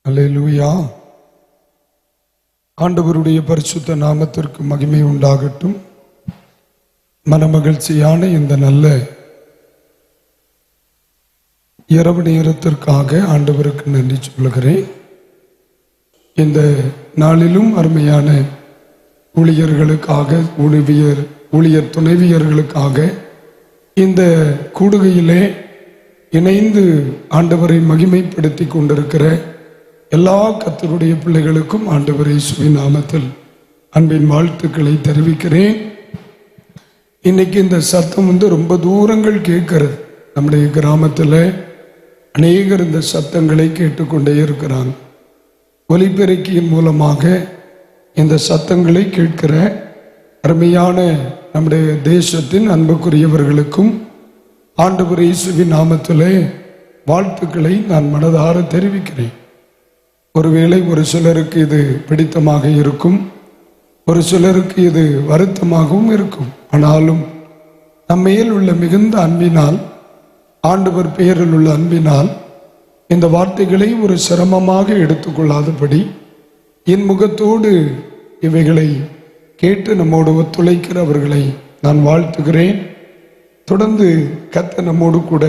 அல்லேலூயா. ஆண்டவருடைய பரிசுத்த நாமத்திற்கு மகிமை உண்டாகட்டும். மனமகிழ்ச்சியான இந்த நல்ல இரவு நேரத்திற்காக ஆண்டவருக்கு நன்றி சொல்லுகிறேன். இந்த நாளிலும் அருமையான ஊழியர்களுக்காக, ஊழியர் துணைவியர்களுக்காக இந்த கூடுகையிலே இணைந்து ஆண்டவரை மகிமைப்படுத்தி கொண்டிருக்கிற எல்லா கர்த்தருடைய பிள்ளைகளுக்கும் ஆண்டவர் இயேசுவின் நாமத்தில் அன்பின் வாழ்த்துக்களை தெரிவிக்கிறேன். இன்னைக்கு இந்த சத்தம் ரொம்ப தூரங்கள் கேட்கிறது. நம்முடைய கிராமத்தில் அநேகர் இந்த சத்தங்களை கேட்டுக்கொண்டே இருக்கிறாங்க. ஒலிபெருக்கியின் மூலமாக இந்த சத்தங்களை கேட்கிற அருமையான நம்முடைய தேசத்தின் அன்புக்குரியவர்களுக்கும் ஆண்டவர் இயேசுவின் நாமத்திலே வாழ்த்துக்களை நான் மனதார தெரிவிக்கிறேன். ஒருவேளை ஒரு சிலருக்கு இது பிடித்தமாக இருக்கும், ஒரு சிலருக்கு இது வருத்தமாகவும் இருக்கும். ஆனாலும் நம்மையில் உள்ள மிகுந்த அன்பினால், ஆண்டவர் பெயரில் உள்ள அன்பினால் இந்த வார்த்தைகளை ஒரு சிரமமாக எடுத்துக்கொள்ளாதபடி இன்முகத்தோடு இவைகளை கேட்டு நம்மோடு ஒத்துழைக்கிறவர்களை நான் வாழ்த்துகிறேன். தொடர்ந்து கர்த்தர் நம்மோடு கூட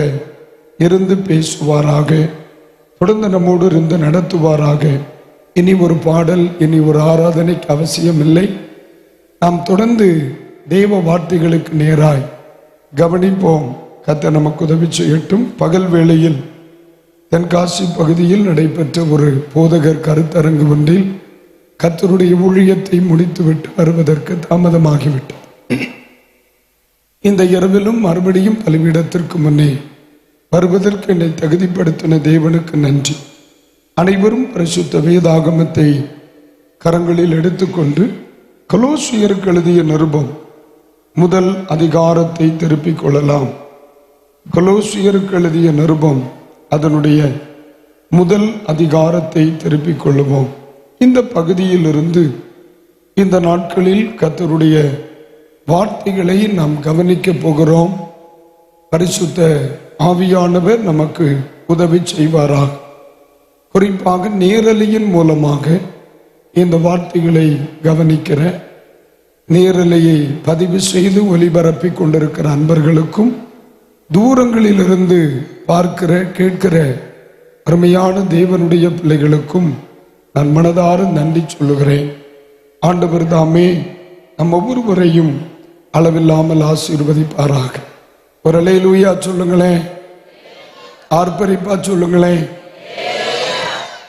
இருந்து பேசுவாராக, தொடர்ந்து நம்மோடு இருந்து நடத்துவாராக. இனி ஒரு பாடல், இனி ஒரு ஆராதனைக்கு அவசியம் இல்லை. நாம் தொடர்ந்து தேவ வார்த்தைகளுக்கு நேராய் கவனிப்போம். கர்த்தர் நமக்கு உதவி செய்யட்டும். பகல் வேளையில் தென்காசி பகுதியில் நடைபெற்ற ஒரு போதகர் கருத்தரங்கு ஒன்றில் கர்த்தருடைய ஊழியத்தை முடித்துவிட்டு வருவதற்கு தாமதமாகிவிட்டது. இந்த இரவிலும் மறுபடியும் பலிபீடத்திற்கு முன்னே வருவதற்கு என்னை தகுதிப்படுத்தின தேவனுக்கு நன்றி. அனைவரும் பரிசுத்த வேதாகமத்தை கரங்களில் எடுத்துக்கொண்டு கொலோசியருக்கு எழுதிய நிருபம் முதல் அதிகாரத்தை திருப்பிக் கொள்ளலாம். கொலோசியருக்கு எழுதிய நிருபம் அதனுடைய முதல் அதிகாரத்தை திருப்பிக் கொள்ளுவோம். இந்த பகுதியிலிருந்து இந்த நாட்களில் கர்த்தருடைய வார்த்தைகளை நாம் கவனிக்க போகிறோம். பரிசுத்த ஆவியானவர் நமக்கு உதவி செய்வாராக. குறிப்பாக நேரலையின் மூலமாக இந்த வார்த்தைகளை கவனிக்கிற, நேரலையை பதிவு செய்து ஒலிபரப்பி கொண்டிருக்கிற அன்பர்களுக்கும், தூரங்களிலிருந்து பார்க்கிற கேட்கிற அருமையான தேவனுடைய பிள்ளைகளுக்கும் நான் மனதார நன்றி சொல்லுகிறேன். ஆண்டவர் தாமே நம் ஒவ்வொருவரையும் அளவில்லாமல் ஆசீர்வதிப்பாராக. ஒரு அல்லேலூயா சொல்லுங்களேன், ஆர்ப்பரிப்பா சொல்லுங்களேன்.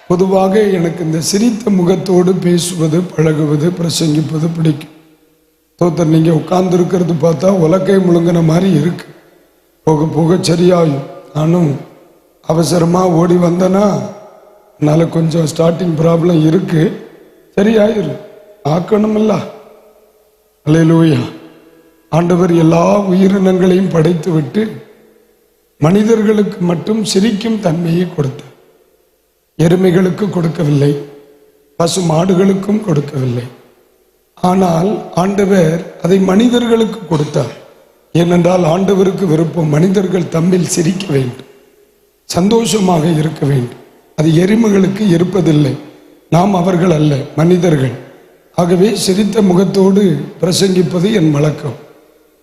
பொதுவாக எனக்கு இந்த சிரித்த முகத்தோடு பேசுவது, பழகுவது, பிரசங்கிப்பது பிடிக்கும். தோத்தர் நீங்க உட்கார்ந்து இருக்கிறது பார்த்தா உலக்கை முழுங்கின மாதிரி இருக்கு. போக போக சரியாகும். நானும் அவசரமா ஓடி வந்தேன்னா அதனால கொஞ்சம் ஸ்டார்டிங் ப்ராப்ளம் இருக்கு. சரியாயிரு, ஆக்கணுமில்ல. அல்லேலூயா. ஆண்டவர் எல்லா உயிரினங்களையும் படைத்து விட்டு மனிதர்களுக்கு மட்டும் சிரிக்கும் தன்மையை கொடுத்தார். எருமைகளுக்கு கொடுக்கவில்லை, பசு மாடுகளுக்கும் கொடுக்கவில்லை. ஆனால் ஆண்டவர் அதை மனிதர்களுக்கு கொடுத்தார். ஏனென்றால் ஆண்டவருக்கு விருப்பம் மனிதர்கள் தம்மில் சிரிக்க வேண்டும், சந்தோஷமாக இருக்க வேண்டும். அது எருமைகளுக்கு இருப்பதில்லை. நாம் அவர்கள் அல்ல, மனிதர்கள். ஆகவே சிரித்த முகத்தோடு பிரசங்கிப்பது என் வழக்கம்.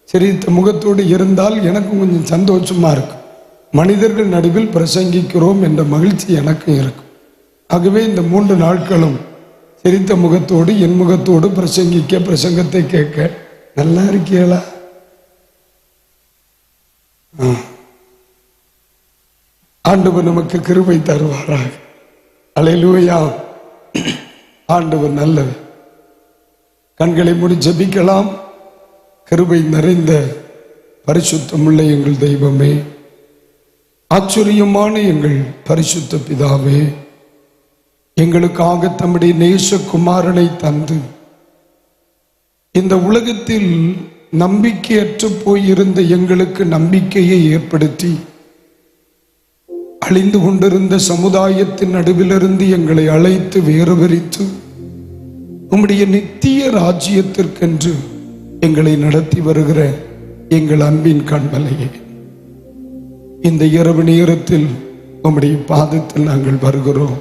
சிரித்த முகத்தோடு இருந்தால் எனக்கும் கொஞ்சம் சந்தோஷமா இருக்கும். மனிதர்கள் நடுவில் பிரசங்கிக்கிறோம் என்ற மகிழ்ச்சி எனக்கும் இருக்கும். ஆகவே இந்த 3 நாட்களும் சிரித்த முகத்தோடு, என் முகத்தோடு பிரசங்கிக்க, பிரசங்கத்தை கேட்க நல்லா இருக்கீங்களா? ஆண்டவர் நமக்கு கிருபை தருவாராக. அல்லேலூயா. ஆண்டவர் நல்லவர். கண்களை மூடி ஜெபிக்கலாம். கிருபை நிறைந்த பரிசுத்தமுள்ள எங்கள் தெய்வமே, ஆச்சரியமான எங்கள் பரிசுத்த பிதாவே, எங்களுக்காக தம்முடைய நேசகுமாரனை தந்து இந்த உலகத்தில் நம்பிக்கையற்று போயிருந்த எங்களுக்கு நம்பிக்கையை ஏற்படுத்தி அழிந்து கொண்டிருந்த சமுதாயத்தின் நடுவிலிருந்து எங்களை அழைத்து வேறுபரித்து உம்முடைய நித்திய ராஜ்யத்திற்கென்று எங்களை நடத்தி வருகிற எங்கள் அன்பின் கண்மலையே, இந்த இரவு நேரத்தில் உம்முடைய பாதத்தில் நாங்கள் வருகிறோம்.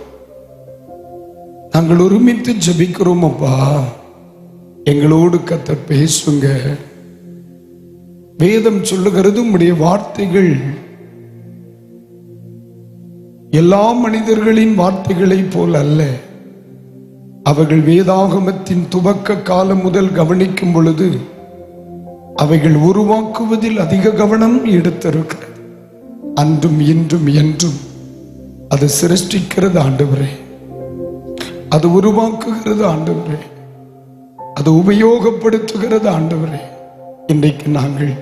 நாங்கள் ஒருமித்து ஜெபிக்கிறோம் அப்பா. எங்களோடு கர்த்தர் பேசுங்க. வேதம் சொல்லுகிறது உம்முடைய வார்த்தைகள் எல்லா மனிதர்களின் வார்த்தைகளைப் போல் அல்ல. அவர்கள் வேதாகமத்தின் துவக்க காலம் முதல் கவனிக்கும் பொழுது அவைகள் உருவாக்குவதில் அதிக கவனம் எடுத்திருக்கிறது. அன்றும் இன்றும் என்றும் அது சிருஷ்டிக்கிறது ஆண்டவரே, அது உருவாக்குகிறது ஆண்டவரே, அது உபயோகப்படுத்துகிறது ஆண்டவரே. இன்றைக்கு நாங்கள்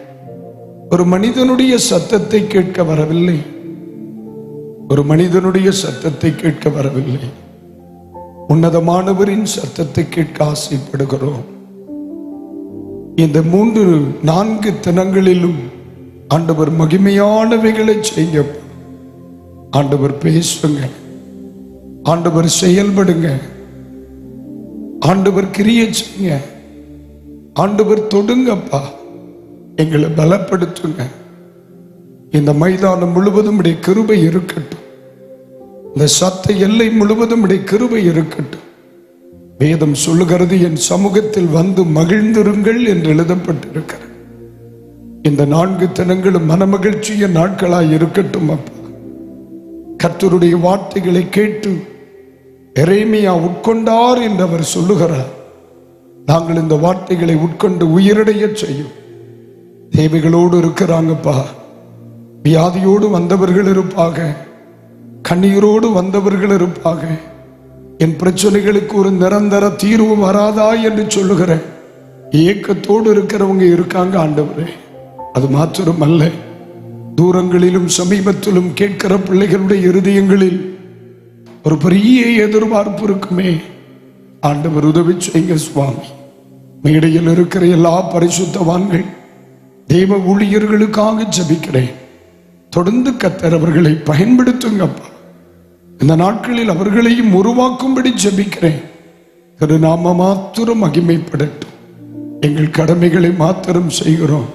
ஒரு மனிதனுடைய சத்தத்தை கேட்க வரவில்லை, ஒரு மனிதனுடைய சத்தத்தை கேட்க வரவில்லை, உன்னதமானவரின் சத்தத்தை கேட்க ஆசைப்படுகிறோம். இந்த 3-4 தினங்களிலும் ஆண்டவர் மகிமையானவைகளை செய்ய. ஆண்டவர் பேசுங்க, ஆண்டவர் செயல்படுங்க, ஆண்டவர் கிரியை செய்யுங்க, ஆண்டவர் தொடுங்கப்பா, எங்களை பலப்படுத்துங்க. இந்த மைதானம் முழுவதும் உடைய கிருபை இருக்கட்டும், இந்த சத்த எல்லை முழுவதும் உடைய கிருபை இருக்கட்டும். வேதம் சொல்லுகிறது, என் சமூகத்தில் வந்து மகிழ்ந்திருங்கள் என்று எழுதப்பட்டிருக்கிறது. இந்த 4 தினங்களும் மனமகிழ்ச்சிய நாட்களாய் இருக்கட்டும் அப்பா. கர்த்தருடைய வார்த்தைகளை கேட்டு எரேமியா உட்கொண்டார் என்று அவர் சொல்லுகிறார். நாங்கள் இந்த வார்த்தைகளை உட்கொண்டு உயிரடைய செய்யும். தேவைகளோடு இருக்கிறாங்கப்பா, வியாதியோடு வந்தவர்கள் இருப்பாங்க, கண்ணீரோடு வந்தவர்கள் இருப்பாங்க. என் பிரச்சனைகளுக்கு ஒரு நிரந்தர தீர்வு வராதா என்று சொல்லுகிற ஏக்கத்தோடு இருக்கிறவங்க இருக்காங்க ஆண்டவரே. அது மாத்திரம் அல்ல, தூரங்களிலும் சமீபத்திலும் கேட்கிற பிள்ளைகளுடைய இருதயங்களில் ஒரு பெரிய எதிர்பார்ப்பு இருக்குமே. ஆண்டவர் உதவி செய்யுங்க சுவாமி. மேடையில் இருக்கிற எல்லா பரிசுத்தவான்கள் தேவ ஊழியர்களுக்காக ஜெபிக்கிறேன். தொடர்ந்து கர்த்தர் அவர்களை பயன்படுத்துங்கப்பா. இந்த நாட்களில் அவர்களையும் உருவாக்கும்படி ஜெபிக்கிறேன். திருநாம மாத்திரம் மகிமைப்படட்டும். எங்கள் கடமைகளை மாத்திரம் செய்கிறோம்.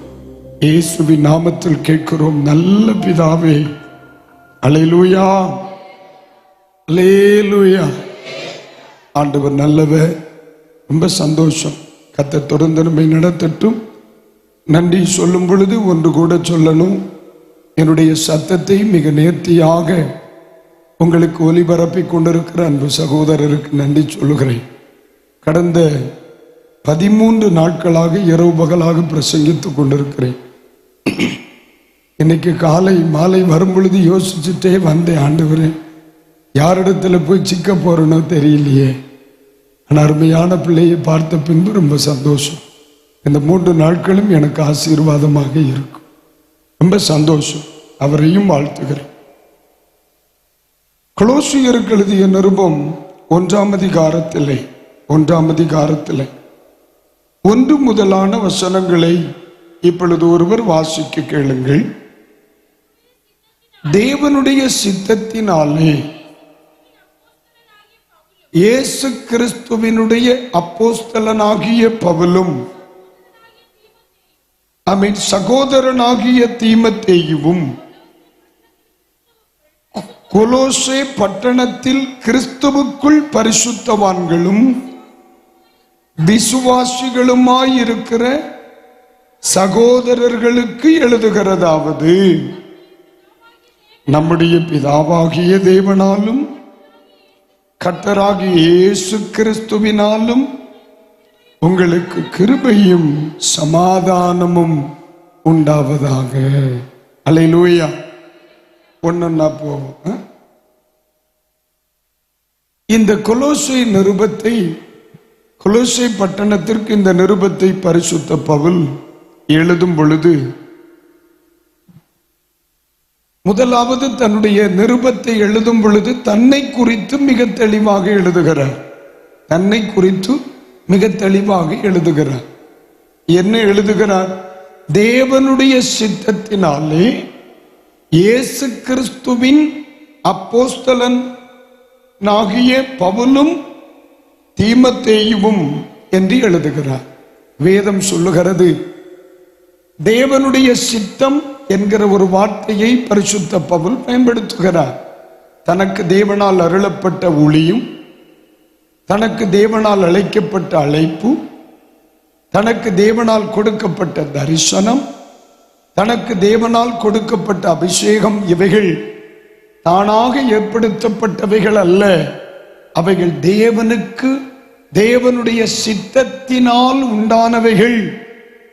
இயேசுவின் நாமத்தில் கேட்கிறோம் நல்ல பிதாவே. அல்லேலூயா, அல்லேலூயா. ஆண்டவர் நல்லவர். ரொம்ப சந்தோஷம். கர்த்தர் தொடர்ந்து நம்மை நடத்தட்டும். நன்றி சொல்லும் பொழுது ஒன்று கூட சொல்லணும். என்னுடைய சத்தத்தை மிக நேர்த்தியாக உங்களுக்கு ஒலிபரப்பிக் கொண்டிருக்கிற அன்பு சகோதரருக்கு நன்றி சொல்லுகிறேன். கடந்த 13 நாட்களாக இரவு பகலாக பிரசங்கித்துக் கொண்டிருக்கிறேன். இன்னைக்கு காலை மாலை வரும் பொழுது யோசிச்சுட்டே வந்தேன், ஆண்டவரே யாரிடத்துல போய் சிக்க போறேனோ தெரியலையே. ஆனால் அருமையான பிள்ளையை பார்த்த பின்பு ரொம்ப சந்தோஷம். இந்த 3 நாட்களும் எனக்கு ஆசீர்வாதமாக இருக்கும். ரொம்ப சந்தோஷம். அவரையும் வாழ்த்துகிறேன். கொலோசியருக்கு எழுதிய நிருபம் 1ஆம் அதிகாரத்திலே 1 முதலான வசனங்களை இப்பொழுது ஒருவர் வாசிக்க கேளுங்கள். தேவனுடைய சித்தத்தினாலே இயேசு கிறிஸ்துவினுடைய அப்போஸ்தலனாகிய பவுலும் சகோதரனாகிய தீமோத்தேயுவும் கொலோசே பட்டணத்தில் கிறிஸ்துவுக்குள் பரிசுத்தவான்களும் விசுவாசிகளுமாயிருக்கிற சகோதரர்களுக்கு எழுதுகிறதாவது, நம்முடைய பிதாவாகிய தேவனாலும் கர்த்தராகிய இயேசு கிறிஸ்துவினாலும் உங்களுக்கு கிருபையும் சமாதானமும் உண்டாவதாக. அல்லேலூயா. ஒன்னொன்னா போவோம். இந்த கொலோசை நிருபத்தை, கொலோசை பட்டணத்திற்கு இந்த நிருபத்தை பரிசுத்த பவுல் எழுதும் பொழுது முதலாவது தன்னுடைய நிருபத்தை எழுதும் பொழுது தன்னை குறித்து மிக தெளிவாக எழுதுகிறார். தன்னை குறித்து மிக தெளிவாக எழுதுகிறார். என்ன எழுதுகிறார்? தேவனுடைய சித்தத்தினாலே இயேசு கிறிஸ்துவின் அப்போஸ்தலன் ஆகிய பவுலும் தீமோத்தேயுவும் என்று எழுதுகிறார். வேதம் சொல்லுகிறது, தேவனுடைய சித்தம் என்கிற ஒரு வார்த்தையை பரிசுத்த பவுல் பயன்படுத்துகிறார். தனக்கு தேவனால் அருளப்பட்ட ஊழியம், தனக்கு தேவனால் அழைக்கப்பட்ட அழைப்பு, தனக்கு தேவனால் கொடுக்கப்பட்ட தரிசனம், தனக்கு தேவனால் கொடுக்கப்பட்ட அபிஷேகம், இவைகள் தானாக ஏற்படுத்தப்பட்டவைகள் அல்ல. அவைகள் தேவனுக்கு தேவனுடைய சித்தத்தினால் உண்டானவைகள்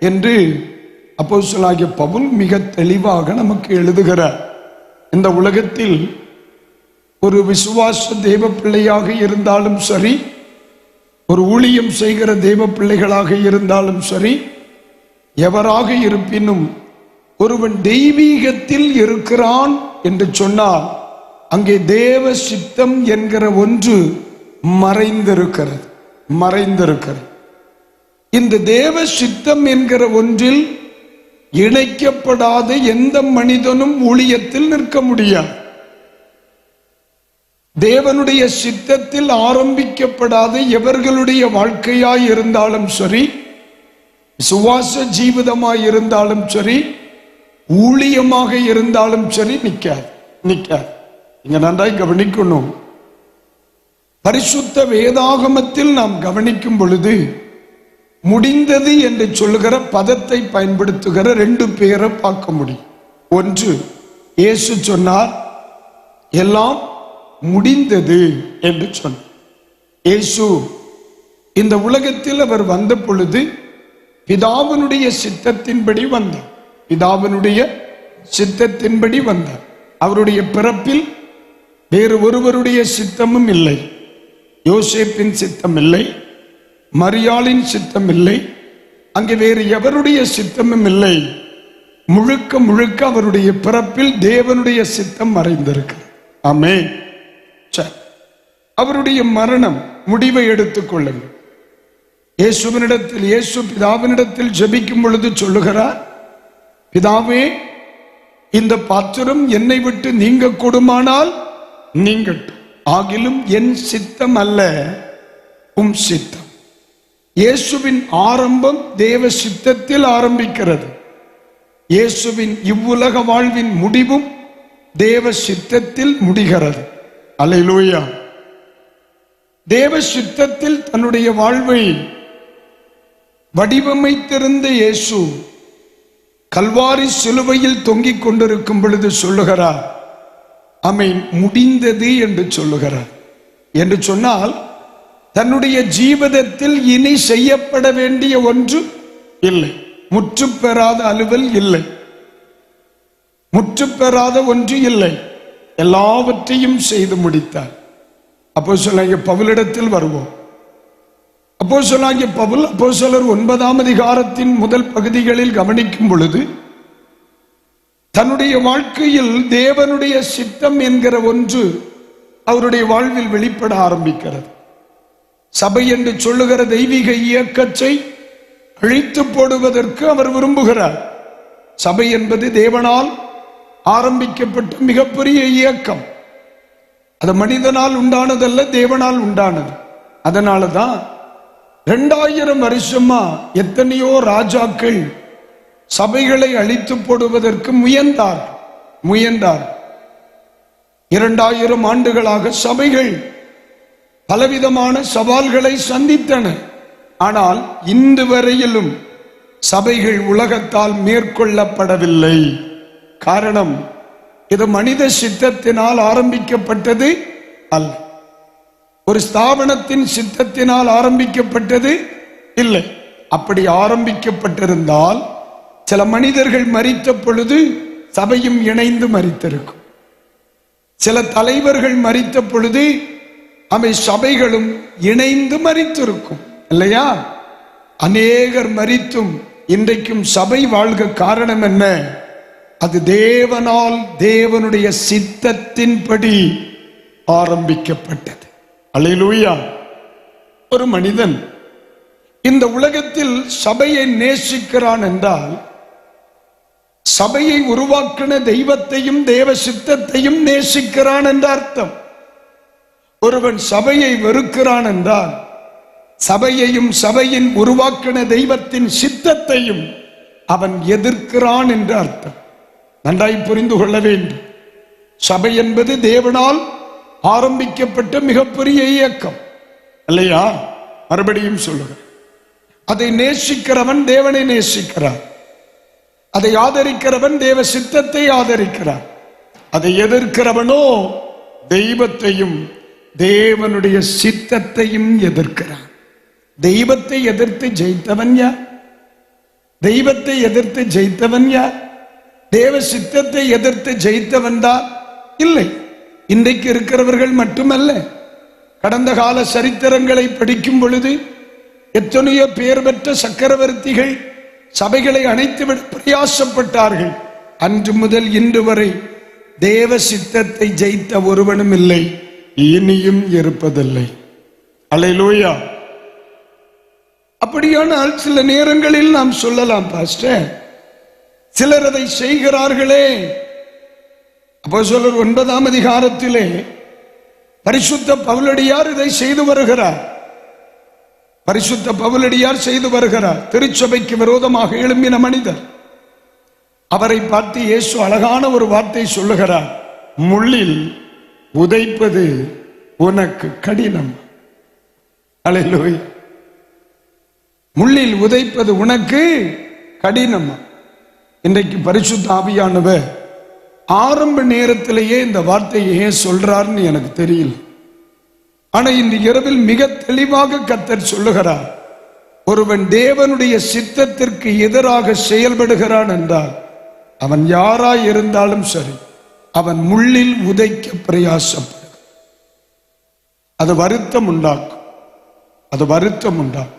என்று அப்போஸ்தலனாகிய பவுல் மிக தெளிவாக நமக்கு எழுதுகிறார். இந்த உலகத்தில் ஒரு விசுவாச தேவ பிள்ளையாக இருந்தாலும் சரி, ஒரு ஊழியம் செய்கிற தேவ பிள்ளைகளாக இருந்தாலும் சரி, எவராக இருப்பினும் ஒருவன் தெய்வீகத்தில் இருக்கிறான் என்று சொன்னால் அங்கே தேவ சித்தம் என்கிற ஒன்று மறைந்திருக்கிறது. இந்த தேவ சித்தம் என்கிற ஒன்றில் இணைக்கப்படாத எந்த மனிதனும் ஊழியத்தில் நிற்க முடியாது. தேவனுடைய சித்தத்தில் ஆரம்பிக்கப்படாத எவர்களுடைய வாழ்க்கையாய் இருந்தாலும் சரி, சுவாச ஜீவிதமாய் இருந்தாலும் சரி, ஊழியமாக இருந்தாலும் சரி, நிற்காது. இங்க நன்றாய் கவனிக்கணும். பரிசுத்த வேதாகமத்தில் நாம் கவனிக்கும் பொழுது முடிந்தது என்று சொல்லுகிற பதத்தை பயன்படுத்துகிற 2 பேரை பார்க்க முடியும். ஒன்று, இயேசு சொன்னார் எல்லாம் முடிந்தது என்று சொன்னார். இயேசு இந்த உலகத்தில் அவர் வந்த பொழுது பிதாவினுடைய சித்தத்தின்படி வந்தார். அவருடைய பிறப்பில் வேறு ஒருவருடைய சித்தமும் இல்லை. யோசேப்பின் சித்தம் இல்லை, மரியாளின் சித்தம் இல்லை, அங்கே வேறு எவருடைய சித்தமும் இல்லை. முழுக்க அவருடைய பிறப்பில் தேவனுடைய சித்தம் மறைந்திருக்கிறது. ஆமென். அவருடைய மரணம் முடிவை எடுத்துக் கொள்ளுங்கள். இயேசு பிதாவினிடத்தில் ஜெபிக்கும் பொழுது சொல்லுகிறார், பிதாவே, இந்த பாத்திரம் என்னை விட்டு நீங்க கூடுமானால் நீங்கட்டும், ஆகிலும் என் சித்தம் அல்ல உம் சித்தம். இயேசுவின் ஆரம்பம் தேவ சித்தத்தில் ஆரம்பிக்கிறது. இயேசுவின் இவ்வுலக வாழ்வின் முடிவும் தேவ சித்தத்தில் முடிகிறது. அல்லேலூயா. தேவ சித்தத்தில் தன்னுடைய வாழ்வை வடிவமைத்திருந்த இயேசு கல்வாரி சிலுவையில் தொங்கிக் கொண்டிருக்கும் பொழுது சொல்லுகிறார், ஆமென், முடிந்தது என்று சொல்லுகிறார். என்று சொன்னால் தன்னுடைய ஜீவிதத்தில் இனி செய்யப்பட வேண்டிய ஒன்று இல்லை, முற்று பெறாத அலுவல் இல்லை, முற்று பெறாத ஒன்று இல்லை, எல்லாவற்றையும் செய்து முடித்தார். அப்போஸ்தலனாகிய பவுலிடத்தில் வருவோம். அப்போஸ்தலனாகிய பவுல் அப்போஸ்தலர் 9ஆம் அதிகாரத்தின் முதல் பகுதிகளில் கவனிக்கும் பொழுது தன்னுடைய வாழ்க்கையில் தேவனுடைய சித்தம் என்கிற ஒன்று அவருடைய வாழ்வில் வெளிப்பட ஆரம்பிக்கிறது. சபை என்று சொல்லுகிற தெய்வீக இயக்கத்தை அழித்து போடுவதற்கு அவர் விரும்புகிறார். சபை என்பது தேவனால் ஆரம்பிக்கப்பட்ட மிகப்பெரிய இயக்கம். அது மனிதனால் உண்டானதல்ல, தேவனால் உண்டானது. அதனாலதான் 2000 வருஷமா எத்தனையோ ராஜாக்கள் சபைகளை அழித்து போடுவதற்கு முயன்றார். 2000 ஆண்டுகளாக சபைகள் பலவிதமான சவால்களை சந்தித்தன. ஆனால் இன்று வரையிலும் சபைகள் உலகத்தால் மேற்கொள்ளப்படவில்லை. காரணம், இது மனித சித்தத்தினால் ஆரம்பிக்கப்பட்டது அல்ல, ஒரு ஸ்தாபனத்தின் சித்தத்தினால் ஆரம்பிக்கப்பட்டது இல்லை. அப்படி ஆரம்பிக்கப்பட்டிருந்தால் சில மனிதர்கள் மரித்த பொழுது சபையும் இணைந்து மரித்திருக்கும். சில தலைவர்கள் மரித்த பொழுது அவை சபைகளும் இணைந்து மரித்திருக்கும், இல்லையா? அநேகர் மரித்தும் இன்றைக்கும் சபை வாழ்க காரணம் என்ன? அது தேவனால் தேவனுடைய சித்தத்தின்படி ஆரம்பிக்கப்பட்டது. அல்லேலூயா. ஒரு மனிதன் இந்த உலகத்தில் சபையை நேசிக்கிறான் என்றால் சபையை உருவாக்கின தெய்வத்தையும் தேவ சித்தத்தையும் நேசிக்கிறான் என்ற அர்த்தம். ஒருவன் சபையை வெறுக்கிறான் என்றால் சபையையும் சபையின் உருவாக்கின தெய்வத்தின் சித்தத்தையும் அவன் எதிர்க்கிறான் என்று அர்த்தம். நன்றாய் புரிந்து கொள்ள வேண்டும். சபை என்பது தேவனால் ஆரம்பிக்கப்பட்ட மிகப்பெரிய இயக்கம், இல்லையா? மறுபடியும் சொல்லுகிறேன், அதை நேசிக்கிறவன் தேவனை நேசிக்கிறார், அதை ஆதரிக்கிறவன் தேவ சித்தத்தை ஆதரிக்கிறார். அதை எதிர்க்கிறவனோ தெய்வத்தையும் தேவனுடைய சித்தத்தையும் எதிர்க்கிறான். தெய்வத்தை எதிர்த்து ஜெயித்தவன் யார்? தெய்வத்தை எதிர்த்து ஜெயித்தவன் யார்? தேவ சித்தத்தை எதிர்த்து ஜெயித்தவன் தான் இல்லை. இன்றைக்கு இருக்கிறவர்கள் மட்டுமல்ல, கடந்த கால சரித்திரங்களை படிக்கும் பொழுது எத்தனையோ பேர் பெற்ற சக்கரவர்த்திகள் சபைகளை அணைத்துவிட பிரயாசப்பட்டார்கள். அன்று முதல் இன்று வரை தேவ சித்தத்தை ஜெயித்த ஒருவனும் இல்லை, இனியும் இருப்பதில்லை. அல்லேலூயா. அப்படியானால் சில நேரங்களில் நாம் சொல்லலாம், பாஸ்டர், சிலர் அதை செய்கிறார்களே. அப்போஸ்தலர் 9ஆம் அதிகாரத்திலே பரிசுத்த பவுலடியார் இதை செய்து வருகிறார். பரிசுத்த பவுலடியார் செய்து வருகிறார். திருச்சபைக்கு விரோதமாக எழும்பின மனிதர். அவரை பார்த்து இயேசு அழகான ஒரு வார்த்தை சொல்லுகிறார், முள்ளில் உதைப்பது உனக்கு கடினம். அல்லேலூயா. முள்ளில் உதைப்பது உனக்கு கடினம். இன்றைக்கு பரிசுத்த ஆவியானவர் ஆரம்ப நேரத்திலேயே இந்த வார்த்தையை ஏன் சொல்றாருன்னு எனக்கு தெரியல. ஆனா இந்த இரவில் மிக தெளிவாக கர்த்தர் சொல்லுகிறார், ஒருவன் தேவனுடைய சித்தத்திற்கு எதிராக செயல்படுகிறான் என்றால் அவன் யாராய் இருந்தாலும் சரி, அவன் முள்ளில் உதைக்க பிரயாசப்படும். அது வருத்தம் உண்டாக்கும். அது வருத்தம் உண்டாக்கும்.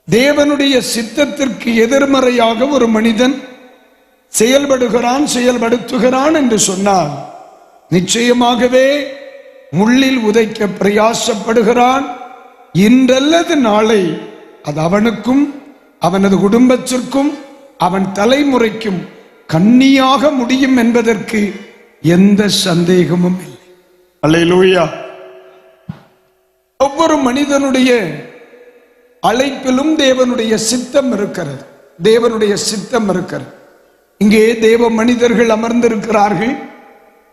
தேவனுடைய சித்தத்திற்கு எதிர்மறையாக ஒரு மனிதன் செயல்படுகிறான், செயல்படுத்துகிறான் என்று சொன்னால் நிச்சயமாகவே முள்ளில் உதைக்க பிரயாசப்படுகிறான். இன்றல்லது நாளை அது அவனுக்கும் அவனது குடும்பத்திற்கும் அவன் தலைமுறைக்கும் கண்ணியாக முடியும் என்பதற்கு எந்த சந்தேகமும் இல்லை. அல்லேலூயா. ஒவ்வொரு மனிதனுடைய அழைப்பிலும் தேவனுடைய சித்தம் இருக்கிறது. தேவனுடைய சித்தம் இருக்கிறது. இங்கே தேவ மனிதர்கள் அமர்ந்திருக்கிறார்கள்.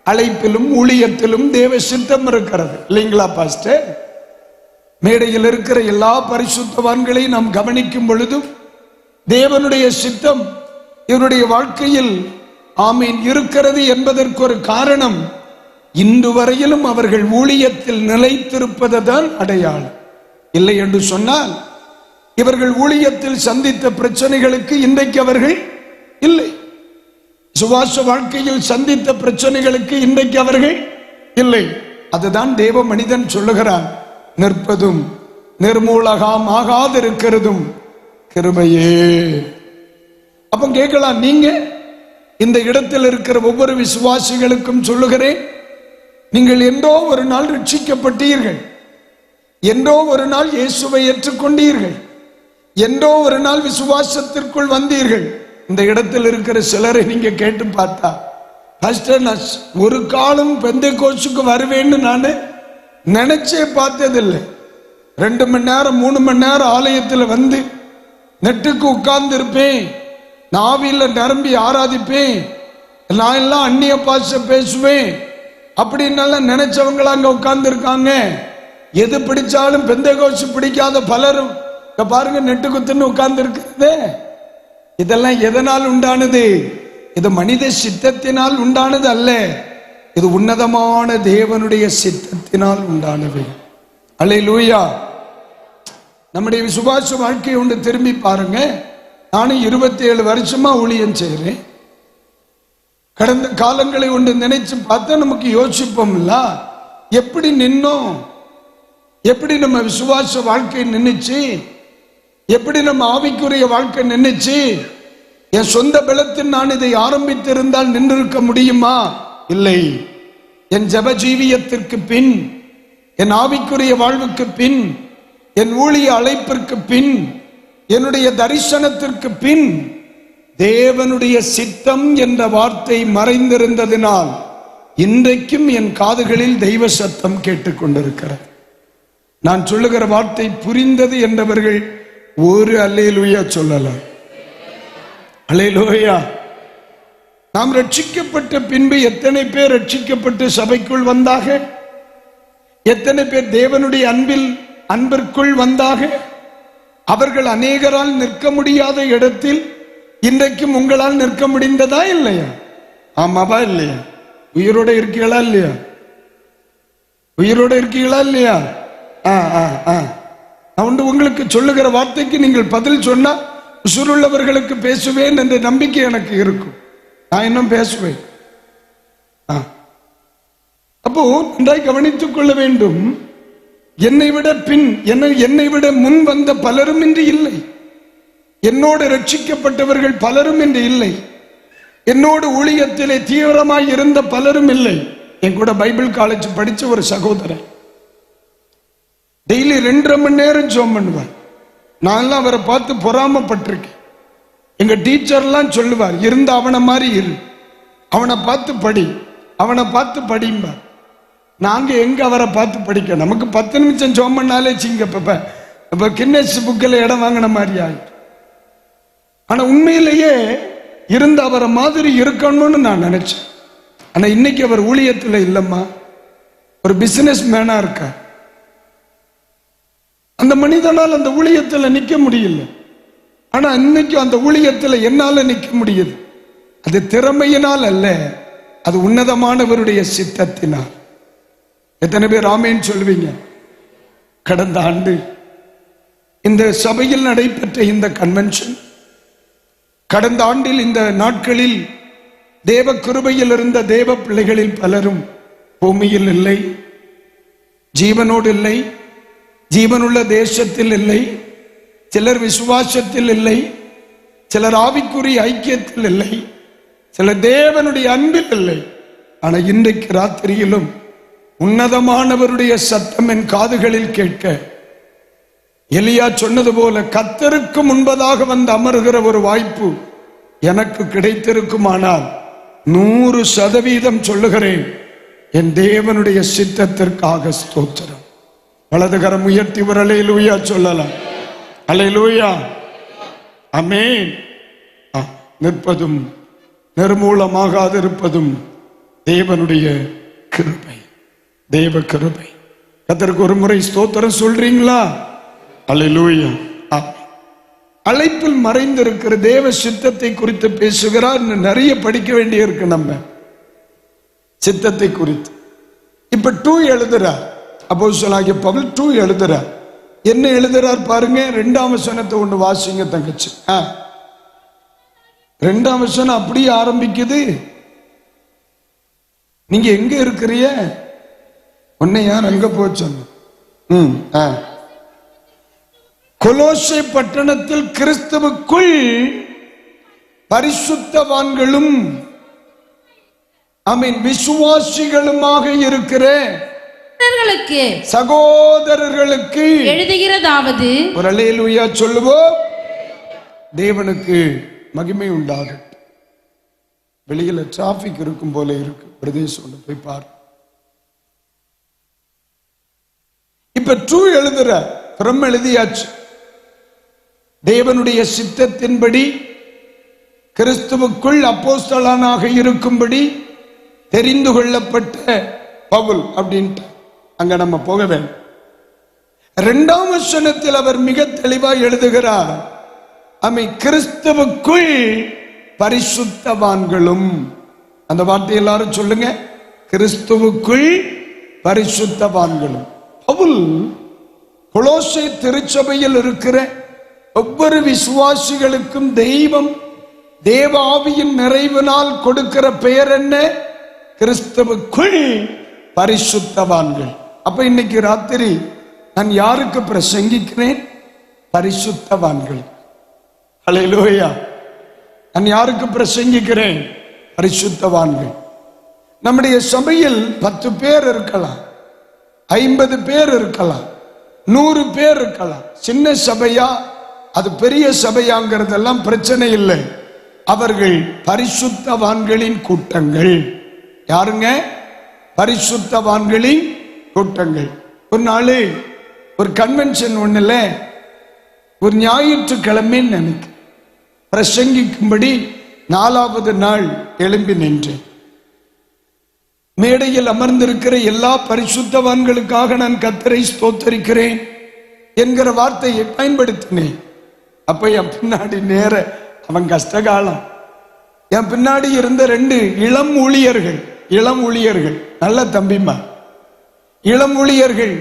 அழைப்பிலும் ஊழியத்திலும் தேவ சித்தம் இருக்கிறது, இல்லைங்களா பாஸ்டர்? மேடையில் இருக்கிற எல்லா பரிசுத்தவான்களையும் நாம் கவனிக்கும் பொழுதும் தேவனுடைய சித்தம் இவருடைய வாழ்க்கையில் ஆமீன் இருக்கிறது என்பதற்கு ஒரு காரணம், இன்று வரையிலும் அவர்கள் ஊழியத்தில் நிலைத்திருப்பதுதான் அடையாளம். இல்லை என்று சொன்னால் இவர்கள் ஊழியத்தில் சந்தித்த பிரச்சனைகளுக்கு இன்றைக்கு அவர்கள் இல்லை. சுவாச வாழ்க்கையில் சந்தித்த பிரச்சனைகளுக்கு இன்றைக்கு அவர்கள் இல்லை. அதுதான் தேவ மனிதன் சொல்லுகிறான், நிற்பதும் நிர்மூலகம் ஆகாதிருக்கிறதும் கிருபையே. அப்ப கேட்கலாம், நீங்க இந்த இடத்தில் இருக்கிற ஒவ்வொரு விசுவாசிகளுக்கும் சொல்லுகிறேன், நீங்கள் என்றோ ஒரு நாள் ரட்சிக்கப்பட்டீர்கள், என்றோ ஒரு நாள் இயேசுவை ஏற்றுக்கொண்டீர்கள், என்றோ ஒரு நாள் விசுவாசத்திற்குள் வந்தீர்கள். இந்த இடத்தில் இருக்கிற சிலரை நீங்க கேட்டு பார்த்தா, பாஸ்டர் நான் ஒரு காலம் பெந்தேகோஸ்துக்கு வருவேன்னு நான் நினைச்சே பார்த்ததில்லை. 2 மணி நேரம் 3 மணி நேரம் ஆலயத்தில் வந்து நெட்டுக்கு உட்கார்ந்து இருப்பேன், நாவில நிரம்பி ஆராதிப்பேன், நான் எல்லாம் அந்நிய பாஷை பேசுவேன் அப்படின்னு நினைச்சவங்களா அங்க உட்கார்ந்து இருக்காங்க. எது பிடிச்சாலும் பெந்தேகோஸ்து பிடிக்காத பலரும் பாருங்க நெட்டு குத்துன்னு உட்கார்ந்து இருக்கிறதே. இதெல்லாம் எதனால் உண்டானது? இது மனித சித்தத்தினால் உண்டானது அல்ல, இது உன்னதமான தேவனுடைய சித்தத்தினால் உண்டானது. அல்லேலூயா. நம்முடைய விசுவாச வாழ்க்கையை ஒன்று திரும்பி பாருங்க. நானும் 27 வருஷமா ஊழியம் செய்கிறேன். கடந்த காலங்களை ஒன்று நினைச்சு பார்த்தா நமக்கு யோசிப்போம்ல, எப்படி நின்னோம், எப்படி நம்ம விசுவாச வாழ்க்கை நின்னுச்சு, எப்படி நம்ம ஆவிக்குரிய வாழ்க்கை நின்னுச்சு. என் சொந்த பலத்தில் நான் இதை ஆரம்பித்திருந்தால் நின்றிருக்க முடியுமா? இல்லை. என் ஜெப ஜீவியத்திற்கு பின், என் ஆவிக்குரிய வாழ்வுக்கு பின், என் ஊழிய அழைப்பிற்கு பின், என்னுடைய தரிசனத்திற்கு பின் தேவனுடைய சித்தம் என்ற வார்த்தை மறைந்திருந்ததினால் இன்றைக்கும் என் காதுகளில் தெய்வ சத்தம் கேட்டுக்கொண்டிருக்கிறது. நான் சொல்லுகிற வார்த்தை புரிந்தது என்றவர்கள் ஒரு அல்லேலூயா சொல்லலாம். அல்லேலூயா. நாம் ரட்சிக்கப்பட்ட பின்பு எத்தனை பேர் ரட்சிக்கப்பட்டு சபைக்குள் வந்தாக, எத்தனை பேர் தேவனுடைய அன்பில் அன்பிற்குள் வந்தாக அவர்கள் அநேகரால் நிற்க முடியாத இடத்தில் இன்றைக்கும் உங்களால் நிற்க முடிந்ததா இல்லையா? ஆமாவா இல்லையா? உயிரோட இருக்கீங்களா இல்லையா? உயிரோட இருக்கீங்களா இல்லையா? நான் உங்களுக்கு சொல்லுகிற வார்த்தைக்கு நீங்கள் பதில் சொன்னா உசுருள்ளவர்களுக்கு பேசுவேன் என்ற நம்பிக்கை எனக்கு இருக்கும். நான் இன்னும் பேசுவேன். அப்போ நன்றாய் கவனித்துக் கொள்ள வேண்டும். என்னை விட முன் வந்த பலரும் இன்று இல்லை. என்னோடு ரட்சிக்கப்பட்டவர்கள் பலரும் இன்று இல்லை. என்னோடு ஊழியத்திலே தீவிரமாய் இருந்த பலரும் இல்லை. என் கூட பைபிள் காலேஜ் படிச்ச ஒரு சகோதரன் டெய்லி 2.5 மணி நேரம் ஜெபம் பண்ணுவார். நான் அவரை பார்த்து பொறாமப்பட்டிருக்கேன். எங்க டீச்சர்லாம் சொல்லுவார், இருந்த அவனை மாதிரி இரு, அவனை பார்த்து படி, அவனை பார்த்து படிம்பார். நாங்க எங்க அவரை பார்த்து படிக்க? நமக்கு 10 நிமிஷம் ஜெபம் பண்ணாலே இப்ப கின்னஸ் புக்கில் இடம் வாங்கின மாதிரி ஆயிட்டு. ஆனா உண்மையிலேயே இருந்த அவரை மாதிரி இருக்கணும்னு நான் நினைச்சேன். ஆனா இன்னைக்கு அவர் ஊழியத்தில் இல்லம்மா, ஒரு பிசினஸ் மேனா இருக்கார். அந்த மனிதனால் அந்த ஊழியத்தில் நிற்க முடியல. ஆனா இன்னைக்கு அந்த ஊழியத்தில் என்னால நிற்க முடியுது. அது திறமையினால் அல்ல, அது உன்னதமானவருடைய சித்தத்தினால். எத்தனை பேர் ஆமேன்னு சொல்லுவீங்க? கடந்த ஆண்டு இந்த சபையில் நடைபெற்ற இந்த கன்வென்ஷன், கடந்த ஆண்டில் இந்த நாட்களில் தேவ கிருபையில் இருந்த தேவ பிள்ளைகளில் பலரும் பூமியில் இல்லை, ஜீவனோடு இல்லை, ஜீவனுள்ள தேசத்தில் இல்லை, சிலர் விசுவாசத்தில் இல்லை, சிலர் ஆவிக்குரிய ஐக்கியத்தில் இல்லை, சிலர் தேவனுடைய அன்பில் இல்லை. ஆனா இன்றைக்கு ராத்திரியிலும் உன்னதமானவருடைய சத்தம் என் காதுகளில் கேட்க, எலியா சொன்னது போல கர்த்தருக்கு முன்பதாக வந்து அமருகிற ஒரு வாய்ப்பு எனக்கு கிடைத்திருக்குமானால் 100% சொல்லுகிறேன், என் தேவனுடைய சித்தத்திற்காக ஸ்தோத்திரம். வலதுகரம் உயர்த்தி ஒரு அல்லேலூயா சொல்லலாம். அல்லேலூயா, ஆமென். நிற்பதும் நிர்மூலமாகாதிருப்பதும் தேவனுடைய கிருபை, தேவ கிருபை. கர்த்தருக்கு ஒரு முறை ஸ்தோத்திரம் சொல்றீங்களா? அல்லேலூயா. அழைப்பில் மறைந்திருக்கிற தேவ சித்தத்தை குறித்து பேசுகிறார். நிறைய படிக்க வேண்டிய இருக்கு நம்ம சித்தத்தை குறித்து. இப்ப 2 எழுதுறார் அப்போஸ்தலனாகிய பவுல். 2 எழுதுறார். என்ன எழுதுறார் பாருங்க. 2ஆம் வசனத்தை ஒன்று வாசிங்க தங்கச்சி. 2ஆம் வசனம் அப்படியே ஆரம்பிக்குது. நீங்க எங்க இருக்கிறீங்க? உன்னை யார் அங்க போச்சு? கொலோசை பட்டணத்தில் கிறிஸ்துவுக்குள் பரிசுத்தவான்களும் விசுவாசிகளுமாக இருக்கிற சகோதரர்களுக்கு எழுதுகிறதாவது, ஒரு அல்லேலூயா சொல்லுவோம். தேவனுக்கு மகிமை உண்டாகட்டும். வெளியில டிராபிக் இருக்கும் போல இருக்கு, பிரதேசம் போய் பாரு. இப்ப 2 எழுதுற புறம் எழுதியாச்சு. தேவனுடைய சித்தத்தின்படி கிறிஸ்துவுக்குள் அப்போஸ்தலனாக இருக்கும்படி தெரிந்து கொள்ளப்பட்ட பவுல் அப்படின்ட்டு அங்க நம்ம போக வேண்டும். 2ஆம் வசனத்தில் அவர் மிக தெளிவாக எழுதுகிறார், கிறிஸ்துவுக்குள் பரிசுத்தவான்களும். அந்த வார்த்தை எல்லாரும் சொல்லுங்க, கிறிஸ்துவுக்குள் பரிசுத்தவான்களும். பவுல் கொலோசை திருச்சபையில் இருக்கிற ஒவ்வொரு விசுவாசிகளுக்கும் தெய்வம் தேவ ஆவியின் நிறைவினால் கொடுக்கிற பெயர் என்ன? கிறிஸ்துவுக்குள் பரிசுத்தவான்கள். அப்ப இன்னைக்கு ராத்திரி நான் யாருக்கு பிரசங்கிக்கிறேன்? பரிசுத்தவான்கள். அல்லேலூயா. நான் யாருக்கு பிரசங்கிக்கிறேன்? பரிசுத்தவான்கள். நம்முடைய சபையில் 10 பேர் இருக்கலாம், 50 பேர் இருக்கலாம், 100 பேர் இருக்கலாம். சின்ன சபையா அது பெரிய சபையாங்கிறதெல்லாம் பிரச்சனை இல்லை. அவர்கள் பரிசுத்தவான்களின் கூட்டங்கள். யாருங்க? பரிசுத்தவான்களின் கூட்டங்கள். ஒரு நாள் ஒரு கன்வென்ஷன் ஒண்ணுல ஒரு ஞாயிற்றுக்கிழமை நினைக்க பிரசங்கிக்கும்படி 4வது நாள் எழும்பி நின்றேன். மேடையில் அமர்ந்திருக்கிற எல்லா பரிசுத்தவான்களுக்காக நான் கர்த்தரை ஸ்தோத்தரிக்கிறேன். என்கிற வார்த்தையை பயன்படுத்தினேன். அப்ப என் பின்னாடி நேர அவன் கஷ்டகாலம், என் பின்னாடி இருந்த 2 இளம் ஊழியர்கள் நல்ல தம்பிமா, இளம் ஊழியர்கள்,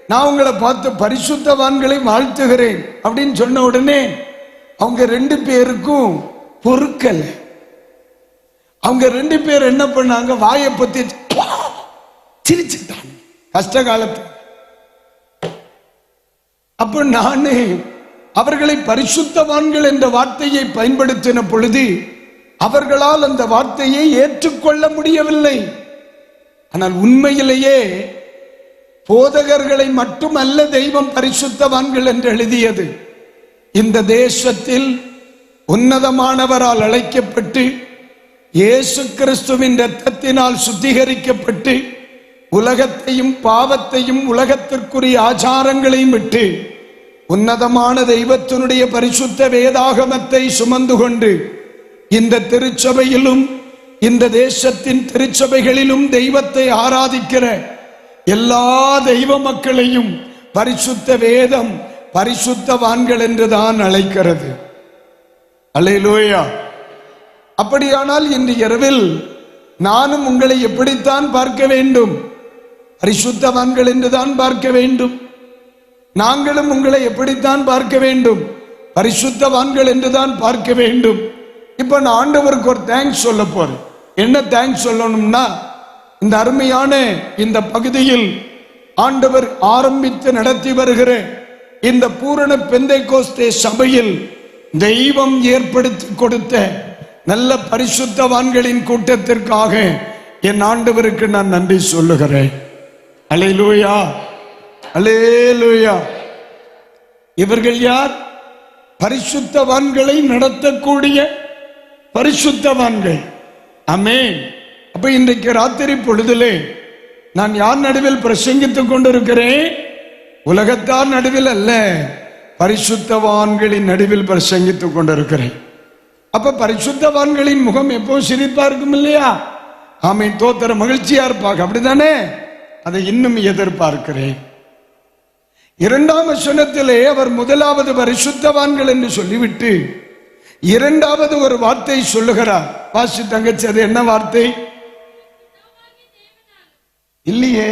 நான் உங்களை பார்த்து பரிசுத்தவான்களை வாழ்த்துகிறேன் அப்படின்னு சொன்ன உடனே அவங்க 2 பேருக்கும் பொறுக்கல. அவங்க 2 பேர் என்ன பண்ணாங்க, வாயை பத்தி சிரிச்சுட்டாங்க கஷ்ட காலத்து. அப்ப நானே அவர்களை பரிசுத்தவான்கள் என்ற வார்த்தையை பயன்படுத்தின பொழுது அவர்களால் அந்த வார்த்தையை ஏற்றுக்கொள்ள முடியவில்லை. ஆனால் உண்மையிலேயே போதகர்களை மட்டுமல்ல தெய்வம் பரிசுத்தவான்கள் என்று எழுதியது. இந்த தேசத்தில் உன்னதமானவரால் அழைக்கப்பட்டு இயேசு கிறிஸ்துவின் இரத்தத்தினால் சுத்திகரிக்கப்பட்டு உலகத்தையும் பாவத்தையும் உலகத்திற்குரிய ஆச்சாரங்களையும் விட்டு உன்னதமான தெய்வத்தினுடைய பரிசுத்த வேதாகமத்தை சுமந்து கொண்டு இந்த திருச்சபையிலும் இந்த தேசத்தின் திருச்சபைகளிலும் தெய்வத்தை ஆராதிக்கிற எல்லா தெய்வ மக்களையும் பரிசுத்த வேதம் பரிசுத்தவான்கள் என்றுதான் அழைக்கிறது. அல்லேலூயா. அப்படியானால் இன்று இரவில் நானும் உங்களை எப்படித்தான் பார்க்க வேண்டும்? பரிசுத்தவான்கள் என்றுதான் பார்க்க வேண்டும். நாங்களும் உங்களை எப்படித்தான் பார்க்க வேண்டும்? பரிசுத்தவான்கள் என்றுதான் பார்க்க வேண்டும். இப்ப நான் ஆண்டவருக்கு ஒரு தேங்க்ஸ் சொல்ல போறேன். என்ன தேங்க்ஸ் சொல்லணும்னா, இந்த அருமையான இந்த பகுதியில் ஆண்டவர் ஆரம்பித்து நடத்தி வருகிற இந்த பூரண பெந்தைக்கோஸ்தே சபையில் தெய்வம் ஏற்படுத்தி கொடுத்த நல்ல பரிசுத்தவான்களின் கூட்டத்திற்காக என் ஆண்டவருக்கு நான் நன்றி சொல்லுகிறேன். அல்லேலூயா, அல்லேலூயா. இவர்கள் யார்? பரிசுத்தவான்களை நடத்தக்கூடிய பரிசுத்தவான்கள். ஆமென். அப்ப இன்றைக்கு ராத்திரி பொழுதிலே நான் யார் நடுவில் பிரசங்கித்துக் கொண்டிருக்கிறேன்? உலகத்தார் நடுவில் அல்ல, பரிசுத்தவான்களின் நடுவில் பிரசங்கித்துக் கொண்டிருக்கிறேன். அப்ப பரிசுத்தவான்களின் முகம் எப்பவும் சிரிப்பா இருக்கும் இல்லையா? ஆமென். தோத்திர மகிழ்ச்சியா இருப்பாங்க, அப்படித்தானே? அதை இன்னும் எதிர்பார்க்கிறேன். 2ஆம் வசனத்திலே அவர் முதலாவது பரிசுத்தவான்கள் என்று சொல்லிவிட்டு 2வது ஒரு வார்த்தை சொல்லுகிறார். வாசி தங்கச்சி, அது என்ன வார்த்தை? இல்லையே,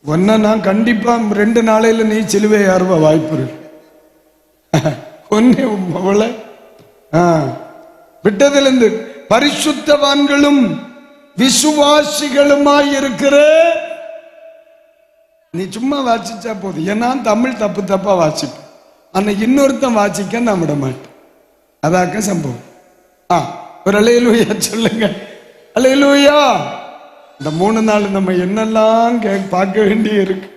ஒன்ன நான் கண்டிப்பா 2 நாளையில நீ சிலுவை ஆர்வ வாய்ப்பு இருக்கு. ஒன்னே விட்டதிலிருந்து பரிசுத்தவான்களும் விசுவாசிகளுமாய் இருக்கிற. நீ சும்மா வாசிச்சா போதும், ஏன்னா தமிழ் தப்பு தப்பா வாசிப்பேன். ஆனா இன்னொருத்தன் வாசிக்க நான் விட மாட்டேன். அதாக்க சம்பவம். ஒரு அல்லேலூயா சொல்லுங்க. அல்லேலூயா. இந்த 3 நாள் நம்ம என்னெல்லாம் பார்க்க வேண்டி இருக்கு.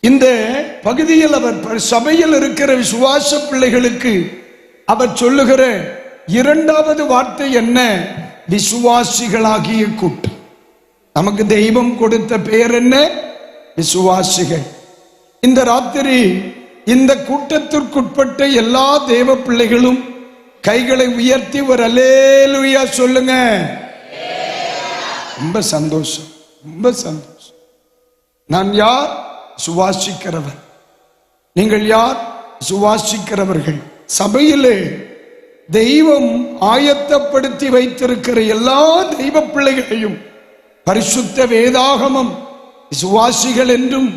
இந்த பகுதியில் அவர் சபையில் இருக்கிற விசுவாச பிள்ளைகளுக்கு அவர் சொல்லுகிற 2வது வார்த்தை என்ன? விசுவாசிகளாகிய கூட்டம். நமக்கு தெய்வம் கொடுத்த பெயர் என்ன? விசுவாசிகள். இந்த ராத்திரி இந்த கூட்டத்திற்குட்பட்ட எல்லா தேவ பிள்ளைகளும் கைகளை உயர்த்தி ஒரு அல்லேலூயா சொல்லுங்க. ரொம்ப சந்தோஷம், ரொம்ப சந்தோஷம். நான் யார்? சுவாசிக்கிறவர். நீங்கள் யார்? சுவாசிக்கிறவர்கள். சபையிலே தெய்வம் ஆயத்தப்படுத்தி வைத்திருக்கிற எல்லா தெய்வ பிள்ளைகளையும் பரிசுத்த வேதாகமம் விசுவாசிகள் என்றும்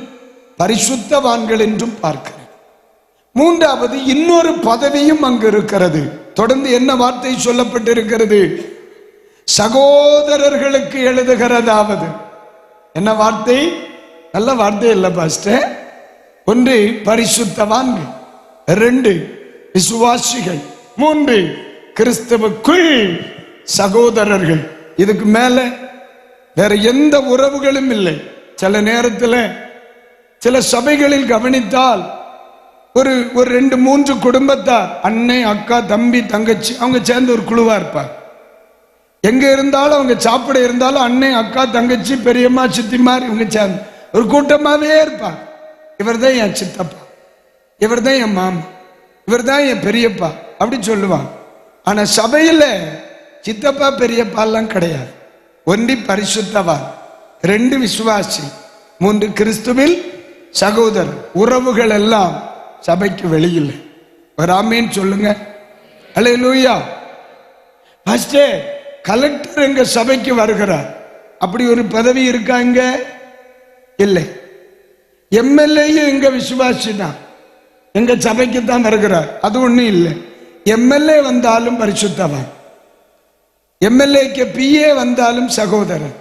பரிசுத்தவான்கள் என்றும் பார்க்கிறது. 3வது இன்னொரு பதவியும் அங்கு இருக்கிறது. தொடர்ந்து என்ன வார்த்தை சொல்லப்பட்டிருக்கிறது? சகோதரர்களுக்கு எழுதுகிறதாவது. என்ன வார்த்தை? நல்ல வார்த்தை இல்ல பாஸ்டர். 1 பரிசுத்தவான்கள், 2 விசுவாசிகள், 3 கிறிஸ்துவுக்குள் சகோதரர்கள். இதுக்கு மேல வேற எந்த உறவுகளும் இல்லை. சில நேரத்தில் சில சபைகளில் கவனித்தால் ஒரு 2-3 குடும்பத்தார், அன்னை, அக்கா, தம்பி, தங்கச்சி, அவங்க சேர்ந்து ஒரு குழுவா இருப்பார். எங்க இருந்தாலும் அவங்க சாப்பிட இருந்தாலும் அன்னை, அக்கா, தங்கச்சி, பெரியம்மா, சித்திமார் இவங்க சேர்ந்து ஒரு கூட்டமாவே இருப்பார். இவர் தான் என் சித்தப்பா, இவர் தான் என் மாமா, இவர் தான் என் பெரியப்பா அப்படி சொல்லுவாங்க. ஆனா சபையில சித்தப்பா பெரியப்பா எல்லாம் கிடையாது. ஒன்றி பரிசுத்தவான், 2 விசுவாசி, 3 கிறிஸ்துவில் சகோதரர். உறவுகள் எல்லாம் சபைக்கு வெளியில். ஒரு ஆமீன் சொல்லுங்க. அல்லேலூயா. பாஸ்டர், கலெக்டர் எங்க சபைக்கு வருகிறார், அப்படி ஒரு பதவி இருக்காங்க? இல்லை. எம்எல்ஏ எங்க விசுவாசி தான், எங்க சபைக்கு தான் வருகிறார், அது ஒண்ணும் இல்லை. எம்எல்ஏ வந்தாலும் பரிசுத்தவான், எம்எல்ஏக்கு பிஏ வந்தாலும் சகோதரர்.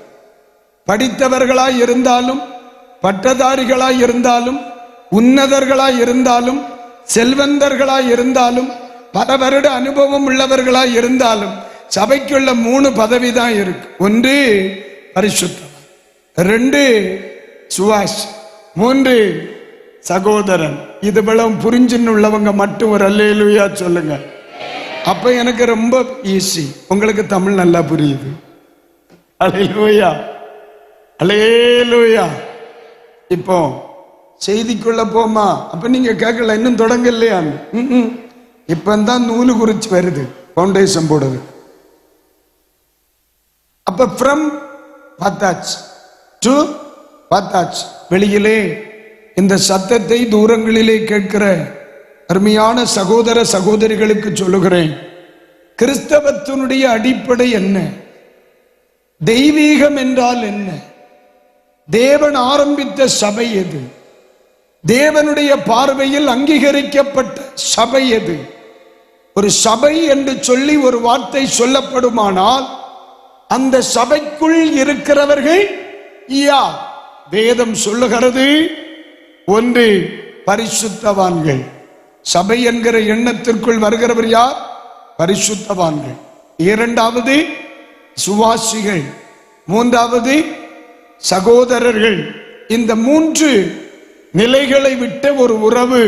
படித்தவர்களாய் இருந்தாலும், பட்டதாரிகளாய் இருந்தாலும், உன்னதர்களாய் இருந்தாலும், செல்வந்தர்களாய் இருந்தாலும், பல வருட அனுபவம் உள்ளவர்களாய் இருந்தாலும் சபைக்குள்ள 3 பதவி தான் இருக்கு. 1 பரிசுத்தவான், 2 சுவாசி, 3 சகோதரன். இது பலம் புரிஞ்சுன்னு உள்ளவங்க மட்டும் ஒரு அல்லேலூயா சொல்லுங்க. அப்ப எனக்கு ரொம்ப ஈஸி, உங்களுக்கு தமிழ் நல்லா புரியுது. அல்லேலூயா, அல்லேலூயா. இப்போ செய்திக்குள்ள போமா? அப்ப நீங்க கேட்கல, இன்னும் தொடங்கலையா? இப்பதான் நூலு குறிச்சு வருது, பவுண்டேஷன் போடுது. அப்ப ஃப்ரம் பார்த்தாச்சு, டு பார்த்தாச்சு. வெளியிலே இந்த சத்தத்தை தூரங்களிலே கேட்கிற அருமையான சகோதர சகோதரிகளுக்கு சொல்லுகிறேன், கிறிஸ்தவத்தினுடைய அடிப்படை என்ன? தெய்வீகம் என்றால் என்ன? தேவன் ஆரம்பித்த சபை எது? தேவனுடைய பார்வையில் அங்கீகரிக்கப்பட்ட சபை எது? ஒரு சபை என்று சொல்லி ஒரு வார்த்தை சொல்லப்படுமானால் அந்த சபைக்குள் இருக்கிறவர்கள் யார்? வேதம் சொல்லுகிறது, 1 பரிசுத்தவான்கள். சபை என்கிற எண்ணத்திற்குள் வருகிறவர் யார்? பரிசுத்தவான்கள். 2வது சுவாசிகள், 3வது சகோதரர்கள். இந்த 3 நிலைகளை விட்ட ஒரு உறவு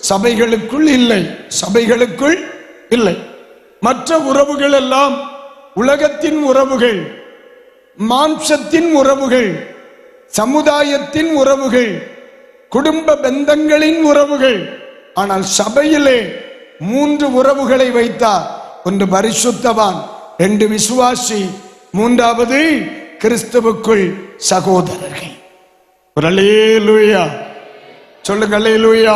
சபைகளுக்குள் இல்லை, சபைகளுக்குள் இல்லை. மற்ற உறவுகள் எல்லாம் உலகத்தின் உறவுகள், மாம்சத்தின் உறவுகள், சமுதாயத்தின் உறவுகள், குடும்ப பந்தங்களின் உறவுகள். ஆனால் சபையிலே 3 உறவுகளை வைத்தார். 1 பரிசுத்தவான், 2 விசுவாசி, 3வது கிறிஸ்துவுக்குள் சகோதரர்கள். ஒரு அல்லேலூயா சொல்லுங்க, அல்லேலூயா.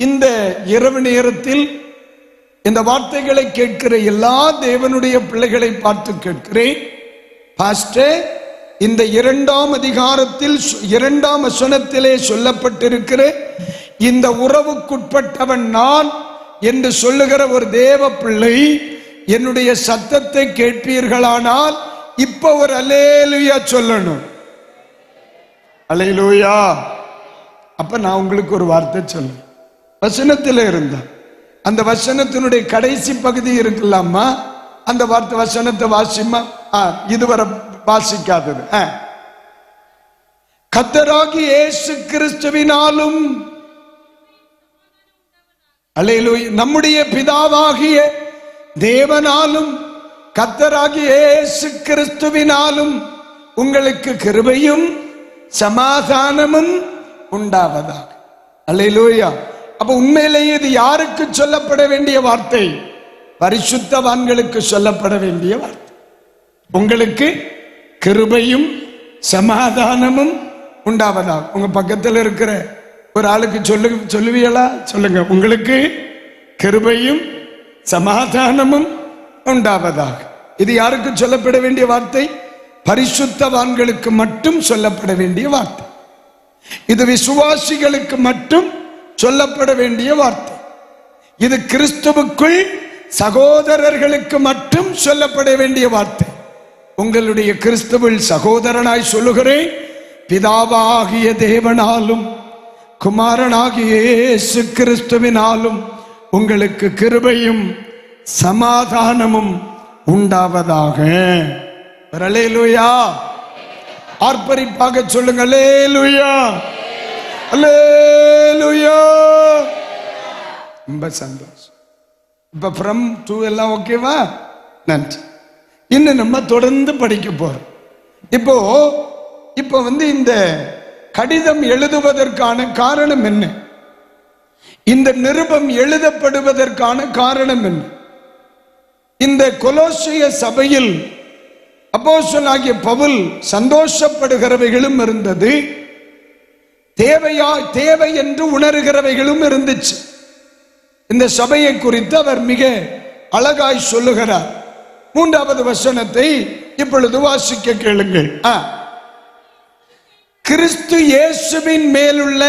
இந்த இரவு நேரத்தில் இந்த வார்த்தைகளை கேட்கிற எல்லா தேவனுடைய பிள்ளைகளை பார்த்து கேட்கிறேன், பாஸ்டர், இந்த 2ஆம் அதிகாரத்தில் 2ஆம் வசனத்திலே சொல்லப்பட்டிருக்கிற இந்த உறவுக்குட்பட்டவன் நான் என்று சொல்லுகிற ஒரு தேவ பிள்ளை என்னுடைய சத்தத்தை கேட்பீர்களானால் இப்ப ஒரு அல்லேலூயா சொல்லணும். அல்லேலூயா. அப்ப நான் உங்களுக்கு ஒரு வார்த்தை சொல்ல, வசனத்தில் இருந்த அந்த வசனத்தினுடைய கடைசி பகுதி இருக்கலாமா? அந்த வார்த்தை வசனத்தை வாசிமா. இதுவரை வாசிக்காதது. கர்த்தராகிய இயேசு கிறிஸ்துவினாலும், அல்லேலூயா, நம்முடைய பிதாவாகிய தேவனாலும் கர்த்தராகிய இயேசு கிறிஸ்துவினாலும் உங்களுக்கு கிருபையும் சமாதானமும் உண்டாவதாக. அல்லேலூயா. அப்ப உண்மையிலேயே இது யாருக்கு சொல்லப்பட வேண்டிய வார்த்தை? பரிசுத்தவான்களுக்கு சொல்லப்பட வேண்டிய வார்த்தை. உங்களுக்கு கிருபையும் சமாதானமும் உண்டாவதாக. உங்க பக்கத்தில் இருக்கிற ஒரு ஆளுக்கு சொல்லுவீங்களா? சொல்லுங்க, உங்களுக்கு கிருபையும் சமாதானமும் உண்டாவதாக. இது யாருக்கு சொல்லப்பட வேண்டிய வார்த்தை? பரிசுத்தவான்களுக்கு மட்டும் சொல்லப்பட வேண்டிய வார்த்தை. இது விசுவாசிகளுக்கு மட்டும் சொல்லப்பட வேண்டிய வார்த்தை. இது கிறிஸ்துவுக்குள் சகோதரர்களுக்கு மட்டும் சொல்லப்பட வேண்டிய வார்த்தை. உங்களுடைய கிறிஸ்துவில் சகோதரனாய் சொல்லுகிறேன், பிதாவாகிய தேவனாலும் குமாரனாகிய இயேசு கிறிஸ்துவினாலும் உங்களுக்கு கிருபையும் சமாதானமும் உண்டாவதாக. அல்லேலூயா. ஆர்ப்பரிப்பாக சொல்லுங்க, அல்லேலூயா, அல்லேலூயா. ரொம்ப சந்தோஷம். இப்ப ஃப்ரம் டு எல்லாம் ஓகேவா? நன்றி. இன்னும் நம்ம தொடர்ந்து படிக்க போறோம். இப்போ இந்த கடிதம் எழுதுவதற்கான காரணம் என்ன? இந்த நிருபம் எழுதப்படுவதற்கான காரணம் என்ன? இந்த கொலோசிய சபையில் அப்போஸ்தலனாகிய பவுல் சந்தோஷப்படுகிறவைகளும் இருந்தது, தேவை என்று உணர்கிறவைகளும் இருந்துச்சு. இந்த சபையை குறித்து அவர் மிக அழகாய் சொல்லுகிறார். 3வது வசனத்தை இப்பொழுது வாசிக்க கேளுங்கள். கிறிஸ்து இயேசுவின் மேலுள்ள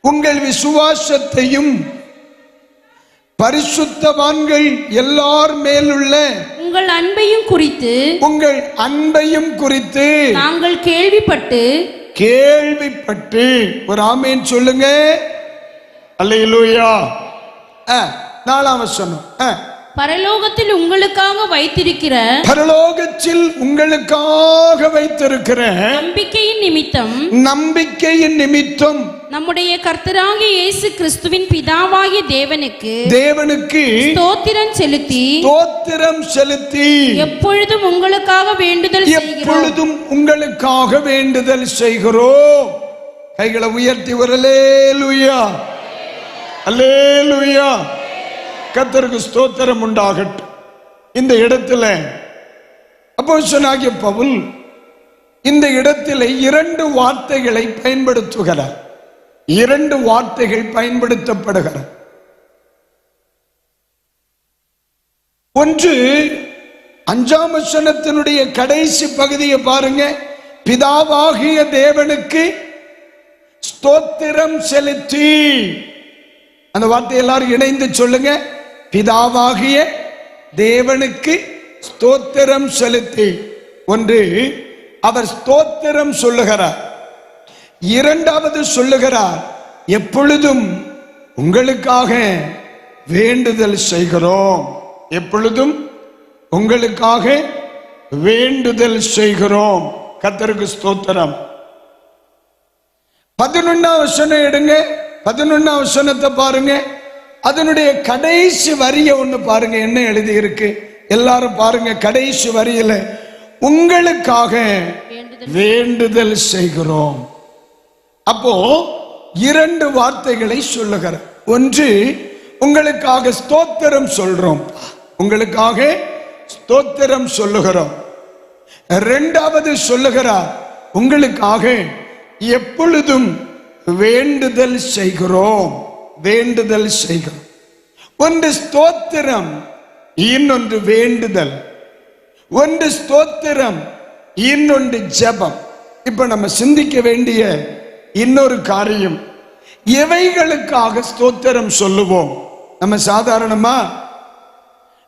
உங்கள் விசுவாசத்தையும் பரிசுத்தவான்கள் எல்லார் மேலுள்ள உங்கள் அன்பையும் குறித்து நாங்கள் கேள்விப்பட்டு ஒரு ஆமேன் சொல்லுங்க. அல்லேலூயா. 4ஆம் வசனம். பரலோகத்தில் உங்களுக்காக வைத்திருக்கிற நம்பிக்கையின் நிமித்தம் நம்முடைய கர்த்தராகிய இயேசு கிறிஸ்துவின் பிதாவாகிய தேவனுக்கு ஸ்தோத்திரம் செலுத்தி எப்பொழுதும் உங்களுக்காக வேண்டுதல் செய்கிறோம். கைகளை உயர்த்தி ஒரு அல்லேலூயா, அல்லேலூயா. கர்த்தருக்கு ஸ்தோத்திரம் உண்டாகட்டும். இந்த இடத்துல அப்போஸ்தலனாகிய பவுல் இந்த இடத்துல 2 வார்த்தைகளை பயன்படுத்துகிறார். 2 வார்த்தைகள் பயன்படுத்தப்படுகிறார். ஒன்று 5ஆம் வசனத்தினுடைய கடைசி பகுதியை பாருங்க. பிதாவாகிய தேவனுக்கு ஸ்தோத்திரம் செலுத்தி. அந்த வார்த்தை எல்லாரும் இணைந்து சொல்லுங்க. பிதாவாகிய தேவனுக்கு ஸ்தோத்திரம் செலுத்தி. ஒன்று, அவர் ஸ்தோத்திரம் சொல்லுகிறார். 2வது சொல்லுகிறார், எப்பொழுதும் உங்களுக்காக வேண்டுதல் செய்கிறோம். எப்பொழுதும் உங்களுக்காக வேண்டுதல் செய்கிறோம். கர்த்தருக்கு ஸ்தோத்திரம். 11ஆம் வசனம் எடுங்க. 11ஆம் வசனத்தை பாருங்க. அதனுடைய கடைசி வரியை ஒண்ணு பாருங்க, என்ன எழுதி இருக்கு. எல்லாரும் பாருங்க. கடைசி வரியில உங்களுக்காக வேண்டுதல் செய்கிறோம். அப்போ 2 வார்த்தைகளை சொல்லுகிறார். ஒன்று, உங்களுக்காக ஸ்தோத்திரம் சொல்றோம், உங்களுக்காக ஸ்தோத்திரம் சொல்லுகிறோம். 2வது சொல்லுகிறார், உங்களுக்காக எப்பொழுதும் வேண்டுதல் செய்கிறோம். வேண்டுதல் செய்கிறோம். ஒன்று ஸ்தோத்திரம், இன்னொன்று வேண்டுதல். ஒன்று ஸ்தோத்திரம், இன்னொன்று ஜெபம். இப்ப நம்ம சிந்திக்க வேண்டிய இன்னொரு காரியம், எவைகளுக்காக ஸ்தோத்திரம் சொல்லுவோம்? நம்ம சாதாரணமா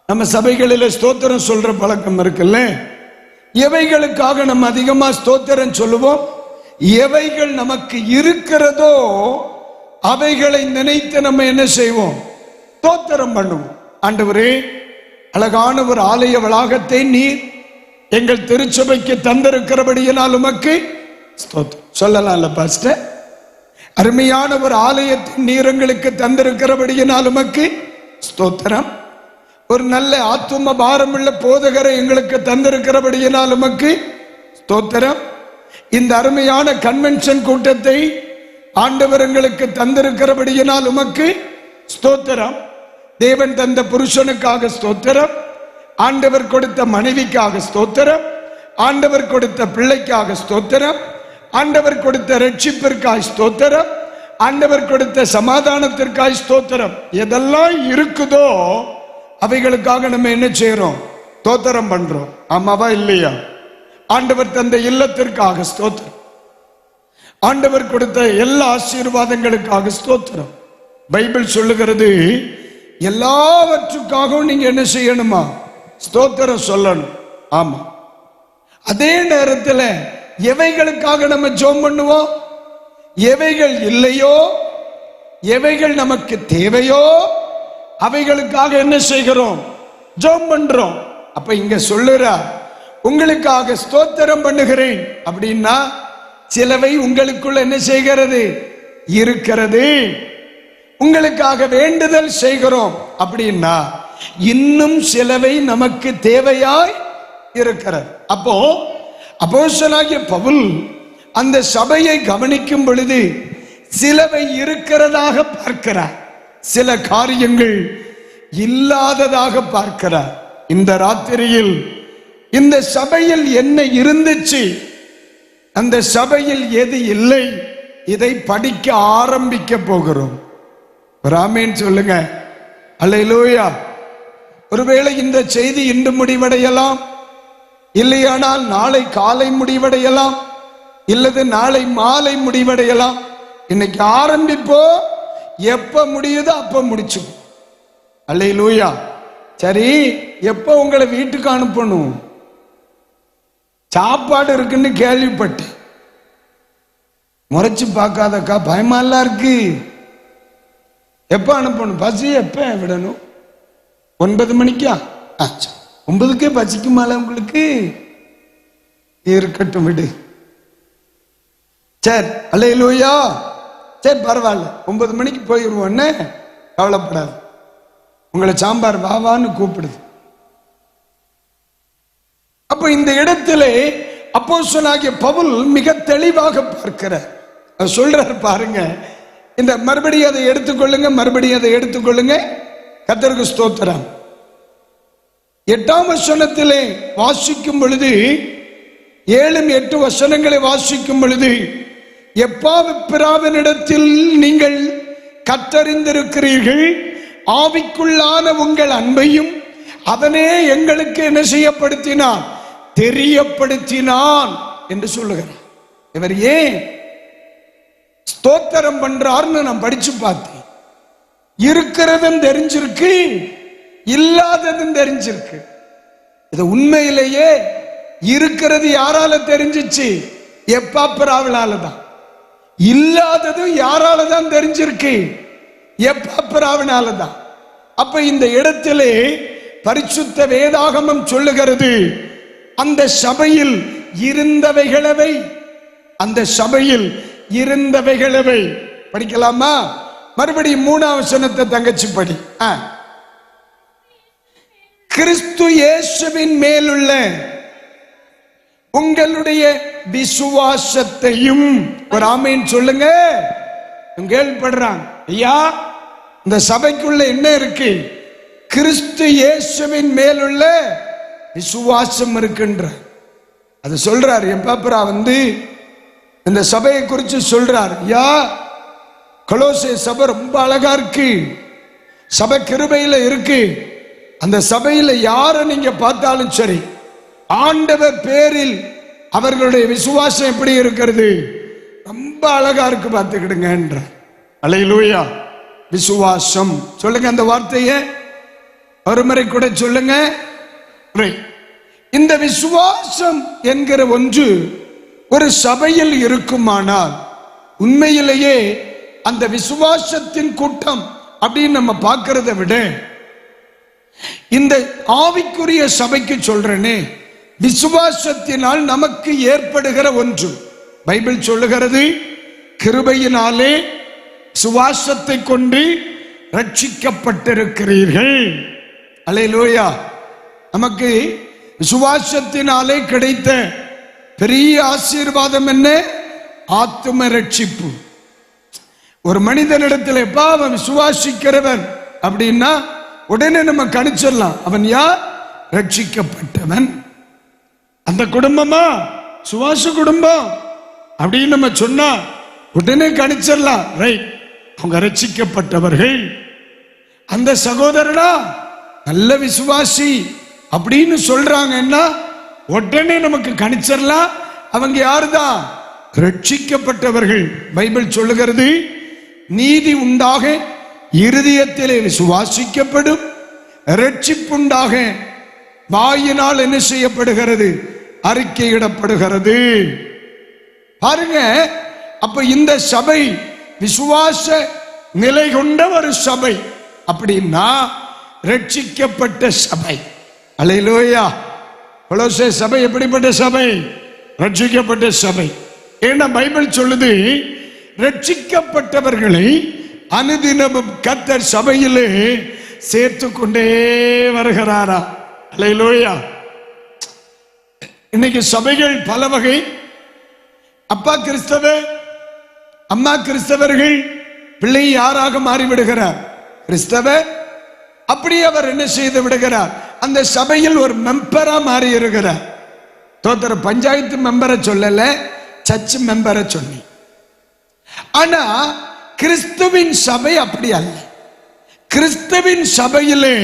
நம்ம சபைகளில் ஸ்தோத்திரம் சொல்ற பழக்கம் இருக்குல்ல. எவைகளுக்காக நம்ம அதிகமா ஸ்தோத்திரம் சொல்லுவோம்? எவைகள் நமக்கு இருக்கிறதோ அவைகளை நினைத்து நம்ம என்ன செய்வோம்? ஸ்தோத்திரம் பண்ணுவோம். ஆண்டவரே, அழகான ஒரு ஆலய வளாகத்தை நீர் எங்கள் திருச்சபைக்கு தந்திருக்கிறபடியினால் உமக்கு ஸ்தோத்திரம் சொல்லலாம்ல பாஸ்டர். அருமையான ஒரு ஆலயத்தை நீர் எங்களுக்கு தந்திருக்கிறபடியினால் உமக்கு ஸ்தோத்திரம். ஒரு நல்ல ஆத்தும பாரமுள்ள போதகரை எங்களுக்கு தந்திருக்கிறபடியினால் உமக்கு ஸ்தோத்திரம். இந்த அருமையான கன்வென்ஷன் கூட்டத்தை ஆண்டவர் எங்களுக்கு தந்திருக்கிறபடியினால் உமக்கு ஸ்தோத்திரம். தேவன் தந்த புருஷனுக்காக ஸ்தோத்திரம். ஆண்டவர் கொடுத்த மனைவிக்காக ஸ்தோத்திரம். ஆண்டவர் கொடுத்த பிள்ளைக்காக ஸ்தோத்திரம். ஆண்டவர் கொடுத்த ரட்சிப்பிற்காய் ஸ்தோத்திரம். ஆண்டவர் கொடுத்த சமாதானத்திற்காய் ஸ்தோத்திரம். எதெல்லாம் இருக்குதோ அவைகளுக்காக நம்ம என்ன செய்யறோம்? ஸ்தோத்திரம் பண்றோம். ஆமாவா இல்லையா? ஆண்டவர் தந்த இல்லத்திற்காக ஸ்தோத்திரம். ஆண்டவர் கொடுத்த எல்லா ஆசீர்வாதங்களுக்காக ஸ்தோத்திரம். பைபிள் சொல்லுகிறது, எல்லாவற்றுக்காகவும் நீங்க என்ன செய்யணுமா? ஸ்தோத்திரம் சொல்லணும். ஆமா. அதே நேரத்தில் எவைகளுக்காக நம்ம ஜெபம் பண்ணுவோம்? எவைகள் இல்லையோ, எவைகள் நமக்கு தேவையோ அவைகளுக்காக என்ன செய்கிறோம்? ஜெபம் பண்றோம். அப்ப இங்க சொல்லுறார், உங்களுக்காக ஸ்தோத்திரம் பண்ணுகிறேன் அப்படின்னா சிலவை உங்களுக்குள்ள என்ன செய்கிறது? இருக்கிறது. உங்களுக்காக வேண்டுதல் செய்கிறோம் அப்படின்னா இன்னும் சிலவை நமக்கு தேவையாய் இருக்கிறது. அப்போ அப்போஸ்தலனாகிய பவுல் அந்த சபையை கவனிக்கும் பொழுது சிலவை இருக்கிறதாக பார்க்கிறார், சில காரியங்கள் இல்லாததாக பார்க்கிறார். இந்த ராத்திரியில் இந்த சபையில் என்ன இருந்துச்சு, அந்த சபையில் எது இல்லை, இதை படிக்க ஆரம்பிக்க போகிறோம். ஒரு ஆமேன் சொல்லுங்க. அல்லேலூயா. ஒருவேளை இந்த செய்தி இன்று முடிவடையலாம், இல்லையானால் நாளை காலை முடிவடையலாம், இல்லது நாளை மாலை முடிவடையலாம். இன்னைக்கு ஆரம்பிப்போ, எப்ப முடியுதோ அப்ப முடிச்சு. அல்லேலூயா. சரி, எப்ப உங்களை வீட்டுக்கு அனுப்பணும்? சாப்பாடு இருக்குன்னு கேள்விப்பட்டேன். முறைச்சு பார்க்காதக்கா, பயமா எல்லாம் இருக்கு. எப்ப அனுப்பணும்? பசி எப்ப விடணும்? 9 மணிக்கா? 9க்கே பசிக்குமால உங்களுக்கு? இருக்கட்டும், விடு. சரி, அல்லேலூயா. சரி, பரவாயில்ல, 9 மணிக்கு போயிடுவோன்னு கவலைப்படாது. உங்களை சாம்பார் வாவான்னு கூப்பிடுது. அப்ப இந்த இடத்திலே அப்போஸ்தலனாகிய பவுல் மிக தெளிவாக பார்க்கிறார். சொல்றார் பாருங்க. இந்த மறுபடியும் அதை எடுத்துக்கொள்ளுங்க, மறுபடியும் அதை எடுத்துக்கொள்ளுங்க. கர்த்தருக்கு ஸ்தோத்திரம். 8ஆம் வசனத்திலே வாசிக்கும் பொழுது, 7, 8 வசனங்களை வாசிக்கும் பொழுது, எப்பாவிப்பிராவினிடத்தில் நீங்கள் கற்றறிந்திருக்கிறீர்கள், ஆவிக்குள்ளான உங்கள் அன்பையும் அவனே எங்களுக்கு என்ன செய்யப்படுத்தினான்? தெரியப்படுத்தினான் என்று சொல்லுகிறார். இவர் ஏன் ஸ்தோத்திரம் பண்றார்னு நான் படிச்சு பார்த்தேன். இருக்கிறதும் தெரிஞ்சிருக்கு, இல்லாததும் தெரிஞ்சிருக்கு. இது உண்மையிலேயே இருக்கிறது யாரால தெரிஞ்சிச்சு? எப்பாப்பிராவினால தான். இல்லாததும் யாரால தான் தெரிஞ்சிருக்கு? எப்பாப்பிராவினால தான். அப்ப இந்த இடத்திலே பரிசுத்த வேதாகமம் சொல்லுகிறது, அந்த சபையில் இருந்தவைகளவை, அந்த சபையில் இருந்தவைகளவை. படிக்கலாமா? மறுபடியும் 3ஆம் வசனத்தை தங்கச்சி படி. கிறிஸ்து இயேசுவின் மேலுள்ள உங்களுடைய விசுவாசத்தையும். ஒரு ஆமேன் சொல்லுங்க. கேள்விப்படுறான், ஐயா இந்த சபைக்குள்ள என்ன இருக்கு? கிறிஸ்து இயேசுவின் மேலுள்ள விசுவாசம் இருக்கின்ற. அது சொல்றார். என் பாப்பரா இந்த சபையை குறித்து சொல்றார். ஐயா, கொலோசே சபை ரொம்ப அழகா இருக்கு, சபை கிருபையில இருக்கு. அந்த சபையில யாரை நீங்க பார்த்தாலும் சரி, ஆண்டவர் பேரில் அவர்களுடைய விசுவாசம் எப்படி இருக்கிறது? ரொம்ப அழகா இருக்கு, பார்த்துக்கிடுங்க என்ற. அல்லேலூயா. விசுவாசம் சொல்லுங்க. அந்த வார்த்தையை ஒருமுறை கூட சொல்லுங்க. இந்த விசுவாசம் என்கிற ஒன்று ஒரு சபையில் இருக்குமானால், உண்மையிலேயே அந்த விசுவாசத்தின் கூட்டம் அப்படின்னு நம்ம பார்க்கிறத விட, இந்த ஆவிக்குரிய சபைக்கு சொல்றேனே, விசுவாசத்தினால் நமக்கு ஏற்படுகிற ஒன்று. பைபிள் சொல்லுகிறது, கிருபையினாலே விசுவாசத்தை கொண்டு ரட்சிக்கப்பட்டிருக்கிறீர்கள். அல்லேலூயா. நமக்கு விசுவாசத்தினாலே கிடைத்த பெரிய ஆசீர்வாதம் என்ன? ஆத்தும ரட்சிப்பு. ஒரு மனிதனிடத்தில் அவன் விசுவாசிக்கிறவன் அப்படின்னா உடனே நம்ம கணிச்சிடலாம், அவன் யார்? ரட்சிக்கப்பட்டவன். அந்த குடும்பமா சுவாச குடும்பம் அப்படின்னு நம்ம சொன்னா உடனே கணிச்சிடலாம், ரைட், அவங்க ரட்சிக்கப்பட்டவர்கள். அந்த சகோதரனா நல்ல விசுவாசி அப்படின்னு சொல்றாங்கன்னா உடனே நமக்கு கணிச்சிடலாம், அவங்க யாருதான்? ரட்சிக்கப்பட்டவர்கள். பைபிள் சொல்லுகிறது, நீதி உண்டாக இருதயத்திலே விசுவாசிக்கப்படும், ரட்சிப்புண்டாக வாயினால் என்ன செய்யப்படுகிறது? அறிக்கையிடப்படுகிறது. பாருங்க. அப்ப இந்த சபை விசுவாச நிலை கொண்ட ஒரு சபை அப்படின்னா ரட்சிக்கப்பட்ட சபை. அல்லேலூயா. கொலோசே சபை எப்படிப்பட்ட சபை? ரட்சிக்கப்பட்ட சபை. ஏன்னா பைபிள் சொல்லுது, ரட்சிக்கப்பட்டவர்களை அனுதினமும் கர்த்தர் சபையிலே சேர்த்து கொண்டே வருகிறாரா. அல்லேலூயா. இன்னைக்கு சபைகள் பல வகை. அப்பா கிறிஸ்தவ, அம்மா கிறிஸ்தவர்கள், பிள்ளை யாராக மாறிவிடுகிறார்? கிறிஸ்தவ. அப்படி அவர் என்ன செய்து விடுகிறார்? அந்த சபையில் ஒரு மெம்பரா மாறி இருக்கிறார். தோத்திர பஞ்சாயத்து மெம்பரை சொல்லல, சர்ச் மெம்பரை சொன்னி. ஆனா கிறிஸ்துவின் சபை அப்படி அல்ல. கிறிஸ்துவின் சபையிலே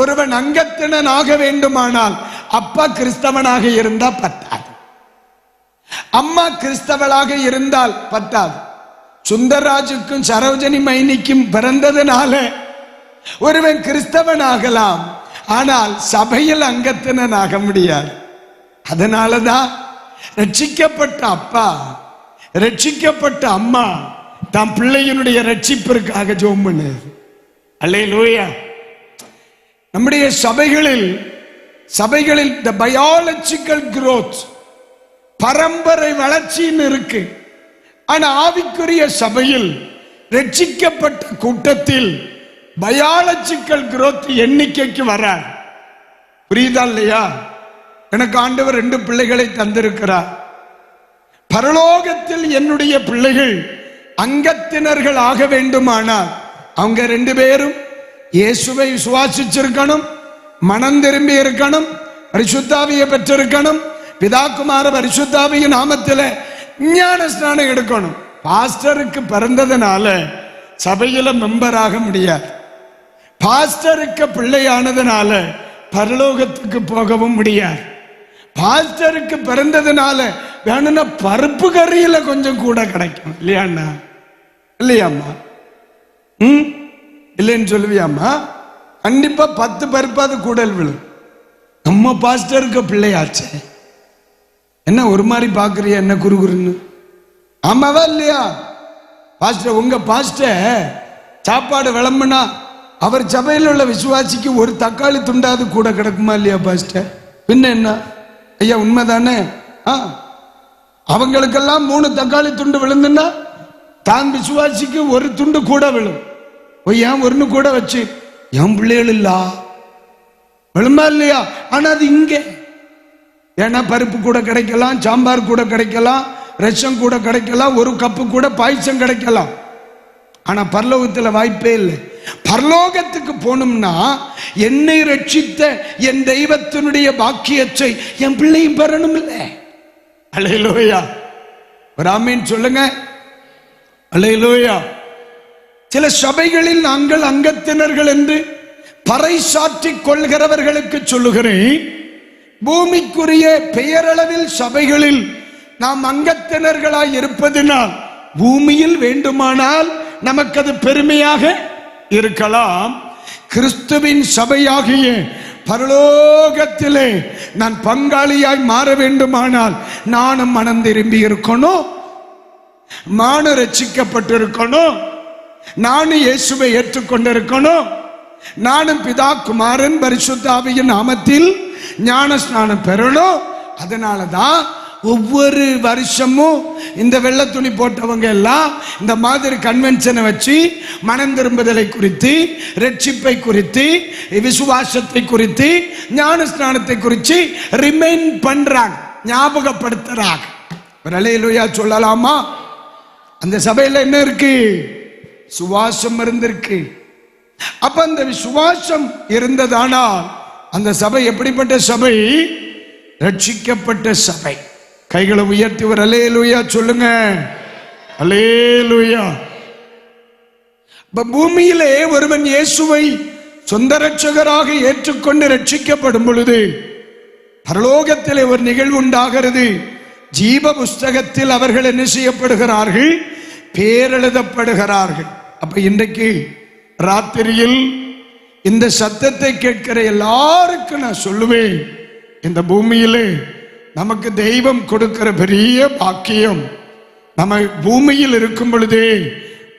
ஒருவன் அங்கத்தினனாக வேண்டுமானால் அப்பா கிறிஸ்தவனாக இருந்தா பத்தாது, அம்மா கிறிஸ்தவளாக இருந்தால் பத்தாது. சுந்தரராஜுக்கும் சரோஜனி மைனிக்கும் பிறந்ததுனால ஒருவன் கிறிஸ்தவனாகலாம், ஆனால் சபையில் அங்கத்தினனாக முடியாது. அதனாலதான் ரட்சிக்கப்பட்ட அப்பா, ரட்சிக்கப்பட்ட அம்மா தம் பிள்ளையினுடைய ரட்சிப்பிற்காக ஜெபம் பண்ணுது. அல்லேலூயா. நம்முடைய சபைகளில் the biological growth, பரம்பரை வளர்ச்சின்னு இருக்கு. ஆனா ஆவிக்குரிய சபையில் ரட்சிக்கப்பட்ட கூட்டத்தில் பயாலஜிக்கல் growth எண்ணிக்கைக்கு வரார். புரியுதா இல்லையா? எனக்கு ஆண்டவர் 2 பிள்ளைகளை தந்திருக்கிறார். பரலோகத்தில் என்னுடைய பிள்ளைகள் அங்கத்தினர்கள் ஆக வேண்டுமானால் அவங்க 2 பேரும் இயேசுவை விசுவாசிச்சிருக்கணும், மனம் திரும்பி இருக்கணும், பரிசுத்தாவியை பெற்றிருக்கணும், பிதாகுமார பரிசுத்தாவியின் நாமத்தில் ஞான ஸ்நானம் எடுக்கணும். பாஸ்டருக்கு பிறந்ததுனால சபையில மெம்பராக முடியாது. பாஸ்டருக்கு பிள்ளையானதுனால பரலோகத்துக்கு போகவும் முடியாது. பாஸ்டருக்கு பிறந்ததுனால வேணும்னா பருப்பு கறியில கொஞ்சம் கூட கிடைக்கும். இல்லையாண்ணா? இல்லையாம்மா? இல்லைன்னு சொல்லுவியாம்மா? கண்டிப்பா 10 பருப்பாது கூடல் விழும். நம்ம பாஸ்டருக்கு பிள்ளையாச்சு, என்ன ஒரு மாதிரி பாக்குறிய, என்ன குறுகுறுன்னு? ஆமாவா இல்லையா? பாஸ்டர், உங்க பாஸ்டர் சாப்பாடு விளம்புனா அவர் சபையில் உள்ள விசுவாசிக்கு ஒரு தக்காளி துண்டாது கூட கிடக்குமா இல்லையா பாஸ்டர்? பின்ன என்ன ஐயா, உண்மைதானே? அவங்களுக்கெல்லாம் 3 தக்காளி துண்டு விழுந்துன்னா தான் விசுவாசிக்கு ஒரு துண்டு கூட விழும். ஏன் ஒன்னு கூட வச்சு என் பிள்ளைகள் இல்ல விழுமா இல்லையா? ஆனா அது இங்க ஏன்னா பருப்பு கூட கிடைக்கலாம், சாம்பார் கூட கிடைக்கலாம், ரசம் கூட கிடைக்கலாம், ஒரு கப்பு கூட பாயசம் கிடைக்கலாம். ஆனா பரலோகத்துல வாய்ப்பே இல்லை. பரலோகத்துக்கு போனோம்னா என்னை ரட்சித்த என் தெய்வத்தினுடைய பாக்கியத்தை என் பிள்ளையும் பெறணும் இல்லை? அல்லேலூயா. ஒரு ஆமீன் சொல்லுங்க. அல்லேலூயா. சில சபைகளில் நாங்கள் அங்கத்தினர்கள் என்று பறைசாற்றிக் கொள்கிறவர்களுக்கு சொல்லுகிறேன், பூமிக்குரிய பெயரளவில் சபைகளில் நாம் அங்கத்தினர்களாய் இருப்பதினால் பூமியில் வேண்டுமானால் நமக்கு அது பெருமையாக இருக்கலாம். கிறிஸ்துவின் சபையாகிய பரலோகத்திலே நான் பங்காளியாய் மாற வேண்டுமானால் நானும் மனம் திரும்பி இருக்கணும், நானும் ரட்சிக்கப்பட்டிருக்கணும், நானும் இயேசுவை ஏற்றுக்கொண்டிருக்கணும், நானும் பிதா குமாரன் பரிசுத்த ஆவியின் நாமத்தில் ஞான ஸ்நானம் பெறணும். அதனாலதான் ஒவ்வொரு வருஷமும் இந்த வெள்ளை துணி போட்டவங்க எல்லாம் இந்த மாதிரி கன்வென்ஷனை வச்சு மனம் திரும்புதலை குறித்து, ரட்சிப்பை குறித்து, விசுவாசத்தை குறித்து, ஞான ஸ்நானத்தை குறித்து ரிமைண்ட் பண்றாங்க, ஞாபகப்படுத்துறாங்க. அல்லேலூயா சொல்லலாமா? அந்த சபையில என்ன இருக்கு? சுவாசம் இருந்திருக்கு. அப்ப அந்த விசுவாசம் இருந்ததானால் அந்த சபை எப்படிப்பட்ட சபை? ரட்சிக்கப்பட்ட சபை. கைகளை உயர்த்தி ஒரு அல்லேலூயா சொல்லுங்க. அல்லேலூயா. பூமியிலே ஒருவன் இயேசுவை சொந்த ரட்சகராக ஏற்றுக்கொண்டு ரட்சிக்கப்படும் பொழுது பரலோகத்திலே ஒரு நிகழ்வு உண்டாகிறது. ஜீவ புஸ்தகத்தில் அவர்கள் என்ன செய்யப்படுகிறார்கள்? பேரெழுதப்படுகிறார்கள். அப்ப இன்றைக்கு ராத்திரியில் இந்த சத்தத்தை கேட்கிற எல்லாருக்கும் நான் சொல்லுவேன், இந்த பூமியிலே நமக்கு தெய்வம் கொடுக்கிற பெரிய பாக்கியம், நம்ம பூமியில் இருக்கும் பொழுதே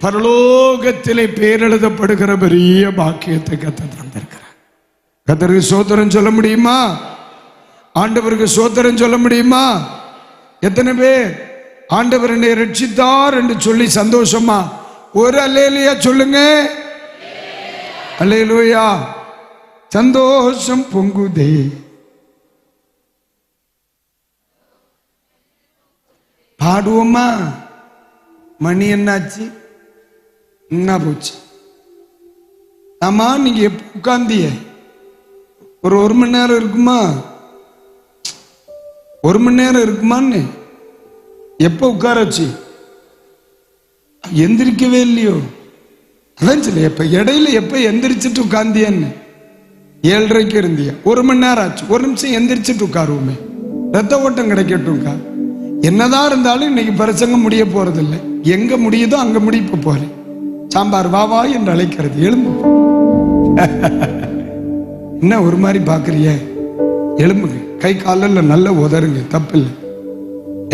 பரலோகத்திலே பேரெழுதப்படுகிற பெரிய பாக்கியத்தை கர்த்தர் தந்திருக்கிறார். கர்த்தருக்கு ஸ்தோத்திரம் சொல்ல முடியுமா? ஆண்டவருக்கு ஸ்தோத்திரம் சொல்ல முடியுமா? எத்தனை பேர் ஆண்டவர் என்னை ரட்சித்தார் என்று சொல்லி சந்தோஷமா ஒரு அல்லேலூயா சொல்லுங்க. அல்லேலூயா. சந்தோஷம் பொங்குதே. பாடுவோமா? மணி என்னாச்சு? என்ன போச்சு? ஆமா, நீங்க எப்ப உட்கார்ந்திய? ஒரு மணி நேரம் இருக்குமா? 1 மணி நேரம் இருக்குமான்னு எப்ப உட்கார வச்சு எந்திரிக்கவே இல்லையோ? அதான் சொல்லு, எப்ப இடையில எப்ப எந்திரிச்சிட்டு உட்கார்ந்தியன்னு 7:30 இருந்தியா? 1 மணி நேரம் ஆச்சு. 1 நிமிஷம் எந்திரிச்சிட்டு உட்காருவோமே, ரத்த ஓட்டம் கிடைக்கட்டும்க்கா. என்னதான் இருந்தாலும் இன்னைக்கு பிரசங்கம் முடிய போறது இல்லை. எங்க முடியுதோ அங்க முடிப்ப போறேன். சாம்பார் வா வா என்று அழைக்கிறது. எழும்பு. என்ன ஒரு மாதிரி பாக்குறிய? எலும்புங்க, கை காலில் நல்லா உதருங்க, தப்பு இல்லை.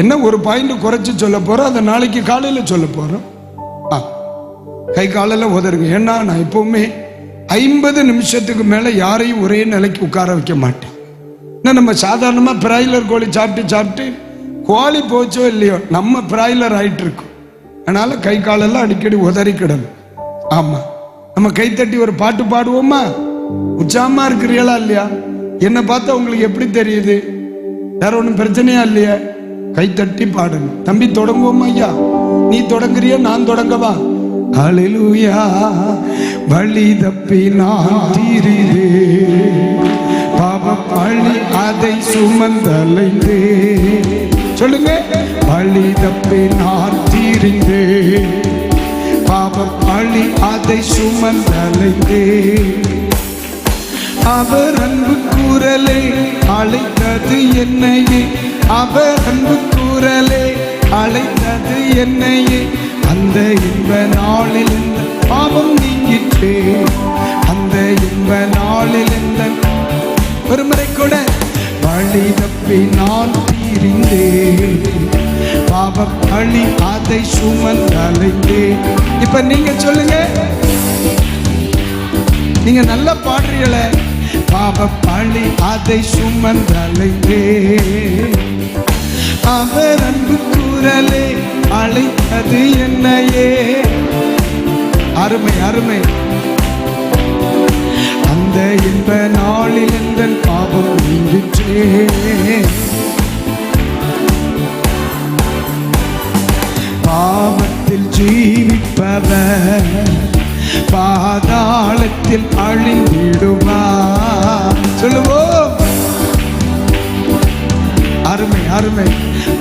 என்ன ஒரு பாயிண்ட் குறைச்சு சொல்ல போறோம், அதை நாளைக்கு காலையில சொல்ல போறோம். கை காலில் உதருங்க. ஏன்னா நான் எப்பவுமே 50 நிமிஷத்துக்கு மேல யாரையும் ஒரே நிலைக்கு உட்கார வைக்க மாட்டேன். நம்ம சாதாரணமா பிராய்லர் கோழி சாப்பிட்டு கோழி போச்சோ இல்லையோ நம்ம பிராய்லர் ஆயிட்டு இருக்கோம். அதனால கை காலெல்லாம் அடிக்கடி உதறிக்கிடணும். ஆமா, நம்ம கை தட்டி ஒரு பாட்டு பாடுவோமா? உற்சாகமா இருக்கிறீங்களா இல்லையா? என்ன பார்த்தா உங்களுக்கு எப்படி தெரியுது? வேற ஒன்றும் பிரச்சனையா இல்லையா? கை தட்டி பாடணும். தம்பி தொடங்குவோமா? ஐயா நீ தொடங்குறிய, நான் தொடங்கவா? ஹல்லேலூயா. வழி தப்பி நான் தீரிலே, பாவ பழி அதை சுமந்தலைந்தே. சொல்லுங்க. வழி தப்பி நான் தீரிந்தே, பாவ பழி அதை சுமந்தலைந்தே. அவர் அன்பு கூறலே அழைத்தது என்னையே, அவர் அன்பு கூறலே அழைத்தது என்னையே. அந்த இன்ப நாளில் இந்த பாவம் நீங்கிட்டே, அந்த இன்ப நாளில் இந்த ஒரு முறை கூட வழி தப்பி நான் தீரிந்தே, பாவ பழி அதை சுமந்தலைந்தே. இப்ப நீங்க சொல்லுங்க, நீங்க நல்லா பாடுறீங்களே. பாவ பழி அதை சுமந்தலைந்தே, அவர் அன்பு கூறலே அழைத்தது என்னையே. அருமை அருமை. அந்த இன்ப நாளில் எங்கள் பாவம் நீங்கிற்றே. பாவத்தில் ஜீவிப்பவர் பாதாளத்தில் அழிந்திடுவார். சொல்லுவோம். அருமை அருமை.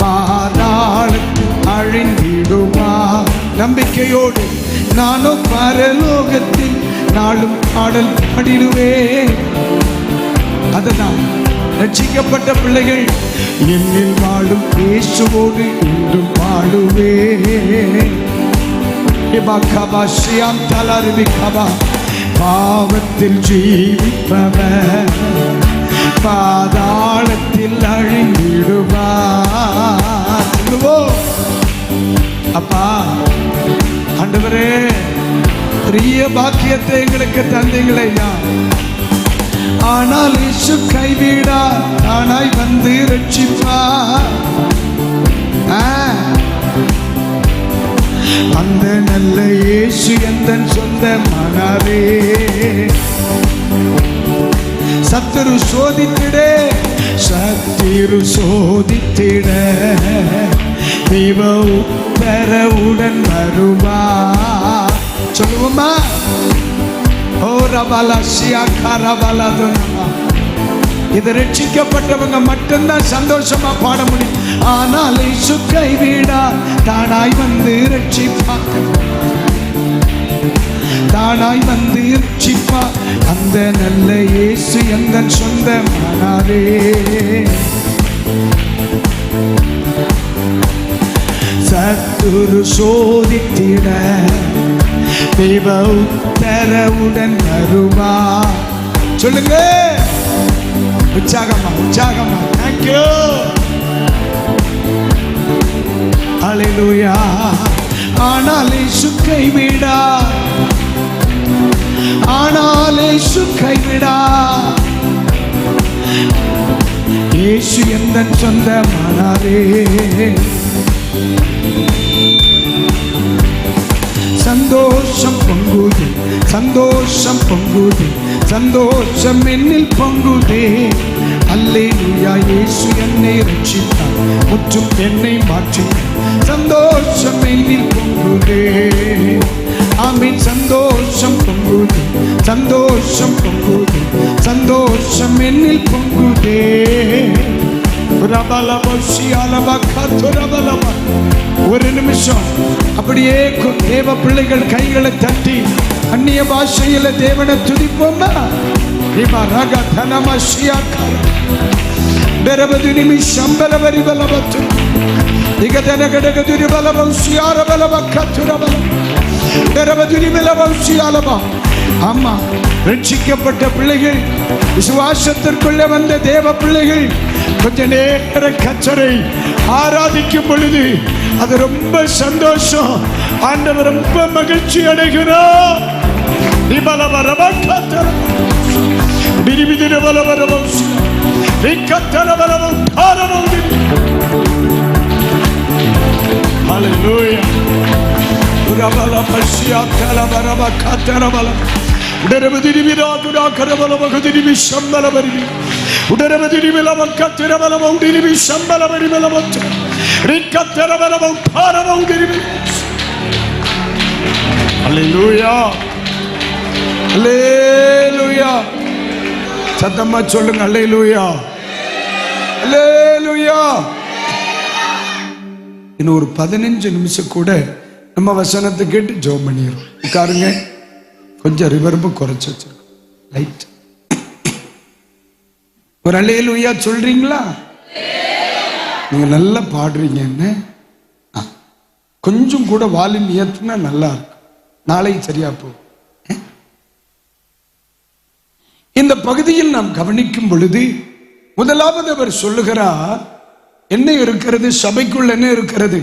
பாதாளத்தில் அழிந்திடுவார். நம்பிக்கையோடு நானும் பரலோகத்தில் நாளும் பாடல் பாடிடுவேன். அதுதான் ரட்சிக்கப்பட்ட பிள்ளைகள். என்னில் வாழும் இயேசுவோடு என்றும் பாடுவேன். பாவத்தில் ஜீவிப்பவர் பாதாளத்தில் அழிந்திடுவார். அப்பா ஆண்டவரே, பெரிய பாக்கியத்தை எங்களுக்கு தந்தீங்களேயா. ஆனால் இயேசு கைவிடா, தானாய் வந்து ரட்சிப்பார். அந்த நல்ல இயேசு எந்தன் சொந்த மகனே. சத்துரு சோதித்திட, சத்திரு சோதித்திட தெய்வ உத்தரவுடன் வருவா. சொல்லுவோமா? ஓ ரபாலா சியா கரபாலா. இது ரட்சிக்கப்பட்டவங்க மட்டும்தான் சந்தோஷமா பாட முடியும். ஆனால் இயேசு கைவிடா, தானாய் வந்து ரட்சிப்பார், தானாய் வந்து ரட்சிப்பார். அந்த நல்ல இயேசு எந்தன் சொந்த மகனே. சத்துரு சோதித்திட தெய்வ உத்தரவுடன் வருவா. சொல்லுங்க உற்சாகமா உற்சாகமா. Thank you. ஹல்லேலூயா. ஆனால் இயேசு கைவிடா, ஆனால் இயேசு கைவிடா. இயேசு எந்தன் சொந்த மகனே. சந்தோஷம் பொங்குதே, சந்தோஷம் பொங்குதே, சந்தோஷம் என்னில் பொங்குதே. அல்லேலூயா. இயேசு என்னை ரட்சித்தார், முற்றும் என்னை மாற்றினார். சந்தோஷம் என்னில் பொங்குதே, ஆமீன். சந்தோஷம் பொங்குதே, சந்தோஷம் பொங்குதே, சந்தோஷம் என்னில் பொங்குதே. ஒரு நிமிஷம் அப்படியே தேவ பிள்ளைகள் கைகளை தட்டி அந்நிய பாஷையில தேவனை துதிப்போமா? ஆமா, ரட்சிக்கப்பட்ட பிள்ளைகள், விசுவாசத்திற்குள்ள வந்த தேவ பிள்ளைகள் கொஞ்ச நேர கர்த்தரை ஆராதிக்கும் பொழுது அது ரொம்ப சந்தோஷம். ஆண்டவர் ரொம்ப மகிழ்ச்சி அடைகிறார். சத்தமா சொல்லுங்க, அல்லேலூயா, அல்லேலூயா. இன்னும் ஒரு 15 நிமிஷம் கூட நம்ம வசனத்தை கேட்டு ஜெபம் பண்ணிடுறோம். உட்காருங்க. கொஞ்சம் ரிவர்பு குறைச்சு வச்சிருக்கோம். லைட் ஒரு அல்லேலூயா சொல்றீங்களா? நீங்க நல்லா பாடுறீங்க. என்ன கொஞ்சம் கூட வால்யூம் ஏத்துனா நல்லா இருக்கும். நாளைக்கு சரியா போகும். இந்த பகுதியில் நாம் கவனிக்கும் பொழுது முதலாவது அவர் சொல்லுகிறார், என்ன இருக்கிறது சபைக்குள்? என்ன இருக்கிறது?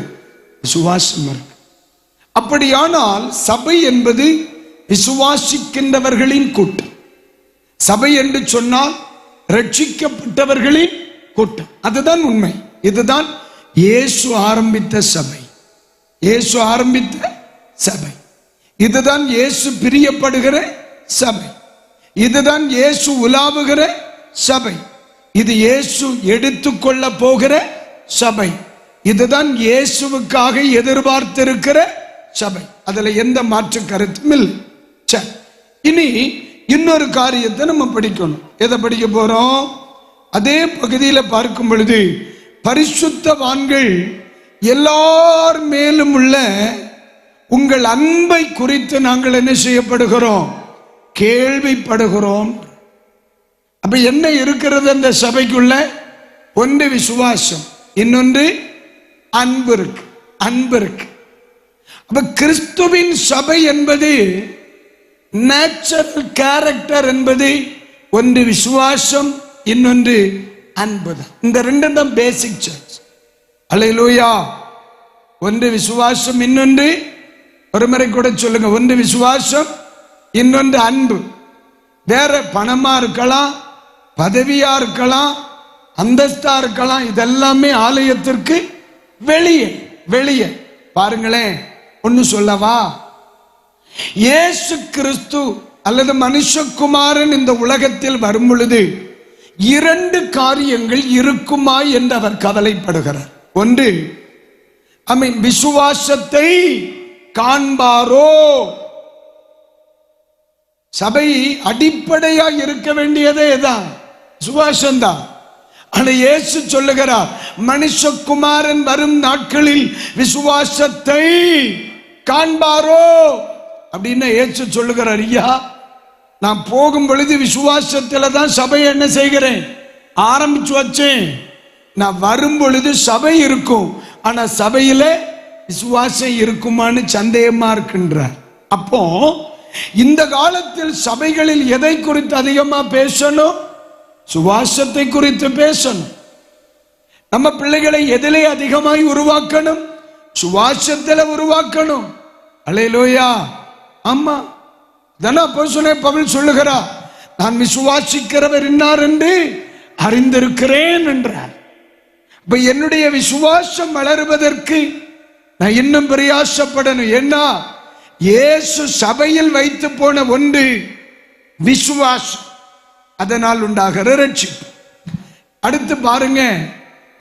விசுவாசம் இருக்கு. அப்படியானால் சபை என்பது விசுவாசிக்கின்றவர்களின் கூட்டம். சபை என்று சொன்னால் ரட்சிக்கப்பட்டவர்களின் கூட்டம். அதுதான் உண்மை. இதுதான் இயேசு ஆரம்பித்த சபை. இயேசு ஆரம்பித்த சபை. இதுதான் இயேசு பிரியப்படுகிற சபை. இதுதான் இயேசு உலாவுகிற சபை. இது இயேசு எடுத்துக்கொள்ள போகிற சபை. இதுதான் இயேசுவுக்காக எதிர்பார்த்திருக்கிற சபை. அதுல எந்த மாற்று கருத்தும் இல்லை. இனி இன்னொரு காரியத்தை நம்ம படிக்கணும். எதை படிக்க போறோம்? அதே பகுதியில் பார்க்கும் பொழுது பரிசுத்தவான்கள் எல்லார் மேலும் உள்ள உங்கள் அன்பை குறித்து நாங்கள் என்ன செய்யப்படுகிறோம்? கேள்விப்படுகிறோம். அப்ப என்ன இருக்கிறது அந்த சபைக்குள்ள? ஒன்று விசுவாசம், இன்னொன்று அன்பு இருக்கு. அன்பு இருக்கு. அப்ப கிறிஸ்துவின் சபை என்பது நேச்சுரல் கேரக்டர் என்பது ஒன்று விசுவாசம், இன்னொன்று அன்பு தான். இந்த ரெண்டும் தான் பேசிக் சர்ச். அல்லேலூயா. ஒன்று விசுவாசம், இன்னொன்று, ஒரு முறை கூட சொல்லுங்க, ஒன்று விசுவாசம், இன்னொன்று அன்பு. வேற பணமா இருக்கலாம், பதவியா இருக்கலாம், அந்தஸ்தா இருக்கலாம். இதெல்லாமே ஆலயத்திற்கு வெளியே வெளியே. பாருங்களேன், ஒன்னு சொல்லவா? இயேசு கிறிஸ்து அல்லது மனுஷகுமாரன் இந்த உலகத்தில் வரும் பொழுது 2 காரியங்கள் இருக்குமா என்று அவர் கவலைப்படுகிறார். ஒன்று, விசுவாசத்தை காண்பாரோ? சபை அடிப்படையா இருக்க வேண்டியதே தான் விசுவாசம்தான். ஆனா இயேசு சொல்லுகிறார், மனுஷகுமாரன் வரும் நாட்களில் விசுவாசத்தை காண்பாரோ அப்படின்னு இயேசு சொல்லுகிறார். ஐயா, நான் போகும் பொழுது விசுவாசத்துல தான் சபையை என்ன செய்கிறேன்? ஆரம்பிச்சு வச்சேன். நான் வரும் பொழுது சபை இருக்கும், ஆனா சபையில விசுவாசம் இருக்குமான்னு சந்தேகமா இருக்கின்றார். அப்போ இந்த காலத்தில் சபைகளில் எதை குறித்து அதிகமா பேசணும்? சுவாசத்தை குறித்து பேசணும். நம்ம பிள்ளைகளை எதிலே அதிகமாய் உருவாக்கணும்? சுவாசத்துல உருவாக்கணும். அல்லேலூயா. ஆமா, அப்போஸ்தலன் பவுல் சொல்லுகிறார், நான் விசுவாசிக்கிறவர் இன்னார் என்று அறிந்திருக்கிறேன் என்றார். இப்ப என்னுடைய விசுவாசம் வளருவதற்கு நான் இன்னும் பிரயாசப்படணும். ஏன்னா இயேசு சபையில் வைத்து போன ஒன்று விசுவாசம், அதனால் உண்டாகிற ரட்சிப்பு. அடுத்து பாருங்க,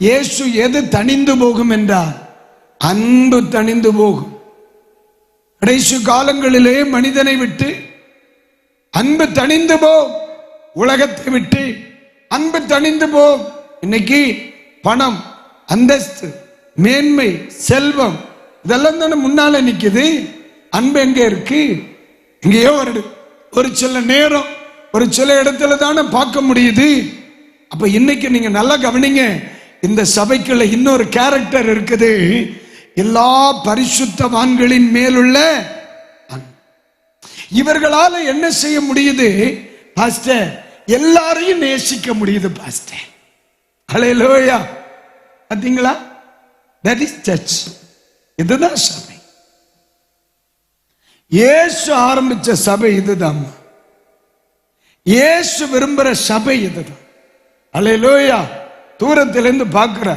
இயேசு எது தணிந்து போகும் என்றார்? அன்பு தணிந்து போகும். கடைசி காலங்களிலே மனிதனை விட்டு அன்பு தணிந்து போ, உலகத்தை விட்டு அன்பு தணிந்து போ. இன்னைக்கு பணம், அந்தஸ்து, மேன்மை, செல்வம் இதெல்லாம் தானே முன்னால நிக்குது. அன்பு எங்க இருக்கு? இங்கேயோ ஒரு சில நேரம் ஒரு சில இடத்துல தானே பார்க்க முடியுது. அப்ப இன்னைக்கு நீங்க நல்லா கவனிங்க, இந்த சபைக்குள்ள இன்னொரு கேரக்டர் இருக்குது. எல்லா பரிசுத்தவான்களின் மேலுள்ள இவர்களால என்ன செய்ய முடியுது பாஸ்டர்? எல்லாரையும் நேசிக்க முடியுது பாஸ்டர். ஹல்லேலூயா. பாத்தீங்களா? That is church. இதுதான் சபை. இயேசு ஆரம்பிச்ச சபை இதுதான். இயேசு விரும்புற சபை இதுதான். ஹல்லேலூயா. தூரத்திலிருந்து பார்க்கிற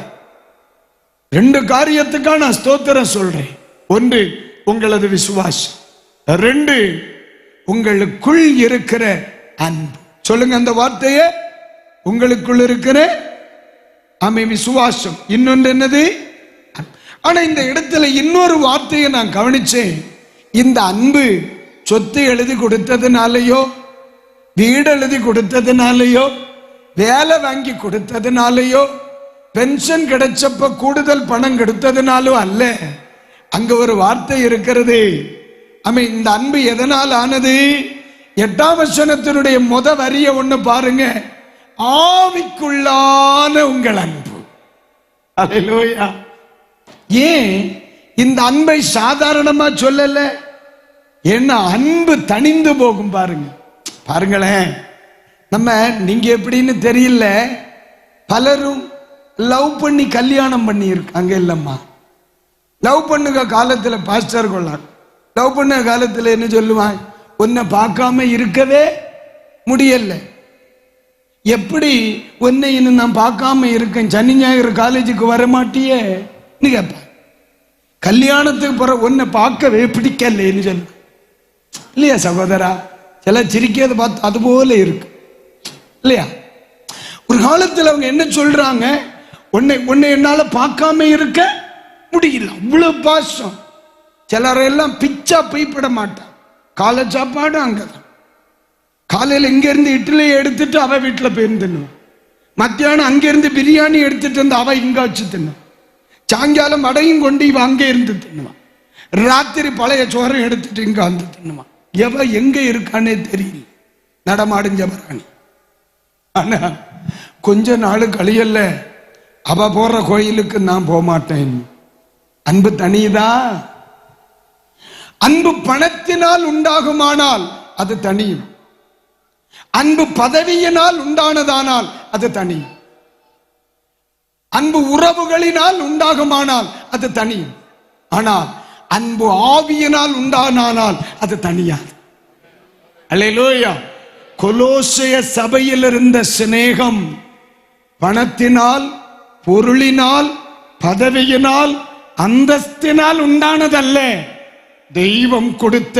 ரெண்டு காரியத்துக்காக நான் ஸ்தோத்திரம் சொல்றேன். ஒன்று, உங்களது விசுவாசம். ரெண்டு, உங்களுக்குள் இருக்கிற அன்பு. சொல்லுங்க அந்த வார்த்தையே. உங்களுக்குள் இருக்கிற விசுவாசம். இன்னொன்று என்னது? ஆனா இந்த இடத்துல இன்னொரு வார்த்தையை நான் கவனிச்சேன். இந்த அன்பு சொத்து எழுதி கொடுத்ததுனாலயோ, வீடு எழுதி கொடுத்ததுனாலயோ, வேலை வாங்கி கொடுத்ததுனாலயோ, பென்ஷன் கிடைச்சப்ப கூடுதல் பணம் கொடுத்ததுனாலும் அல்ல. அங்க ஒரு வார்த்தை இருக்கிறது. இந்த அன்பு எதனால் ஆனது? 8ஆம் வசனத்தினுடைய முத வரிய ஒண்ணு பாருங்க. ஆவிக்குள்ளான உங்கள் அன்பு. அல்லேலூயா. ஏன் இந்த அன்பை சாதாரணமா சொல்லல? ஏன்னா அன்பு தணிந்து போகும். பாருங்களேன். நம்ம நீங்க எப்படின்னு தெரியல, பலரும் லவ் பண்ணி கல்யாணம் பண்ணி இருக்காங்க. இல்லம்மா, லவ் பண்ணுங்க காலத்துல பாஸ்டர் கொள்ளார் லவ் பண்ண காலத்துல என்ன சொல்லுவான்? உன்னை பார்க்காம இருக்கவே முடியல. எப்படி உன்னை இன்னும் நான் பார்க்காம இருக்கேன்? சனி ஞாயிறு காலேஜுக்கு வர மாட்டியே கேட்ப. கல்யாணத்துக்கு போற உன்னை பார்க்கவே பிடிக்கலன்னு சொல்லு இல்லையா சகோதரா? சில சிரிக்கிறத பார்த்து அது போல இருக்கு இல்லையா? ஒரு காலத்தில் அவங்க என்ன சொல்றாங்க? உன்னை என்னால பார்க்காம இருக்க முடியல. அவ்வளவு பாசம். சிலரெல்லாம் பிச்சா போய்விட மாட்டான். காலை சாப்பாடு அங்கதான். காலையில் இங்க இருந்து இட்லி எடுத்துட்டு அவ வீட்டுல போயிருந்துன்னு, மத்தியானம் அங்கிருந்து பிரியாணி எடுத்துட்டு வந்து அவ இங்க வச்சு தின்னு, சாயங்காலம் வடையும் கொண்டு இவ அங்கே இருந்து தின்னுவான், ராத்திரி பழைய சோரம் எடுத்துட்டு இங்க வந்து தின்னுவான். எவ எங்க இருக்கானே தெரியல. நடமாடும் ஜபராணி. ஆனா கொஞ்ச நாள் கழியல்ல, அவ போற கோயிலுக்கு நான் போக மாட்டேன். அன்பு தனியுதா? அன்பு பணத்தினால் உண்டாகுமானால் அது தனியும். அன்பு பதவியினால் உண்டானதானால் அது தனியும். அன்பு உறவுகளினால் உண்டாகுமானால் அது தனியும். ஆனால் அன்பு ஆவியினால் உண்டானால் அது தனியாது. அல்லேலூயா. கொலோசைய சபையில் இருந்த சிநேகம் பணத்தினால், பொருளினால், பதவியினால், அந்தஸ்தினால் உண்டானதல்ல, தெய்வம் கொடுத்த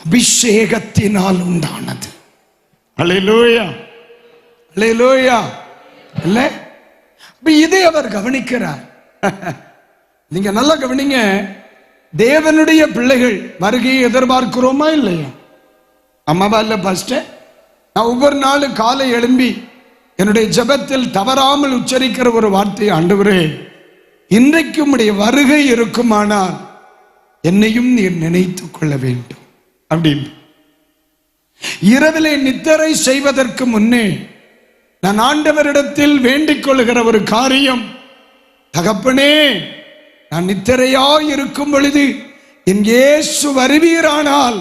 அபிஷேகத்தினால் உண்டானது. அல்லேலூயா. அல்லேலூயா. இல்ல, இதை அவர் கவனிக்கிறார். நீங்க நல்லா கவனிங்க. தேவனுடைய பிள்ளைகள் வருகையை எதிர்பார்க்கிறோமா இல்லையா? அம்மாவா இல்ல பாஸ்டர்? நான் ஒவ்வொரு நாளும் காலை எழும்பி என்னுடைய ஜெபத்தில் தவறாமல் உச்சரிக்கிற ஒரு வார்த்தை, ஆண்டவரே இன்றைக்கு உம்முடைய வருகை இருக்குமானால் என்னையும் நீர் நினைத்துக் கொள்ள வேண்டும் அப்படின்னு. இரவிலே நித்திரை செய்வதற்கு முன்னே நான் ஆண்டவரிடத்தில் வேண்டிக் கொள்கிற ஒரு காரியம், தகப்பனே நான் நித்திரையாய் இருக்கும் பொழுது என் இயேசு வருவீரானால்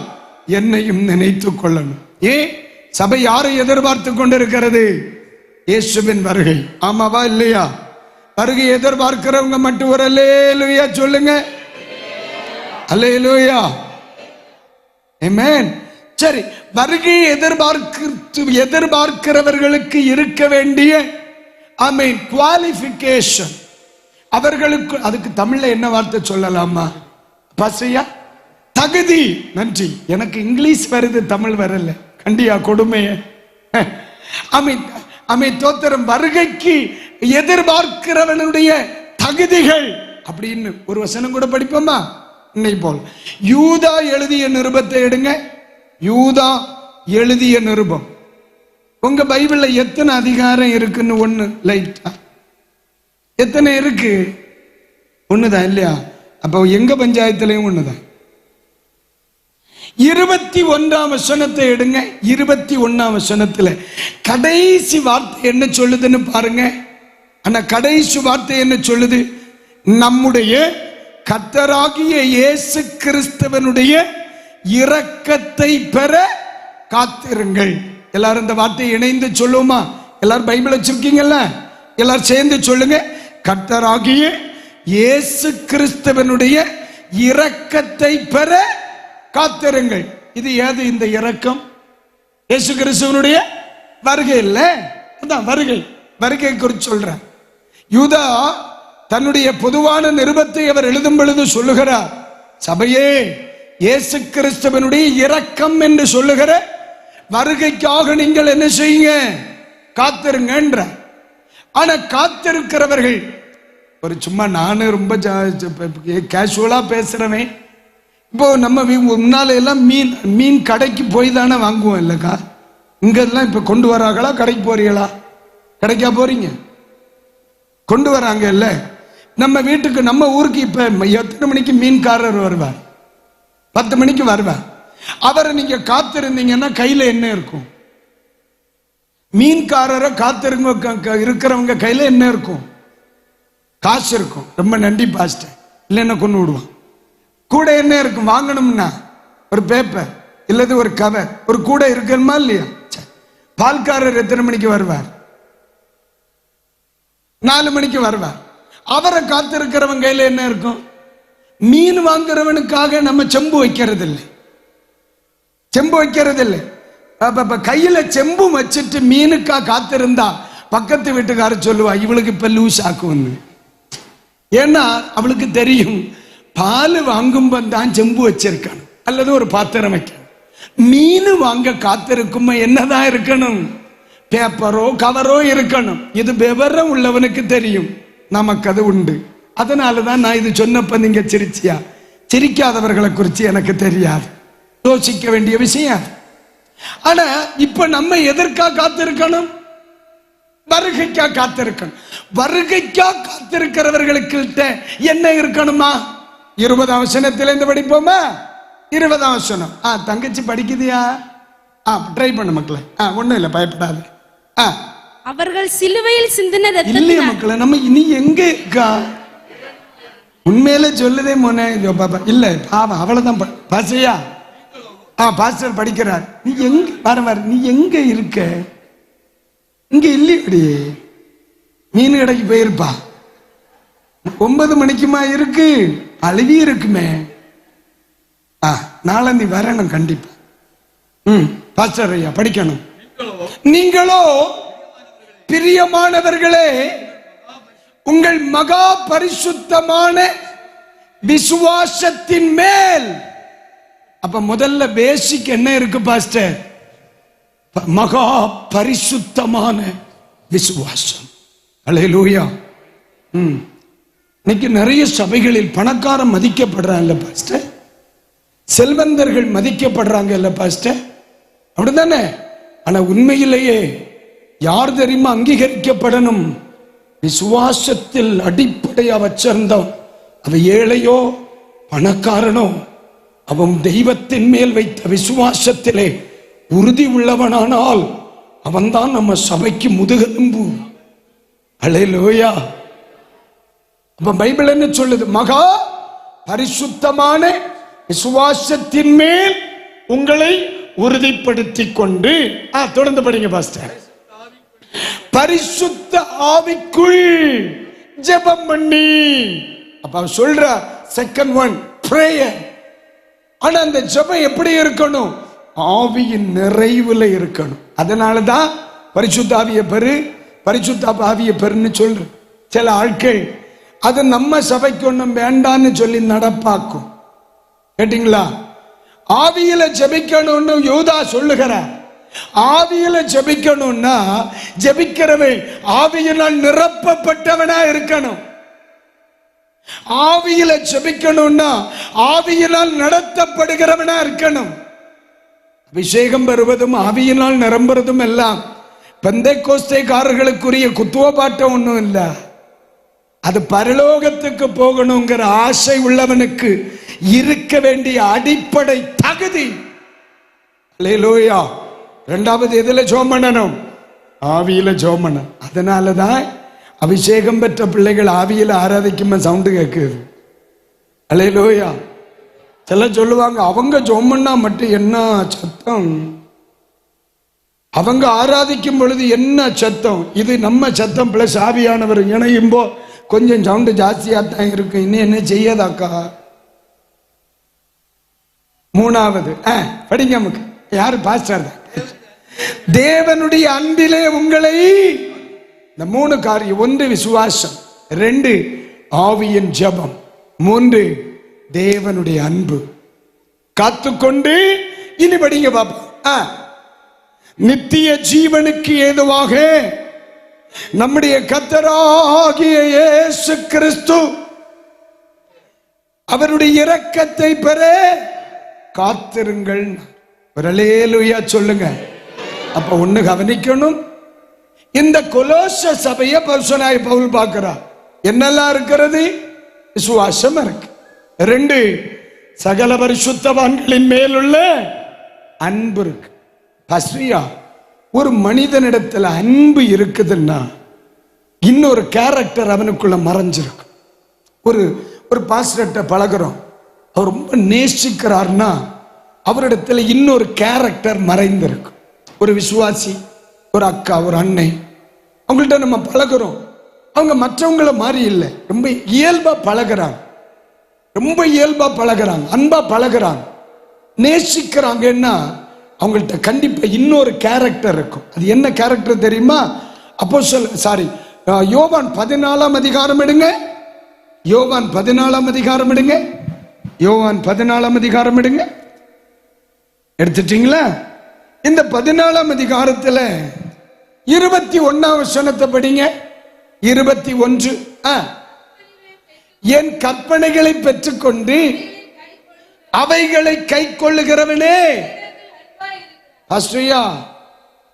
என்னையும் நினைத்துக் கொள்ளணும். ஏன் சபை யாரை எதிர்பார்த்து கொண்டிருக்கிறது? இயேசுவின் வருகை. ஆமாவா இல்லையா? வருகை எதிர்பார்க்கிறவங்க மட்டும் ஒரு அல்லேலூயா சொல்லுங்க. அல்லேலூயா. ஆமென். சரி, வருகை எதிர்பார்க்கிறவர்களுக்கு இருக்க வேண்டிய குவாலிஃபிகேஷன், அவர்களுக்கு அதுக்கு தமிழ்ல என்ன வார்த்தை சொல்லலாமா பசையா? தகுதி. நன்றி. எனக்கு இங்கிலீஷ் வருது, தமிழ் வரல. கண்டியா கொடுமைய. தோத்திரம். வருகைக்கு எதிர்பார்க்கிறவனுடைய தகுதிகள் அப்படின்னு ஒரு வசனம் கூட படிப்போமா? இன்னை போல். யூதா எழுதிய நிருபத்தை எடுங்க. யூதா எழுதிய நிருபம். உங்க பைபிள்ல எத்தனை அதிகாரம் இருக்குன்னு ஒண்ணு லைட்டா எத்தனை இருக்கு? ஒண்ணுதான் இல்லையா? அப்போ எங்க பஞ்சாயத்துலயும் ஒண்ணுதான். 21ஆம் வசனத்தை எடுங்க. 21ஆம் வசனத்துல கடைசி வார்த்தை என்ன சொல்லுதுன்னு பாருங்க. ஆனா கடைசி வார்த்தை என்ன சொல்லுது? நம்முடைய கர்த்தராகிய இயேசு கிறிஸ்துவனுடைய இரக்கத்தை பெற காத்திருங்கள். எல்லாரும் இந்த வார்த்தையை இணைந்து சொல்லுவோமா? எல்லாரும் பைபிள் வச்சிருக்கீங்கல்ல, எல்லாரும் சேர்ந்து சொல்லுங்க. கர்த்தராகிய இயேசு கிறிஸ்துவனுடைய இரக்கத்தை பெற காத்திருங்கள். இது ஏது இந்த இரக்கம்? இயேசு கிறிஸ்துவனுடைய வருகை இல்ல, அதான் வருகை. வருகை குறித்து சொல்றார். யூதா தன்னுடைய பொதுவான நிருபத்தை அவர் எழுதும் பொழுது சொல்லுகிறார், சபையே, இயேசு கிறிஸ்துவனுடைய இரக்கம் என்று சொல்லுகிற வருகைக்காக நீங்கள் என்ன செய்யுங்க? காத்திருங்க என்ற. ஆனா காத்திருக்கிறவர்கள் ஒரு சும்மா நானு ரொம்ப கேஷுவலா பேசுறவன். இப்போ நம்ம முன்னால எல்லாம் மீன் கடைக்கு போய் தானே வாங்குவோம் இல்லக்கா? இங்கெல்லாம் இப்ப கொண்டு வராங்களா? கடைக்கு போறீங்களா? கடைக்கா போறீங்க? கொண்டு வராங்க இல்ல. நம்ம வீட்டுக்கு நம்ம ஊருக்கு இப்ப எத்தனை மணிக்கு மீன்காரர் வருவார்? 10 மணிக்கு வருவார். அவரை நீங்க காத்திருந்தீங்கன்னா கையில என்ன இருக்கும்? மீன்காரரை காத்திருங்க இருக்கிறவங்க கையில என்ன இருக்கும்? காசு இருக்கும். ரொம்ப நன்றி பாஸ்டர், இல்லைன்னா கொண்டு விடுவான். கூட என்ன இருக்கும்? வாங்கணும்னா ஒரு பேப்பர் இல்லது ஒரு கவர், ஒரு கூட இருக்கணுமா இல்லையா? பால்காரர் எத்தனை மணிக்கு வருவார்? 4 மணிக்கு வருவார். அவரை காத்திருக்கிறவங்க கையில என்ன இருக்கும்? மீன் வாங்குறவனுக்காக நம்ம செம்பு வைக்கிறது இல்லை, செம்பு வைக்கிறது இல்லை. கையில செம்பு வச்சுட்டு மீனுக்கா காத்திருந்தா பக்கத்து வீட்டுக்காரர் சொல்லுவா, இவளுக்கு இப்ப லூஸ் ஆக்குன்னு. ஏன்னா அவளுக்கு தெரியும், பால் வாங்கும் தான் செம்பு வச்சிருக்கணும் அல்லது ஒரு பாத்திரம் வைக்கணும். மீன் வாங்க காத்திருக்கும் என்னதான் இருக்கணும்? பேப்பரோ கவரோ இருக்கணும். இது விவரம் உள்ளவனுக்கு தெரியும், நமக்கு அது உண்டு. அதனாலதான் நான் இது சொன்னப்ப நீங்க சிரிச்சியா? சிரிக்காதவர்களை குறித்து எனக்கு தெரியாது, யோசிக்க வேண்டிய விஷயம். ஆனா இப்ப நம்ம எதற்கா காத்திருக்கணும்? வருகைக்கா காத்திருக்கணும். வருகைக்கா காத்திருக்கிறவர்களுக்கு என்ன இருக்கணுமா? 20ஆம் வசனத்திலிருந்து படிப்போமா? 20ஆம் வசனம். தங்கச்சி படிக்குதியா? ட்ரை பண்ண மக்களே. ஒண்ணும் இல்லை, பயப்படாது. அவர்கள் சிலுவையில் சிந்தின இல்லையா மக்களே? நம்ம இனி எங்க இருக்கா? உண்மையில சொல்லுதே மோனே இல்ல பாவம், அவ்வளவுதான். பாசையா பாஸ்டர் படிக்கிறார். நீ எங்க வர நீ எங்க இருக்க? இங்க இல்லையடி, மீன் கடைக்கு போயிருப்பா. 9 மணிக்குமா இருக்கு? அழுவி இருக்குமே. நாளை நீ வரணும் கண்டிப்பா. பாஸ்டர் ஐயா படிக்கணும். நீங்களோ பிரியமானவர்களே, உங்கள் மகா பரிசுத்தமான விசுவாசத்தின் மேல். அப்ப முதல்ல பேசிக் என்ன இருக்கு பாஸ்டர்? மகா பரிசுத்தமான விசுவாசம். அல்லேலூயா. இன்னைக்கு நிறைய சபைகளில் பணக்காரன் மதிக்கப்படுறாங்க இல்ல பாஸ்டர், செல்வந்தர்கள் மதிக்கப்படுறாங்க இல்ல பாஸ்டர், அப்படித்தானே? ஆனா உண்மையிலேயே யார் தெரியுமா அங்கீகரிக்கப்படணும்? விசுவாசத்தில் அடிப்படையா வச்சிருந்தோம். அவ ஏழையோ பணக்காரனோ, அவன் தெய்வத்தின் மேல் வைத்த விசுவாசத்திலே உறுதி உள்ளவனானால் அவன்தான் நம்ம சபைக்கு முதுகெலும்பு. அல்லேலூயா. அப்ப பைபிள் என்ன சொல்லுது? மகா பரிசுத்தமான விசுவாசத்தின் மேல் உங்களை உறுதிப்படுத்திக் கொண்டு. தொடர்ந்து படிங்க பாஸ்டர். பரிசுத்த ஆவிக்குள் ஜெபம் பண்ணி. அப்ப சொல்ற செகண்ட் ஒன் பிரேயர். ஆனா அந்த ஜெபம் எப்படி இருக்கணும்? ஆவியின் நிறைவுல இருக்கணும். அதனாலதான் பரிசுத்த ஆவியை பெரு, பரிசுத்த ஆவியை பெருன்னு சொல்ற. சில ஆட்கள் அது நம்ம சபைக்கு ஒண்ணும் வேண்டான்னு சொல்லி நடப்பாக்கும். கேட்டீங்களா? ஆவியில ஜெபிக்கணும்னு யூதா சொல்லுகிறார். ஆவியில ஜெபிக்கணும்னா ஜெபிக்கிறவன் ஆவியினால் நிரப்பப்பட்டவனா இருக்கணும். ஆவியில ஜெபிக்கணும்னா ஆவியினால் நடத்தப்படுகிறவனா இருக்கணும். அபிஷேகம் பெறுவதும் ஆவியினால் நிரம்புறதும் எல்லாம் பெந்தைக்கோஸ்தேக்காரர்களுக்குரிய குத்துவ பாட்டம் ஒண்ணும் இல்ல. அது பரலோகத்துக்கு போகணுங்கிற ஆசை உள்ளவனுக்கு இருக்க வேண்டிய அடிப்படை தகுதி. அல்லேலூயா. இரண்டாவது எதுல ஜெபம் பண்ணணும்? ஆவியில ஜெபம் பண்ணணும். அதனாலதான் அபிஷேகம் பெற்ற பிள்ளைகள் ஆவியில ஆராதிக்குமா சவுண்டு கேட்குது. அல்லேலூயா. சில சொல்லுவாங்க அவங்க ஜெபம் பண்ணா மட்டும் என்ன சத்தம், அவங்க ஆராதிக்கும் பொழுது என்ன சத்தம். இது நம்ம சத்தம் பிளஸ் ஆவியானவர் இணையும்போ கொஞ்சம் சவுண்டு ஜாஸ்தியா தான் இருக்கு. இன்னும் என்ன செய்யதாக்கா? மூணாவது படிங்க நமக்கு யாரு பாஸ்டர்? தேவனுடைய அன்பிலே உங்களை, இந்த மூணு காரியம்: ஒன்று விசுவாசம், ரெண்டு ஆவியின் ஜெபம், மூன்று தேவனுடைய அன்பு காத்துக்கொண்டு. இனி படிங்க பாப்பா. நித்திய ஜீவனுக்கு ஏதுவாக நம்முடைய கர்த்தராகிய இயேசு கிறிஸ்து அவருடைய இரக்கத்தை பெற காத்திருங்கள். ஒரு அல்லேலூயா சொல்லுங்க. அப்ப ஒண்ணு கவனிக்கணும், இந்த கொலோச சபையை பரிசுத்தனாய் பவுல் பார்க்கிறார். என்னெல்லாம் இருக்கிறது? விசுவாசம் இருக்கு. ரெண்டு, சகல பரிசுத்தவான்களின் மேலுள்ள அன்பு இருக்கு. பஸ்ரியா, ஒரு மனிதனிடத்துல அன்பு இருக்குதுன்னா இன்னொரு கேரக்டர் அவனுக்குள்ள மறைஞ்சிருக்கு. ஒரு பாஸ்டர்ட்ட பழகிறோம், அவர் ரொம்ப நேசிக்கிறார்னா அவரிடத்துல இன்னொரு கேரக்டர் மறைந்திருக்கு. ஒரு விசுவாசி, ஒரு அக்கா, ஒரு அன்னை, அவங்கள்ட்ட நம்ம பழகிறோம். அவங்க மற்றவங்கள மாதிரி இல்லை, ரொம்ப இயல்பா பழகிறாங்க, ரொம்ப இயல்பா பழகிறாங்க, அன்பா பழகிறாங்க, நேசிக்கிறாங்கன்னா அவங்கள்ட்ட கண்டிப்பா இன்னொரு கேரக்டர் இருக்கும். அது என்ன கேரக்டர் தெரியுமா? யோவான் 14 அதிகாரம் எடுங்க. யோவான் 14 அதிகாரம் எடுங்க. யோவான் 14 அதிகாரம் எடுங்க. எடுத்துட்டீங்களா? இந்த 14 அதிகாரத்துல 21 வசனத்தை படிங்க. 21. என் கற்பனைகளை பெற்றுக்கொண்டு அவைகளை கை கொள்ளுகிறவனே.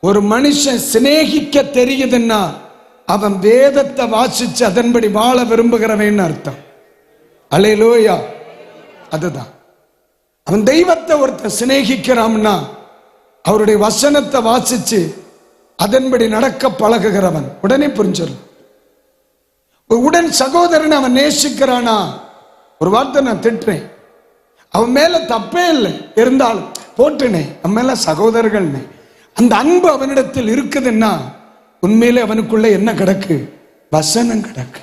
ஒரு மனுஷன் சிநேகிக்க தெரியுதுன்னா அவன் வேதத்தை வாசிச்சு அதன்படி வாழ விரும்புகிறவன் அர்த்தம். அல்லேலூயா. அதுதான் அவன். தெய்வத்தை ஒருத்தன் சிநேகிக்கிறான்னா அவருடைய வசனத்தை வாசிச்சு அதன்படி நடக்க பழகுகிறவன். உடனே புரிஞ்சிடும். உடன் சகோதரன் அவன் நேசிக்கிறானா, ஒரு வார்த்தை நான் திட்டுறேன், அவன் மேல தப்பே இல்லை, இருந்தாலும் போட்டுனே நம்ம மேல சகோதரர்கள், அந்த அன்பு அவனிடத்தில் இருக்குதுன்னா உண்மையிலே அவனுக்குள்ள என்ன கிடக்கு? வசனம் கிடக்கு.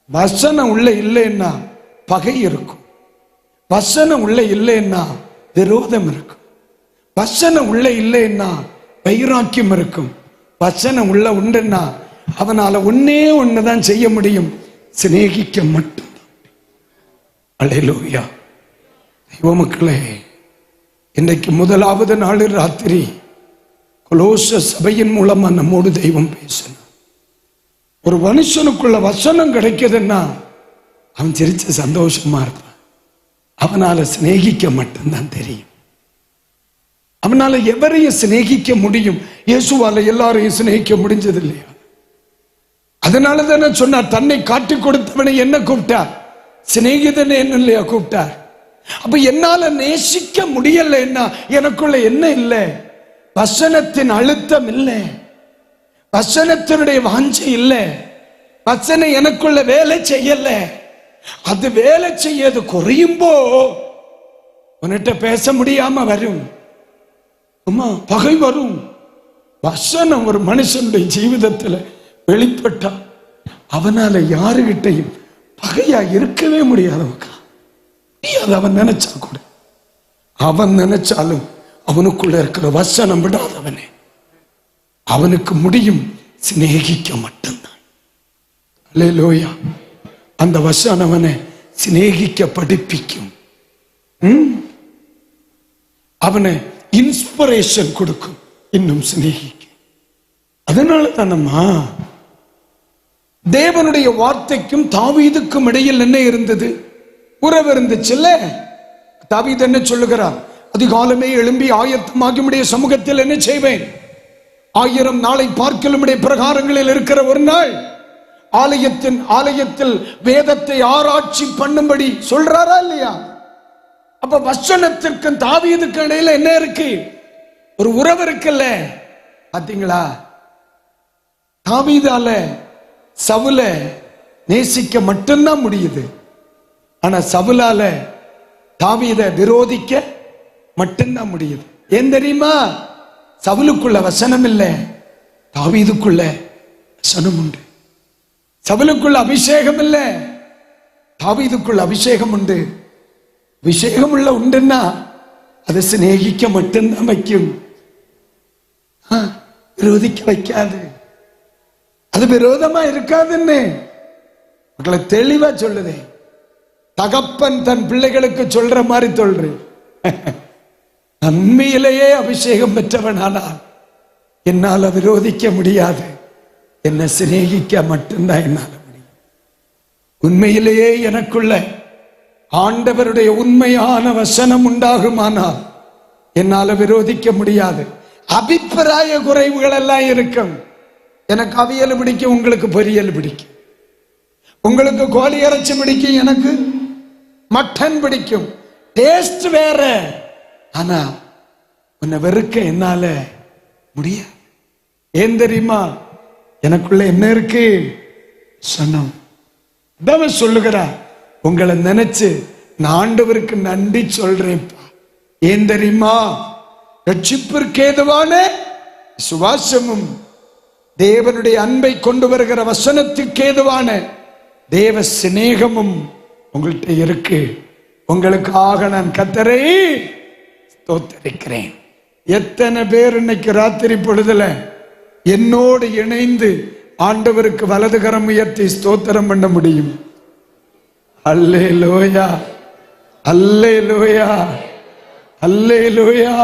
வசனம் உள்ள இல்லைன்னா பகை இருக்கும். வசனம் உள்ள இல்லைன்னா விரோதம் இருக்கும். வசனம் உள்ள இல்லைன்னா வைராக்கியம் இருக்கும். வசனம் உள்ள உண்டுன்னா அவனால ஒன்னே ஒண்ணுதான் செய்ய முடியும், சிநேகிக்க மட்டும். அல்லேலூயா. தெய்வ மக்களே, இன்றைக்கு முதலாவது நாள் ராத்திரி கொலோச சபையின் மூலமா நம்மோடு தெய்வம் பேசணும். ஒரு மனுஷனுக்குள்ள வசனம் கிடைக்குதுன்னா அவன் சிரிச்ச சந்தோஷமா இருப்பான். அவனால சிநேகிக்க மட்டும்தான் தெரியும். அவனால எவரையும் சிநேகிக்க முடியும். இயேசுவால எல்லாரையும் சிநேகிக்க முடிஞ்சது இல்லையா? அதனால தானே சொன்னார், தன்னை காட்டி கொடுத்தவனை என்ன கூப்பிட்டார்? சிநேகிதனை என்ன இல்லையா கூப்பிட்டார்? அப்ப என்னால நேசிக்க முடியலன்னா எனக்குள்ள என்ன இல்லை? வசனத்தின் அழுத்தம் இல்லை, வசனத்தினுடைய வாஞ்சை இல்லை, வசனம் எனக்குள்ள வேலை செய்யல. அது வேலை செய்யது குறையும்போ உன்கிட்ட பேச முடியாம வரும், பகை வரும். வசனம் ஒரு மனுஷனுடைய ஜீவிதத்துல வெளிப்பட்டா அவனால யாருகிட்டையும் பகையா இருக்கவே முடியாதவக்கா. அவன் நினைச்சா கூட, அவன் நினைச்சாலும் அவனுக்குள்ள இருக்கிற வசனம் விடாதவனே, அவனுக்கு முடியும் சிநேகிக்க மட்டும்தான். அல்லேலூயா. அந்த வசனம் அவனை சிநேகிக்க படிப்பிக்கும், அவனை இன்ஸ்பிரேஷன் கொடுக்கும், இன்னும் சிநேகிக்க. அதனால தானம்மா தேவனுடைய வார்த்தைக்கும் தாவீதுக்கும் இடையில் என்ன இருந்தது? உறவு இருந்துச்சுல்ல. தாவீது என்ன சொல்லுகிறார்? அதிகாலமே எழும்பி ஆயத்தமாகி உம்முடைய சமூகத்தில் என்ன செய்வேன்? 1000 நாளை பார்க்கலும் பிரகாரங்களில் இருக்கிற ஒரு நாள் ஆலயத்தில் வேதத்தை ஆராய்ச்சி பண்ணும்படி சொல்றாரா இல்லையா? அப்ப வசனத்திற்கும் தாவீதுக்கு இடையில என்ன இருக்கு? ஒரு உறவு இருக்குல்ல. பாத்தீங்களா? தாவீதால சவுல நேசிக்க மட்டும்தான் முடியுது. ஆனா சவுலால தாவீதை விரோதிக்க மட்டும்தான் முடியுது. ஏன் தெரியுமா? சவுலுக்குள்ள வசனம் இல்லை, தாவீதுக்குள்ள வசனம் உண்டு. சவுலுக்குள்ள அபிஷேகம் இல்லை, தாவீதுக்குள்ள அபிஷேகம் உண்டு. அபிஷேகம் உள்ள உண்டுன்னா அதை சிநேகிக்க மட்டும்தான் வைக்கும், விரோதிக்க வைக்காது. அது விரோதமா இருக்காதுன்னு மக்களை தெளிவா சொல்லுதே. தகப்பன் தன் பிள்ளைகளுக்கு சொல்ற மாதிரி சொல்றேன். நன்மையிலேயே அபிஷேகம் பெற்றவனானால் என்னால விரோதிக்க முடியாது, என்னை சிநேகிக்க மட்டும்தான் என்னால முடியும். உண்மையிலேயே எனக்குள்ள ஆண்டவருடைய உண்மையான வசனம் உண்டாகுமானால் என்னால விரோதிக்க முடியாது. அபிப்பிராய குறைவுகள் எல்லாம் இருக்கும். எனக்கு அவியல் பிடிக்கும், உங்களுக்கு பொரியல் பிடிக்கும். உங்களுக்கு கோழி இறைச்சி பிடிக்கும், எனக்கு மட்டன் பிடிக்கும். டேஸ்ட் வேற. ஆனா உன்னை வெறுக்க என்னால முடியாது. ஏன் தெரியுமா? எனக்குள்ள என்ன இருக்கு? சனம். சொல்லுகிறார், உங்களை நினைச்சு நான் ஆண்டவருக்கு நன்றி சொல்றேன். ஏன் தெரியுமா? ரட்சிப்பிற்கு ஏதுவான சுவாசமும் தேவனுடைய அன்பை கொண்டு வருகிற வசனத்துக்கு ஏதுவான தேவ சிநேகமும் உங்கள்கிட்ட இருக்கு. உங்களுக்காக நான் கர்த்தரை ஸ்தோத்திரிக்கிறேன். எத்தனை பேர் இன்னைக்கு ராத்திரி பொழுதுல என்னோடு இணைந்து ஆண்டவருக்கு வலதுகரம் உயர்த்தி ஸ்தோத்திரம் பண்ண முடியும்? அல்லேலூயா, அல்லேலூயா, அல்லேலூயா.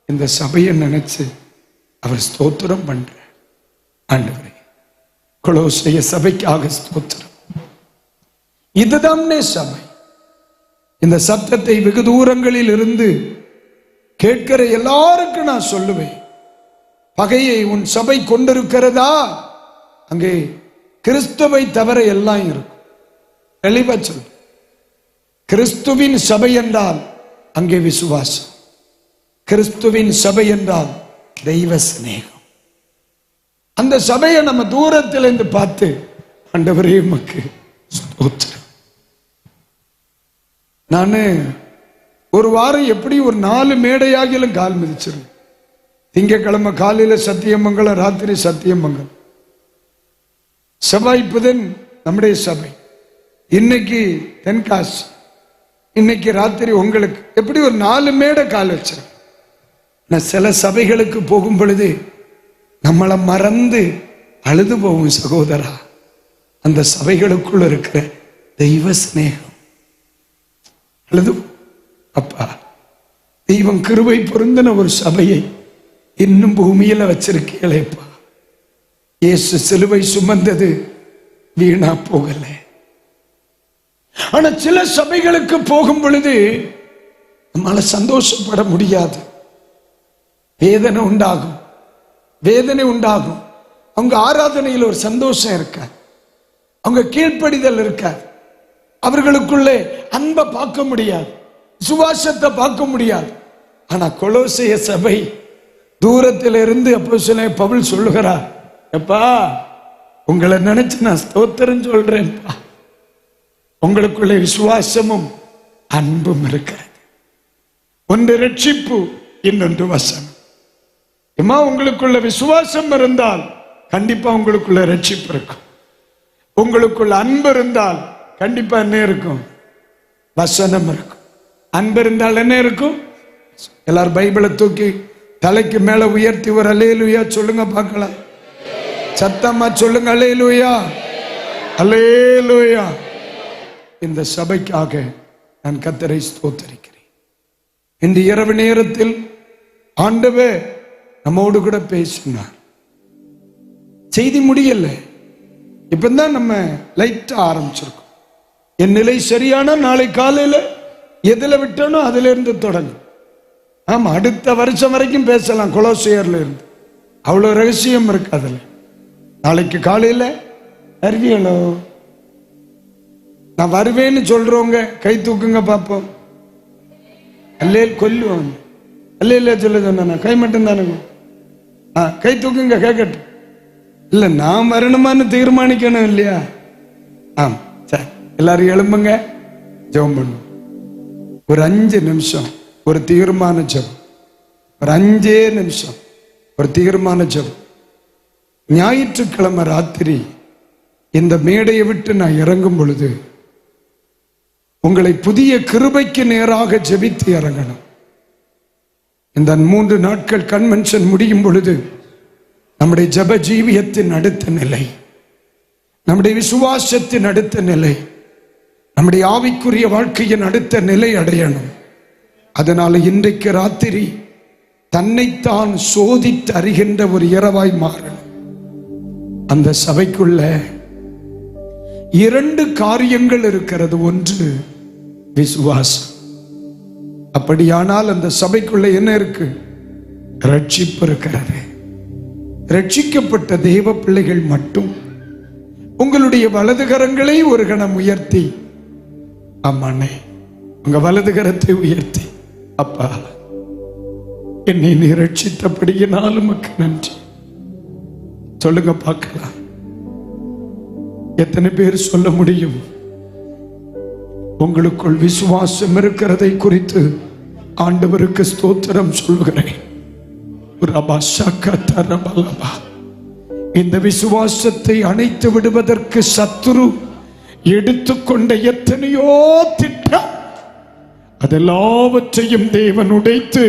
இந்த சபையை நினைச்சு அவர் ஸ்தோத்திரம் பண்ற. ஆண்டவரே, கொலோசைய சபைக்காக ஸ்தோத்திரம். இதுதான் சபை. இந்த சத்தத்தை வெகு தூரங்களில் இருந்து கேட்கிற எல்லாருக்கும் நான் சொல்லுவேன், பகையை உன் சபை கொண்டிருக்கிறதா? அங்கே கிறிஸ்துவை தவிர எல்லாம் இருக்கும். தெளிவா சொல். கிறிஸ்துவின் சபை என்றால் அங்கே விசுவாசம். கிறிஸ்துவின் சபை என்றால் தெய்வ சிநேகம். அந்த சபையை நம்ம தூரத்தில் இருந்து பார்த்து ஆண்டவரே உமக்கு ஸ்தோத்திரம். நானு ஒரு வாரம் எப்படி ஒரு 4 மேடையாகிலும் கால் மிதிச்சிருவேன். திங்கக்கிழமை காலையில சத்தியமங்கலம், ராத்திரி சத்தியமங்கலம், செவ்வாய் புதன் நம்முடைய சபை, இன்னைக்கு தென்காசி, இன்னைக்கு ராத்திரி உங்களுக்கு, எப்படி ஒரு 4 மேடை கால் வச்சிருக்கேன். நான் சில சபைகளுக்கு போகும் பொழுது நம்மளை மறந்து அழுது போகும் சகோதரா. அந்த சபைகளுக்குள்ள இருக்கிற தெய்வ சிநேகம் அழுது. அப்பா, தெய்வம் கிருபை பொருந்தின ஒரு சபையை இன்னும் பூமியில வச்சிருக்கீங்களேப்பா. இயேசு சிலுவை சுமந்தது வீணா போகல. ஆனா சில சபைகளுக்கு போகும் பொழுது நம்மளால சந்தோஷப்பட முடியாது. வேதனை உண்டாகும், வேதனை உண்டாகும். அவங்க ஆராதனையில் ஒரு சந்தோஷம் இருக்காது, அவங்க கீழ்ப்படிதல் இருக்காது, அவர்களுக்குள்ளே அன்பை பார்க்க முடியாது, சுவாசத்தை பார்க்க முடியாது. ஆனா கொலோசைய சபை தூரத்தில் இருந்து அப்போஸ்தலன் பவுல் சொல்லுகிறார், எப்பா உங்களை நினைச்சு நான் ஸ்தோத்திரம் சொல்றேன்ப்பா. உங்களுக்குள்ளே விசுவாசமும் அன்பும் இருக்கிறது. ஒன்று ரட்சிப்பு, இன்னொன்று வசனம். ஏமா உங்களுக்குள்ள விசுவாசம் இருந்தால் கண்டிப்பா உங்களுக்குள்ள ரட்சிப்பு இருக்கும். உங்களுக்குள்ள அன்பு இருந்தால் கண்டிப்பா என்ன இருக்கும்? வசனம் இருக்கும். அன்பு இருந்தால் என்ன இருக்கும்? எல்லாரும் பைபிளை தூக்கி தலைக்கு மேல உயர்த்தி ஒரு அல்லேலூயா சொல்லுங்க பார்க்கலாம். சத்தமா சொல்லுங்க அல்லேலூயா, அல்லேலூயா. இந்த சபைக்காக நான் கர்த்தரை ஸ்தோத்திரிக்கிறேன். இந்த இரவு நேரத்தில் ஆண்டவர் நம்மோடு கூட பேசினார். செய்தி முடியல, இப்பதான் நம்ம லைட்டா ஆரம்பிச்சிருக்கோம். என் நிலை சரியானா நாளை காலையில எதுல விட்டனோ அதுல இருந்து தொடங்கும். ஆமா, அடுத்த வருஷம் வரைக்கும் பேசலாம் கொலோசியர்ல இருந்து. அவ்வளவு ரகசியம் இருக்கு அதுல. நாளைக்கு காலையில அறிவியலோ நான் வருவேன்னு சொல்றவங்க கை தூக்குங்க பார்ப்போம். அல்லேல் கொல்லுவாங்க. அல்லேல சொல்ல சொன்ன கை மட்டும் தானுங்க. கை தூக்குங்க கேட்கட்டும். இல்ல நான் வரணுமான்னு தீர்மானிக்கணும் இல்லையா? ஆம், சரி, எல்லாரும் எழும்புங்க, ஜெபம் பண்ணும். ஒரு 5 நிமிஷம் ஒரு தீர்மான ஜெபம். ஒரு 5 நிமிஷம் ஒரு தீர்மான ஜெபம். ஞாயிற்றுக்கிழமை ராத்திரி இந்த மேடையை விட்டு நான் இறங்கும் பொழுது உங்களை புதிய கிருபைக்கு நேராக ஜெபித்து இறங்கணும். இந்த 3 நாட்கள் கன்வென்ஷன் முடியும் பொழுது நம்முடைய ஜெப ஜீவியத்தின் அடுத்த நிலை, நம்முடைய விசுவாசத்தின் அடுத்த நிலை, நம்முடைய ஆவிக்குரிய வாழ்க்கையின் அடுத்த நிலை அடையணும். அதனால இன்றைக்கு ராத்திரி தன்னைத்தான் சோதித்து அறிகின்ற ஒரு இரவாய் மாறணும். அந்த சபைக்குள்ள 2 காரியங்கள் இருக்கிறது. ஒன்று விசுவாசம். அப்படியானால் அந்த சபைக்குள்ள என்ன இருக்கு? ரட்சிப்பு இருக்கிறது. ரட்சிக்கப்பட்ட தேவ பிள்ளைகள் மட்டும் உங்களுடைய வலது கரங்களை ஒரு கணம் உயர்த்தி, அம்மானே உங்க வலது கரத்தை உயர்த்தி, அப்பா என்னை நீ ரட்சித்தபடியினால் உமக்கு நன்றி சொல்லுங்க பார்க்கலாம். எத்தனை பேர் சொல்ல முடியும்? உங்களுக்குள் விசுவாசம் இருக்கிறதை குறித்து ஆண்டவருக்கு ஸ்தோத்திரம் சொல்கிறேன். இந்த விசுவாசத்தை அணைத்து விடுவதற்கு சத்துரு எடுத்துக்கொண்ட எத்தனையோ திட்டம், அதெல்லாவற்றையும் தேவன் உடைத்து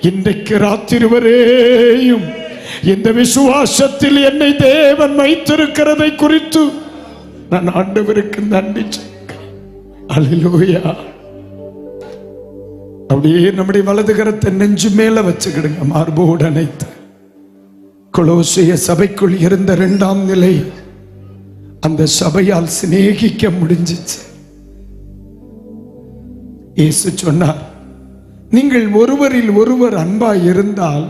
இன்றைக்கு ராத்திரி வரையும் இந்த விசுவாசத்தில் என்னை தேவன் வைத்திருக்கிறதை குறித்து நான் ஆண்டவருக்கு நன்றி சொல்கிறேன். அல்லேலூயா. அப்படியே நம்முடைய வலது கரத்தை நெஞ்சு மேல வச்சுக்கிடுங்க, மார்போடு அணைத்து. கொலோசிய சபைக்குள் இருந்த 2ஆம் நிலை அந்த சபையால் சிநேகிக்க முடிஞ்சிச்சு. இயேசு சொன்னார், நீங்கள் ஒருவரில் ஒருவர் அன்பாய் இருந்தால்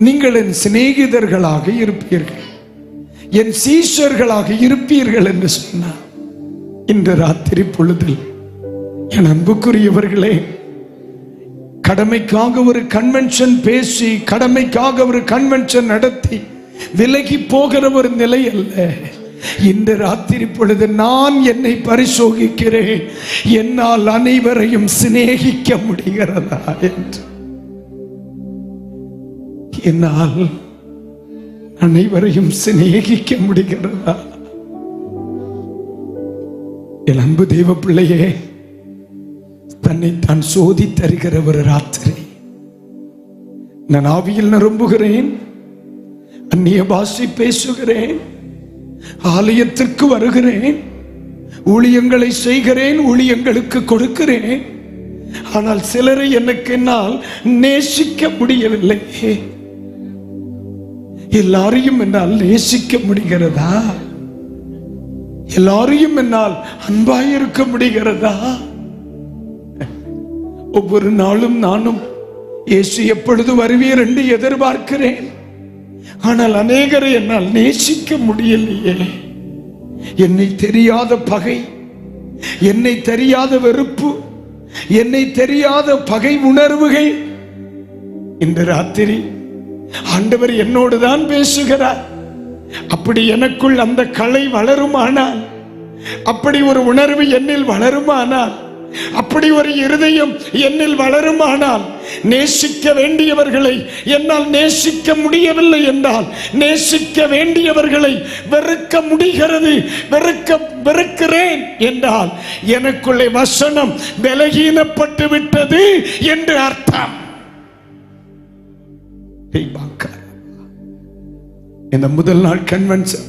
நீங்கள் என் சிநேகிதர்களாக இருப்பீர்கள், என் சீஷர்களாக இருப்பீர்கள் என்று சொன்னார். இன்று ராத்திரி பொழுதில் என் அன்புக்குரியவர்களே, கடமைக்காக ஒரு கன்வென்ஷன் பேசி, கடமைக்காக ஒரு கன்வென்ஷன் நடத்தி விலகி போகிற ஒரு நிலை அல்ல. இந்த ராத்திரி பொழுது நான் என்னை பரிசோதிக்கிறேன், என்னால் அனைவரையும் சிநேகிக்க முடிகிறதா என்று. என்னால் அனைவரையும் சிநேகிக்க முடிகிறதா? என் அன்பு தெய்வ பிள்ளையே, தன்னை தான் சோதி தருகிற ஒரு ராத்திரி. நான் ஆவியில் நிரம்புகிறேன், அந்நிய பாஷை பேசுகிறேன், ஆலயத்திற்கு வருகிறேன், ஊழியங்களை செய்கிறேன், ஊழியங்களுக்கு கொடுக்கிறேன். ஆனால் சிலரை எனக்கு என்னால் நேசிக்க முடியவில்லை. எல்லாரையும் என்னால் நேசிக்க முடிகிறதா? எல்லாரையும் என்னால் அன்பாயிருக்க முடிகிறதா? ஒவ்வொரு நாளும் நானும் இயேசு எப்பொழுது வருவீர் என்று எதிர்பார்க்கிறேன். ஆனால் அநேகரை என்னால் நேசிக்க முடியலையே. என்னை தெரியாத பகை, என்னை தெரியாத வெறுப்பு, என்னை தெரியாத பகை உணர்வுகள். இன்று ராத்திரி ஆண்டவர் என்னோடு தான் பேசுகிறார். அப்படி எனக்குள் அந்த கலை வளருமானால், அப்படி ஒரு உணர்வு என்னில் வளருமானால், அப்படி ஒரு இருதயம் என்னில் வளருமானால், நேசிக்க வேண்டியவர்களை என்னால் நேசிக்க முடியவில்லை என்றால், நேசிக்க வேண்டியவர்களை வெறுக்க முடிகிறது, வெறுக்கிறேன் என்றால் எனக்குள்ளே வசனம் பலகீனப்பட்டு விட்டது என்று அர்த்தம். இந்த முதல் நாள் கன்வென்ஷன்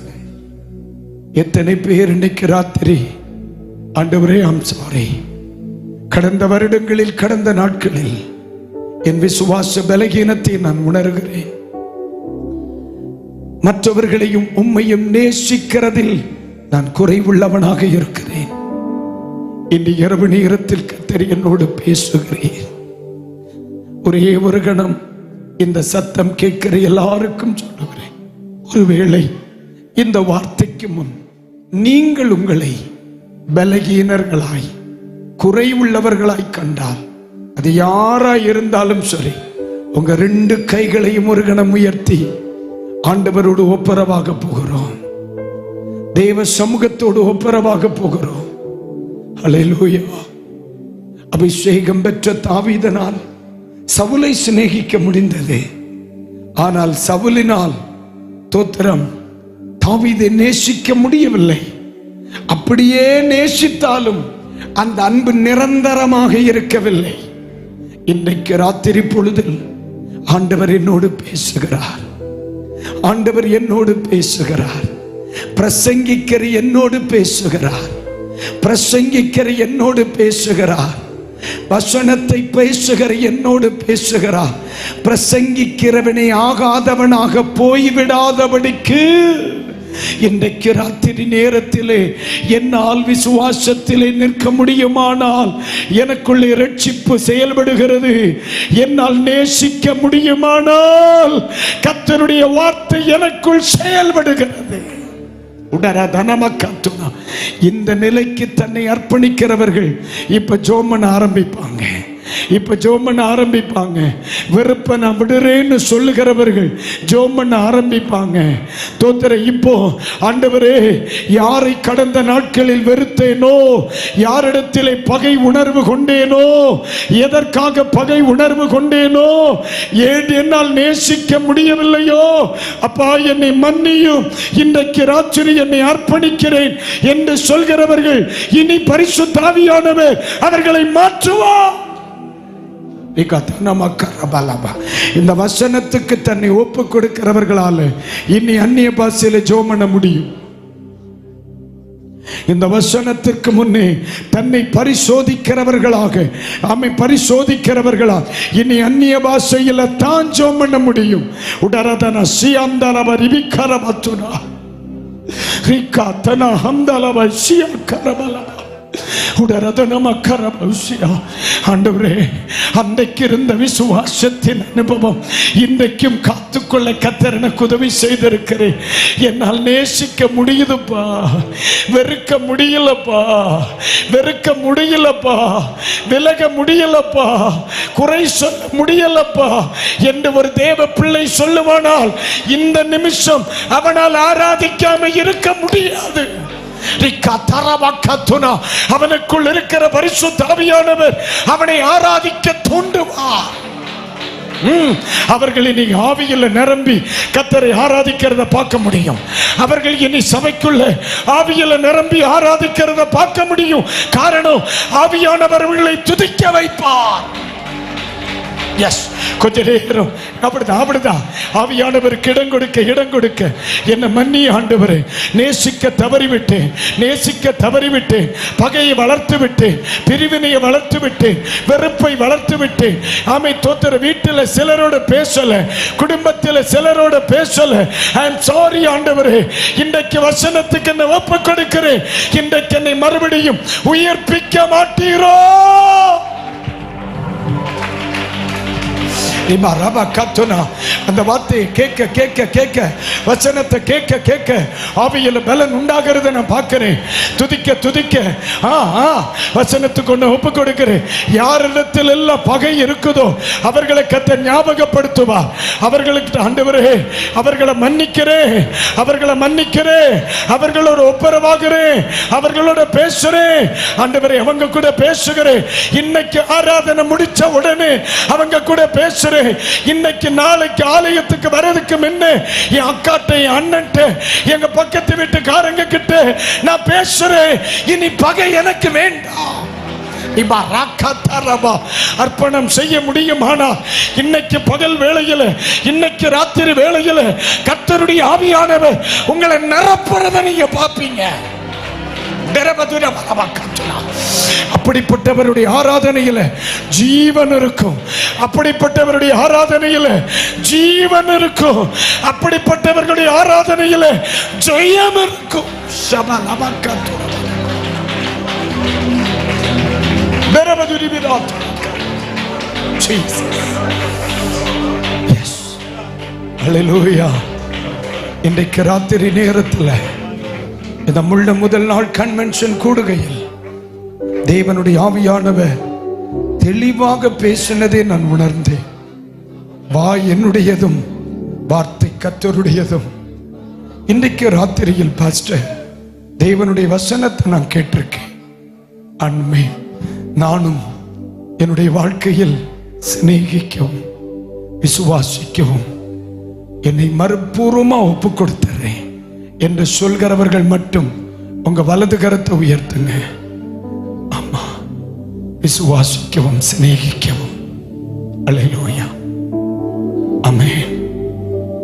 எத்தனை பேர் இன்னைக்கு ராத்திரி, ஆண்டவரே ஐம் சாரி, கடந்த வருடங்களில், கடந்த நாட்களில் என் விசுவாச பலகீனத்தை நான் உணர்கிறேன், மற்றவர்களையும் உம்மையும் நேசிக்கிறதில் நான் குறைவுள்ளவனாக இருக்கிறேன், இன்று இரவு நேரத்தில் கர்த்தர் என்னோடு பேசுகிறேன். ஒரே ஒரு கணம் இந்த சத்தம் கேட்கிற எல்லாருக்கும் சொல்லுகிறேன், ஒருவேளை இந்த வார்த்தைக்கு முன் நீங்கள் உங்களை பலகீனர்களாய் குறைவுள்ளவர்களாய் கண்டால், அது யாராய் இருந்தாலும் சரி, உங்க 2 கைகளையும் ஒரு கணம் உயர்த்தி ஆண்டவரோடு ஒப்புரவாக போகிறோம். தேவ சமூகத்தோடு ஒப்புரவாக போகிறோம். அல்லேலூயா. அபிஷேகம் பெற்ற தாவீதனால் சவுலை சிநேகிக்க முடிந்தது. ஆனால் சவுலினால் தோத்திரம் தாவீதை நேசிக்க முடியவில்லை. அப்படியே நேசித்தாலும் அந்த அன்பு நிரந்தரமாக இருக்கவில்லை. இன்றைக்கு ராத்திரி பொழுதில் ஆண்டவர் என்னோடு பேசுகிறார். ஆண்டவர் என்னோடு பேசுகிறார். பிரசங்கிக்கிற என்னோடு பேசுகிறார். பிரசங்கிக்கிற என்னோடு பேசுகிறார். வசனத்தை பேசுகிற என்னோடு பேசுகிறார். பிரசங்கிக்கிறவனை ஆகாதவனாக போய்விடாதபடிக்கு இன்றைக்கு ராத்திரி நேரத்திலே என்னால் விசுவாசத்திலே நிற்க முடியுமானால் எனக்குள்ளே இரட்சிப்பு செயல்படுகிறது. என்னால் நேசிக்க முடியுமானால் கர்த்தருடைய வார்த்தை எனக்குள் செயல்படுகிறது. இந்த நிலைக்கு தன்னை அர்ப்பணிக்கிறவர்கள் இப்ப ஜோமன் ஆரம்பிப்பாங்க. இப்ப ஜோமன் ஆரம்பிப்பாங்க. வெறுப்ப நான் விடுறேன்னு சொல்லுகிறவர்கள் ஜோமன் ஆரம்பிப்பாங்க. தோத்திர இப்போ ஆண்டவரே, யாரை கடந்த நாட்களில் வெறுத்தேனோ, யாரிடத்திலே பகை உணர்வு கொண்டேனோ, எதற்காக பகை உணர்வு கொண்டேனோ, ஏன் என்னால் நேசிக்க முடியவில்லையோ, அப்பா என்னை மன்னியும், இன்றைக்கு ராத்திரி என்னை அர்ப்பணிக்கிறேன் என்று சொல்கிறவர்கள் இனி பரிசுத்த ஆவியானவர் அவர்களை மாற்றுவார். இந்த வசனத்துக்கு தன்னை ஒப்பு கொடுக்கிறவர்களால இனி அந்நிய பாஷையில ஜெபம் பண்ண முடியும். இந்த வசனத்திற்கு முன்னே தன்னை பரிசோதிக்கிறவர்களாக பரிசோதிக்கிறவர்களா இனி அந்நிய பாஷையில தான் ஜெபம் பண்ண முடியும். உடரதன சியாந்தலவ ரிபிக்கரபத்துனா ரிகாதன ஹந்தலவ சியக்கரபலவ ஆண்டவரே, அன்றைக்கு இருந்த விசுவாசத்தின் அனுபவம் இன்றைக்கும் காத்துக்கொள்ள கர்த்தர் எனக்கு உதவி செய்திருக்கிறேன். என்னால் நேசிக்க முடியுதுப்பா, வெறுக்க முடியலப்பா, வெறுக்க முடியலப்பா, விலக முடியலப்பா, குறை சொல்ல முடியலப்பா என்று ஒரு தேவ பிள்ளை சொல்லுவானால் இந்த நிமிஷம் அவனால் ஆராதிக்காம இருக்க முடியாது. அவனுக்குள் இருக்கிற பரிசுத்த ஆவியானவர் அவனை ஆராதிக்க தூண்டுவார். அவர்கள் இனி ஆவியில் நிரம்பி கர்த்தரை ஆராதிக்கிறத பார்க்க முடியும். அவர்கள் இனி சபைக்குள்ள ஆவியில் நிரம்பி ஆராதிக்கிறத பார்க்க முடியும். காரணம், ஆவியானவர் அவர்களை துதிக்க வைப்பார். கொஞ்ச நேரம் அப்படிதான் ஆவியானவருக்கு இடம் கொடுக்க என்ன மன்னி ஆண்டவரே, நேசிக்க தவறிவிட்டேன், நேசிக்க தவறிவிட்டேன், பகையை வளர்த்து விட்டேன், பிரிவினையை வளர்த்து விட்டேன், வெறுப்பை வளர்த்து விட்டேன். ஆமை தோத்திர வீட்டில் சிலரோட பேசல, குடும்பத்தில் சிலரோட பேசல. ஐ அம் சாரி ஆண்டவரே, இன்றைக்கு வசனத்துக்கு என்ன ஒப்பு கொடுக்கிறேன். இன்றைக்கு என்னை மறுபடியும் உயிர்ப்பிக்க மாட்டீரோ? அந்த வார்த்தையை கேட்க கேட்க கேட்க, வசனத்தை கேட்க கேட்க ஆவியில பலன் உண்டாகிறது நான் பார்க்கிறேன். துதிக்க துதிக்க வசனத்துக்கு ஒன்று ஒப்பு கொடுக்கிறேன். யாரிடத்தில் எல்லாம் பகை இருக்குதோ அவர்களை கர்த்தர் ஞாபகப்படுத்துவார். அவர்களுக்கு ஆண்டவரே அவர்களை மன்னிக்கிறேன், அவர்களை மன்னிக்கிறேன், அவர்களோட ஒப்புரவாகிறேன், அவர்களோட பேசுறேன். ஆண்டவரே அவங்க கூட பேசுகிறேன். இன்னைக்கு ஆராதனை முடிச்ச உடனே அவங்க கூட பேசுறேன். இன்னைக்கு நாளைக்கு ஆலயத்துக்கு வரதுக்கு முன்ன என் அக்காட்ட, என் அண்ணன்ட்ட, எங்க பக்கத்து வீட்டுக்காரங்க கிட்ட நான் பேசுறேன். இனி பகை எனக்கு வேண்டாம். அர்ப்பணம் செய்ய முடியுமானா இன்னைக்கு பகல் வேளையில், இன்னைக்கு ராத்திரி வேளையில் கர்த்தருடைய ஆவியானவர் உங்களை நிரப்புறத நீங்க பாப்பீங்க. அப்படிப்பட்டவருடைய ஆராதனையில் ஜீவன் இருக்கும். அப்படிப்பட்டவருடைய ஆராதனையில் ஜீவன் இருக்கும். அப்படிப்பட்டவர்களுடைய ஆராதனையில் ஜெயம் இருக்கும். Jesus. Yes. Hallelujah. இன்றைக்கு ராத்திரி நேரத்தில் இந்த முதல் நாள் கன்வென்ஷன் கூடுகையில் தேவனுடைய ஆவியானவர் தெளிவாக பேசினதை நான் உணர்ந்தேன். வாய் என்னுடையதும் வார்த்தை கர்த்தருடையதும். இன்றைக்கு ராத்திரியில் பாஸ்டர் தேவனுடைய வசனத்தை நான் கேட்டிருக்கேன். அன்மே நானும் என்னுடைய வாழ்க்கையில் சிநேகிக்கவும் விசுவாசிக்கவும் என்னை மறுபூர்வமா ஒப்பு கொடுத்துறேன் என்று சொல்கிறவர்கள் மட்டும் உங்க வலது கரத்தை உயர்த்துங்க. ஆமா, விசுவாசிக்கவும் சிநேகிக்கவும். அல்லேலூயா. ஆமென்.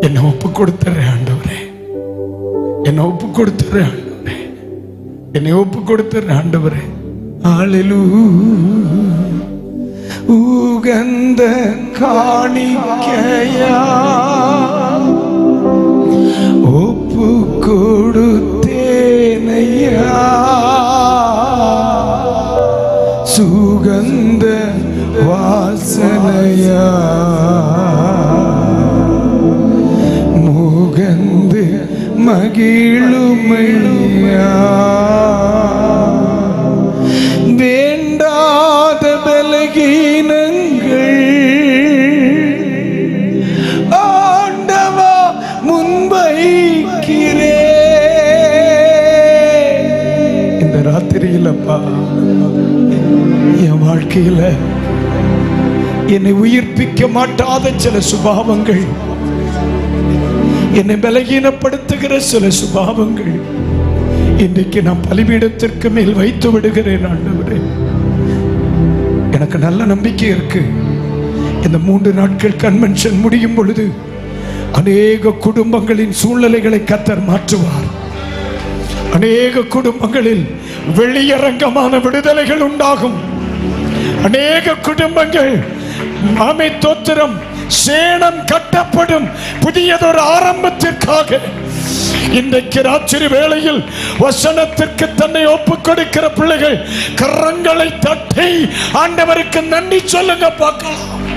என்னை ஒப்பு கொடுத்துறேன் ஆண்டவரே, என்னை ஒப்பு கொடுத்துறேன் ஆண்டவரே, என்னை ஒப்பு கொடுத்துறேன் ஆண்டவரே. அல்லேலூயா. உகந்த காணிக்கையா ஒப்பு கொடுத்தேனையா, சுகந்த வாசனையா முகந்து மகிழுமையா, வேண்டாத பலகீனங்கள் ஆண்டவா முன்வைக்கிறே. இந்த ராத்திரியிலப்பா என் வாழ்க்கையில என்னை உயிர்ப்பிக்க மாட்டாத சில சுபாவங்கள், என்னை பலகீனப்படுத்துகிற சில சுபாவங்கள் இன்றைக்கு நான் பலிபீடத்திற்கு மேல் வைத்து விடுகிறேன் ஆண்டவரே. எனக்கு நல்ல நம்பிக்கை இருக்கு. இந்த 3 நாட்கள் கன்வென்ஷன் முடியும் பொழுது அநேக குடும்பங்களின் சூழ்நிலைகளை கர்த்தர் மாற்றுவார். அநேக குடும்பங்களில் வெளியரங்கமான விடுதலைகள் உண்டாகும். அநேக குடும்பங்கள் மாமை தோத்திரம் சேனம் கட்டப்படும். புதியதொரு ஆரம்பத்திற்காக இன்றைக்கு ராத்திரி வேளையில் வசனத்திற்கு தன்னை ஒப்புக் கொடுக்கிற பிள்ளைகள் கரங்களை தட்டி ஆண்டவருக்கு நன்றி சொல்லுங்க பார்க்கலாம்.